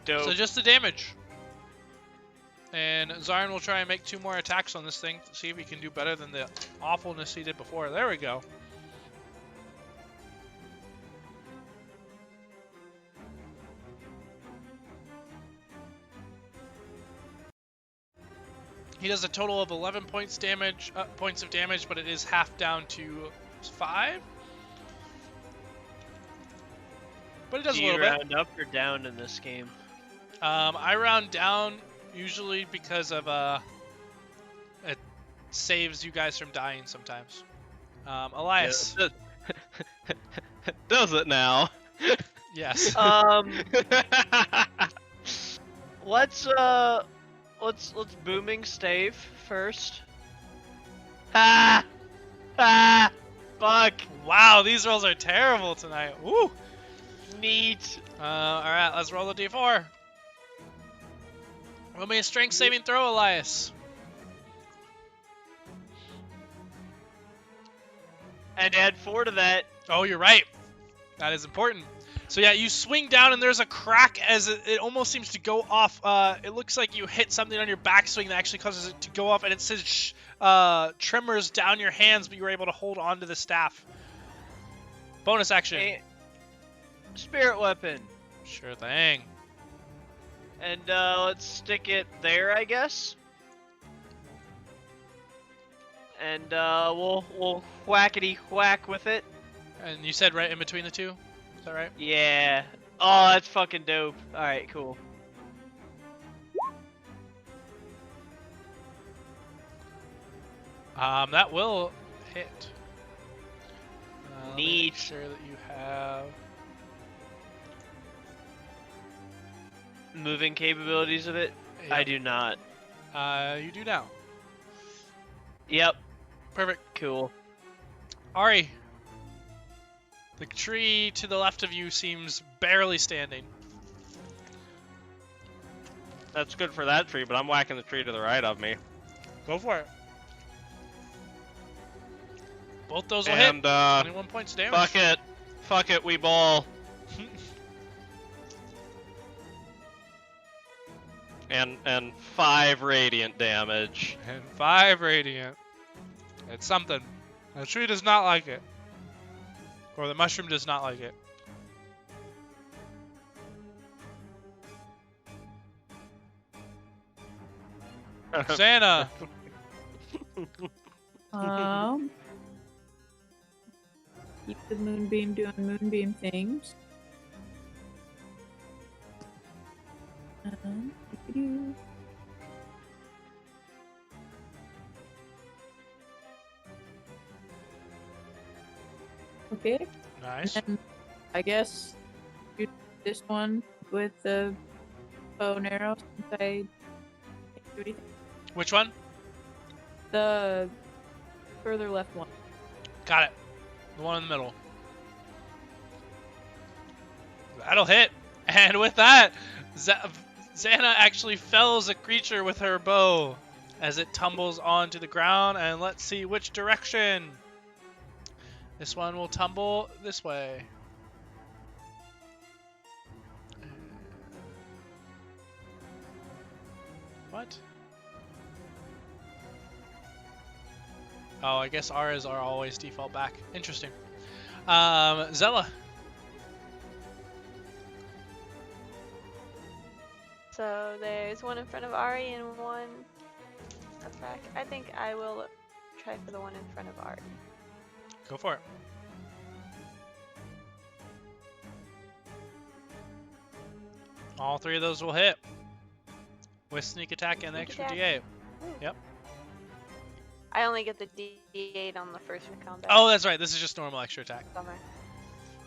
Dope. So just the damage. And Zarn will try and make 2 more attacks on this thing to see if he can do better than the awfulness he did before. There we go. He does a total of 11 points of damage, but it is half down to 5. But it does Do a you little bit. round up or down in this game? I round down usually because of it saves you guys from dying sometimes. Elias. Yeah. Does it now? Yes. Let's booming stave first. Ah! Ah! Fuck! Wow, these rolls are terrible tonight. Woo! Neat. Alright, let's roll the d4. Roll me a strength saving throw, Elias. And add 4 to that. Oh, you're right. That is important. So yeah, you swing down and there's a crack as it almost seems to go off. It looks like you hit something on your backswing that actually causes it to go off, and it says tremors down your hands, but you were able to hold on to the staff. Bonus action. Spirit weapon. Sure thing. And let's stick it there, I guess. And we'll whackety whack with it. And you said right in between the two? Is that right? Yeah. Oh, that's fucking dope. Alright, cool. That will hit. Let me Neat. make sure that you have... Moving capabilities of it? Yep. I do not. You do now. Yep. Perfect. Cool. Ari. The tree to the left of you seems barely standing. That's good for that tree, but I'm whacking the tree to the right of me. Go for it. Both those will And, hit. 21 points of damage. Fuck it. Fuck it, we ball. and 5 radiant damage. And 5 radiant. It's something. The tree does not like it. Or the mushroom does not like it. Zannah. Keep the moonbeam doing moonbeam things. Doo-doo. Okay. Nice. And I guess shoot this one with the bow and arrow since I didn't do anything. Which one? The further left one. Got it. The one in the middle. That'll hit. And with that, Zannah actually fells a creature with her bow as it tumbles onto the ground. And let's see which direction. This one will tumble this way. What? Oh, I guess ours are always default back. Interesting. Zella. So there's one in front of Ari and one up back. I think I will try for the one in front of Ari. Go for it. All 3 of those will hit. With sneak attack and the Sneak extra attack. D8. Yep. I only get the D8 on the first combat. Oh, that's right. This is just normal extra attack. Bummer.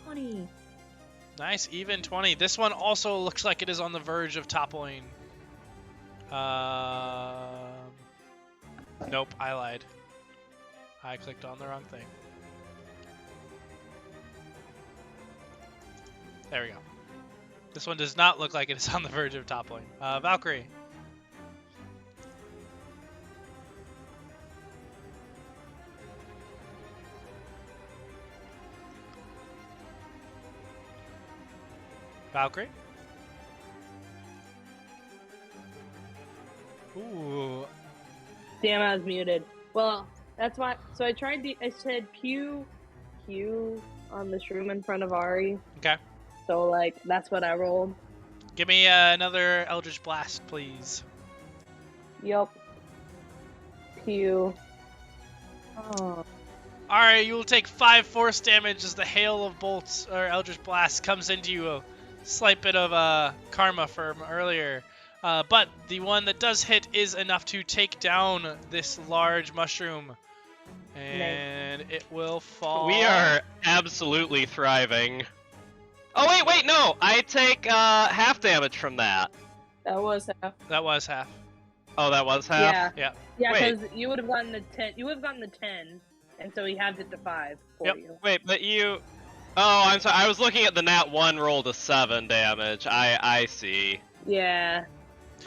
20. Nice, even 20. This one also looks like it is on the verge of toppling. Nope, I lied. I clicked on the wrong thing. There we go. This one does not look like it is on the verge of toppling. Valcrie. Valcrie. Ooh. Damn, I was muted. Well, that's why. So I said Q on this room in front of Ari. Okay. So, like, that's what I rolled. Give me another Eldritch Blast, please. Yup. Q. Oh. Alright, you will take 5 force damage as the hail of bolts or Eldritch Blast comes into you. A slight bit of karma from earlier. But the one that does hit is enough to take down this large mushroom. And it will fall. We are absolutely thriving. Oh, wait, no! I take half damage from that. That was half. That was half. Oh, that was half? Yeah. Yeah. Yeah, Wait. because you would have gotten the 10. You would have gotten the 10, and so he halved it to 5 for Yep. you. Wait, but you... Oh, I'm sorry. I was looking at the nat 1 roll to 7 damage. I see. Yeah.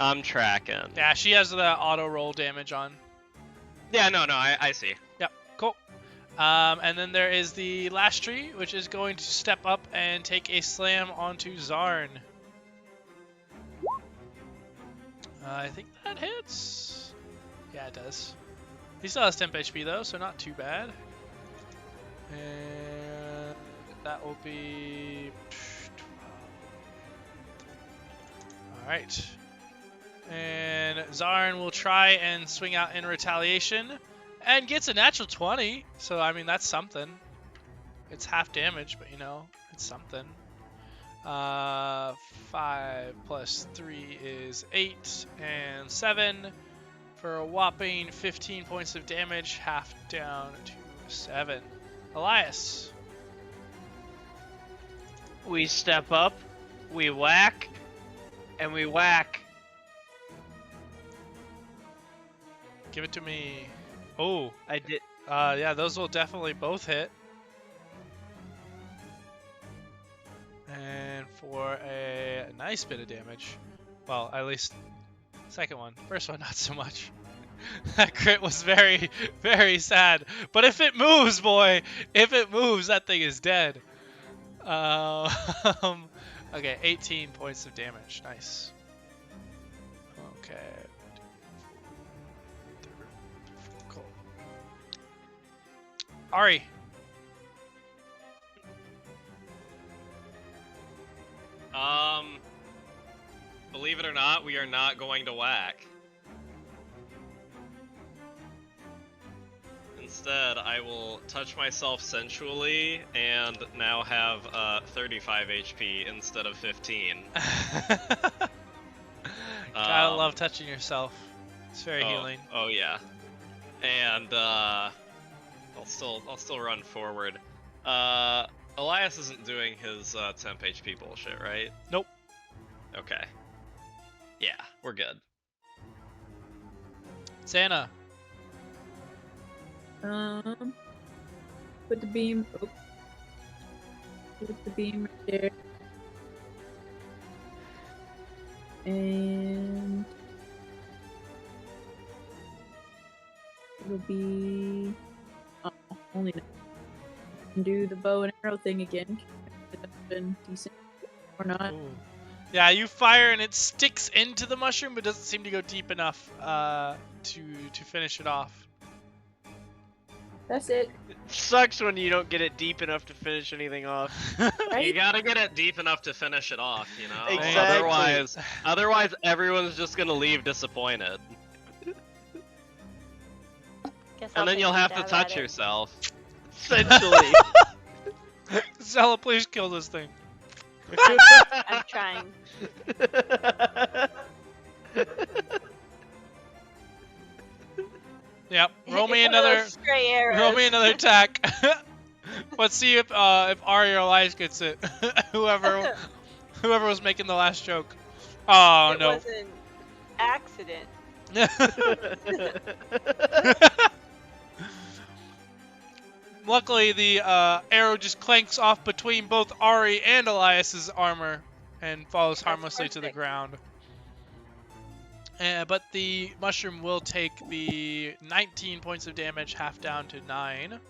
I'm tracking. Yeah, she has the auto roll damage on. Yeah, no, I see. Yep, cool. And then there is the last tree, which is going to step up and take a slam onto Zarn. I think that hits. Yeah, it does. He still has temp HP though, so not too bad. And that will be... Alright. And Zarn will try and swing out in retaliation. And gets a natural 20. So, I mean, that's something. It's half damage, but, you know, it's something. 5 plus 3 is 8. And 7 for a whopping 15 points of damage. Half down to 7. Elias. We step up, we whack, and we whack. Give it to me. Oh. I did. Yeah, those will definitely both hit. And for a nice bit of damage. Well, at least second one. First one, not so much. That crit was very, very sad. But if it moves, boy, if it moves, that thing is dead. Okay, 18 points of damage. Nice. Okay. Cool. Ari. Believe it or not, we are not going to whack. Instead, I will touch myself sensually and now have 35 HP instead of 15. Gotta love touching yourself. It's very healing. Oh yeah. And I'll still run forward. Elias isn't doing his temp HP bullshit, right? Nope. Okay. Yeah, we're good. Zannah. Put the beam. Oh. Put the beam right there. And it'll be only do the bow and arrow thing again. That's been decent or not. Ooh. Yeah, you fire and it sticks into the mushroom, but doesn't seem to go deep enough to finish it off. That's it. It sucks when you don't get it deep enough to finish anything off. You gotta get it deep enough to finish it off, you know? Exactly. Otherwise everyone's just gonna leave disappointed. And then you'll have to touch yourself. Essentially. Zella, please kill this thing. I'm trying. Yep. Roll me It's one of another. those stray arrows. Roll me another attack. Let's see if Ari or Elias gets it. whoever was making the last joke. Oh it no. was an accident. Luckily, the arrow just clanks off between both Ari and Elias's armor and falls harmlessly to the ground. But the mushroom will take the 19 points of damage, half down to 9. It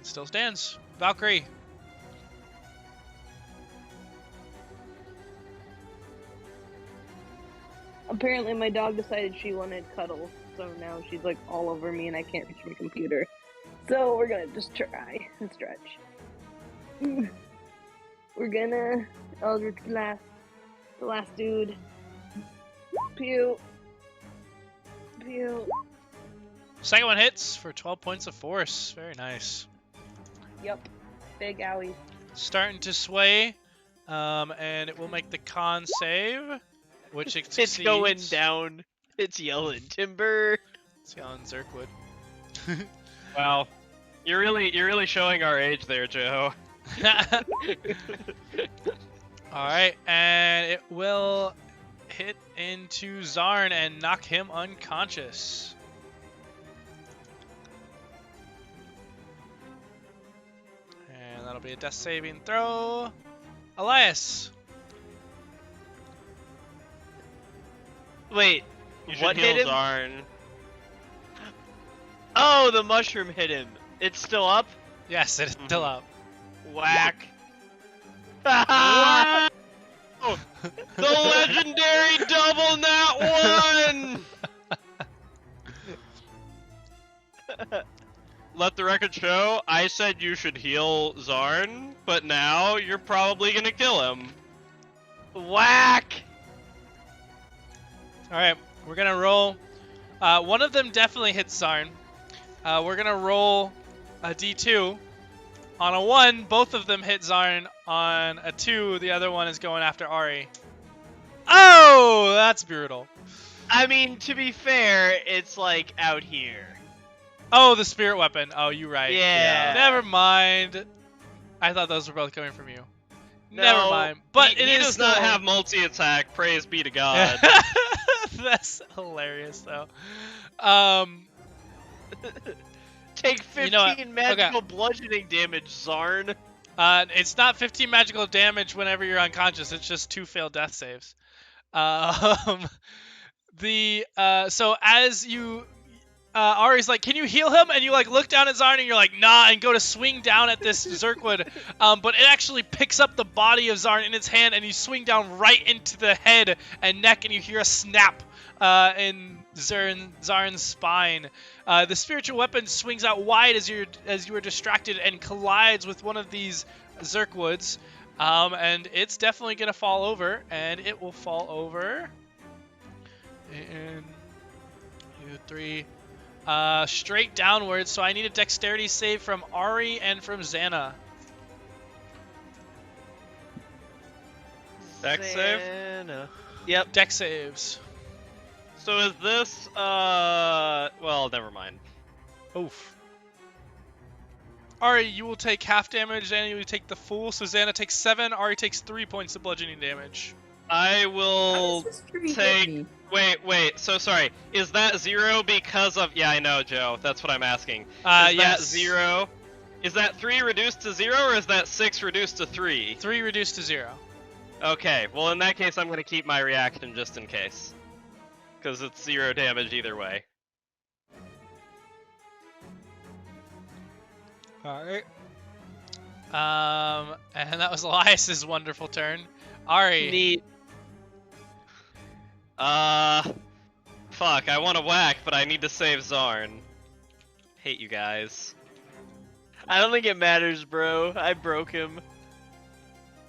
still stands. Valcrie. Apparently my dog decided she wanted cuddles, so now she's like all over me and I can't reach my computer. So we're gonna just try and stretch. We're gonna eldritch blast the last dude. Pew. Pew. Second one hits for 12 points of force. Very nice. Yep. Big owie. Starting to sway, and it will make the con save, which it succeeds. It's going down. It's yelling timber. It's yelling Zirkwood. Wow. You're really showing our age there, Joe. Alright, and it will hit into Zarn and knock him unconscious. And that'll be a death saving throw. Elias. Wait, You should what heal hit him? Zarn. Oh, the mushroom hit him. It's still up? Yes, it is still up. Whack. Wow! The legendary double nat 1! Let the record show, I said you should heal Zarn, but now you're probably gonna kill him. Whack! Alright, we're gonna roll. One of them definitely hits Zarn. We're gonna roll a d2. On a 1, both of them hit Zarn. On a 2, the other one is going after Ari. Oh, that's brutal. I mean, to be fair, it's like out here. Oh, the spirit weapon. Oh, you're right. Yeah. Never mind. I thought those were both coming from you. No, Never mind. But he it does is not still- have multi-attack, praise be to God. That's hilarious, though. Take 15 You know what? magical bludgeoning damage, Zarn. It's not 15 magical damage whenever you're unconscious. It's just 2 failed death saves. So as you, Ari's like, can you heal him? And you like look down at Zarn and you're like, nah, and go to swing down at this Zirkwood. But it actually picks up the body of Zarn in its hand and you swing down right into the head and neck and you hear a snap in Zarn's spine. The spiritual weapon swings out wide as you are distracted and collides with one of these Zirkwoods. And it's definitely going to fall over, and it will fall over in 2, 3, straight downwards. So I need a dexterity save from Ari and from Zannah. Dex save? Zannah. Yep. Dex saves. So is this, well, never mind. Oof. Ari, you will take half damage, Zannah, you will take the full. So Zannah takes 7, Ari takes 3 points of bludgeoning damage. I will How does this tree hit take... me? Wait, so sorry. Is that 0 because of... Yeah, I know, Joe. That's what I'm asking. Is Yes. that 0? Is that 3 reduced to 0, or is that 6 reduced to 3? 3 reduced to 0. Okay, well in that case I'm going to keep my reaction just in case. Because it's 0 damage either way. Alright. And that was Elias's wonderful turn. Ari. Neat. Fuck, I want to whack, but I need to save Zarn. Hate you guys. I don't think it matters, bro. I broke him.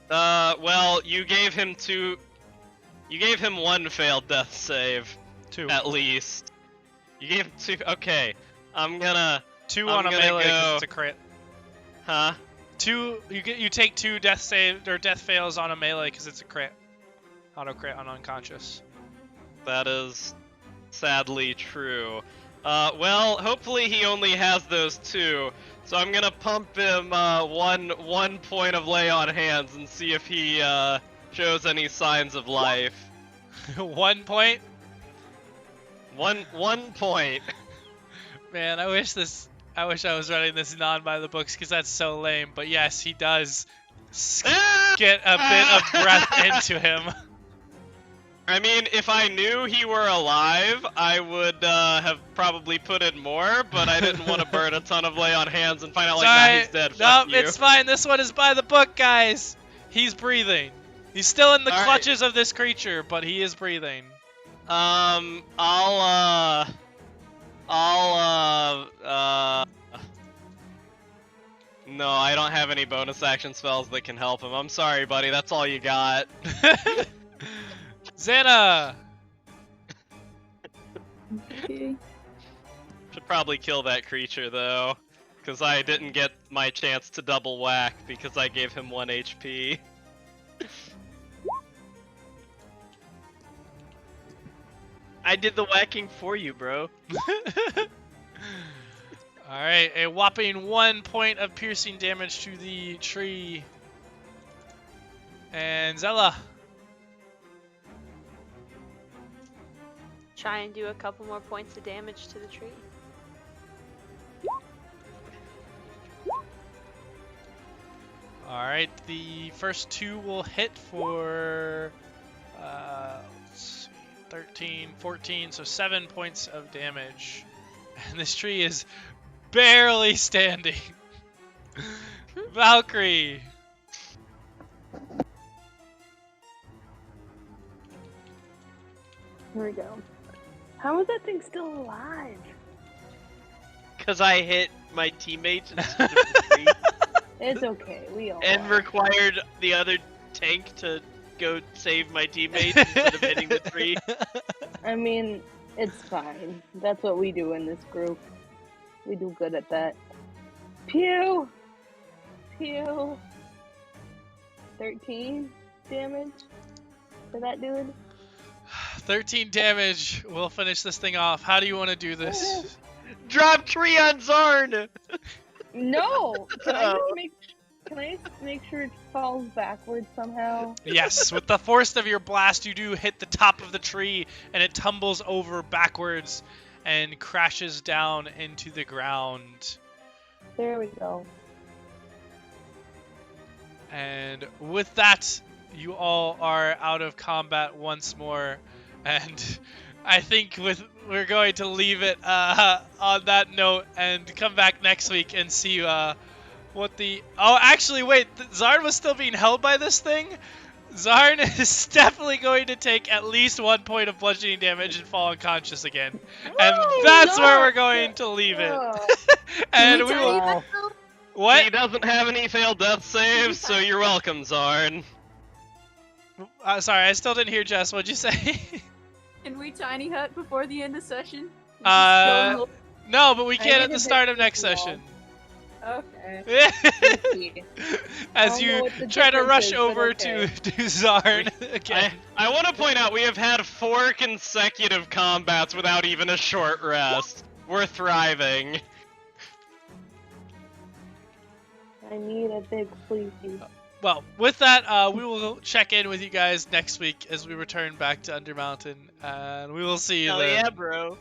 Well, you gave him 1 failed death save. 2. At least. You gave him 2, okay. I'm gonna... 2 I'm on a gonna melee because go- it's a crit. Huh? 2, you take 2 death save or death fails on a melee because it's a crit. Auto crit on unconscious. That is sadly true. Well, hopefully he only has those 2. So I'm gonna pump him one point of lay on hands and see if he shows any signs of life. 1 point. One point. Man, I wish I was running this non by the books because that's so lame. But yes, he does get a bit of breath into him. I mean, if I knew he were alive, I would have probably put in more, but I didn't want to burn a ton of lay on hands and find out like, nah, he's dead. Nope, Fuck you. it's fine. This one is by the book, guys. He's breathing. He's still in the All right. clutches of this creature, but he is breathing. No, I don't have any bonus action spells that can help him. I'm sorry, buddy. That's all you got. Zannah! Okay. Should probably kill that creature, though. Because I didn't get my chance to double whack because I gave him 1 HP. I did the whacking for you, bro. Alright, a whopping 1 point of piercing damage to the tree. And Zella. Try and do a couple more points of damage to the tree. Alright, the first 2 will hit for let's see, 13, 14, so 7 points of damage. And this tree is barely standing. Valcrie. Here we go. How is that thing still alive? Because I hit my teammates instead of the tree. It's okay, we all And are. required the other tank to go save my teammates instead of hitting the tree. I mean, it's fine. That's what we do in this group. We do good at that. Pew! Pew! 13 damage for that dude. 13 damage. We'll finish this thing off. How do you want to do this? Drop tree on Zarn! No! Can I just make sure it falls backwards somehow? Yes, with the force of your blast, you do hit the top of the tree, and it tumbles over backwards and crashes down into the ground. There we go. And with that, you all are out of combat once more. And I think we're going to leave it on that note and come back next week and see what the... Oh, actually, wait. Zarn was still being held by this thing? Zarn is definitely going to take at least 1 point of bludgeoning damage and fall unconscious again. And that's where we're going to leave it. And we will... What? He doesn't have any failed death saves, so you're welcome, Zarn. Sorry, I still didn't hear Jess. What'd you say? Can we tiny hut before the end of session? No, but we I can need at the a start of big next wall. session. Okay. As I don't know you what the try to difference rush is, but over okay. to Zarn again. I want to point out we have had 4 consecutive combats without even a short rest. We're thriving. I need a big sleepy. Well, with that, we will check in with you guys next week as we return back to Undermountain, and we will see you Hell then. yeah, bro.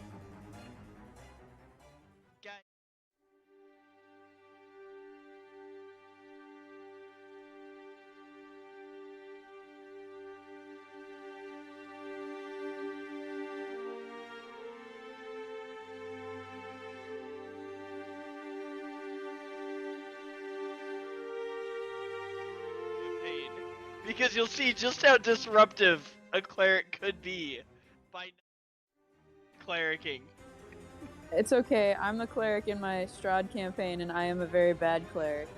Because you'll see just how disruptive a cleric could be by clericing. It's okay. I'm a cleric in my Strahd campaign, and I am a very bad cleric.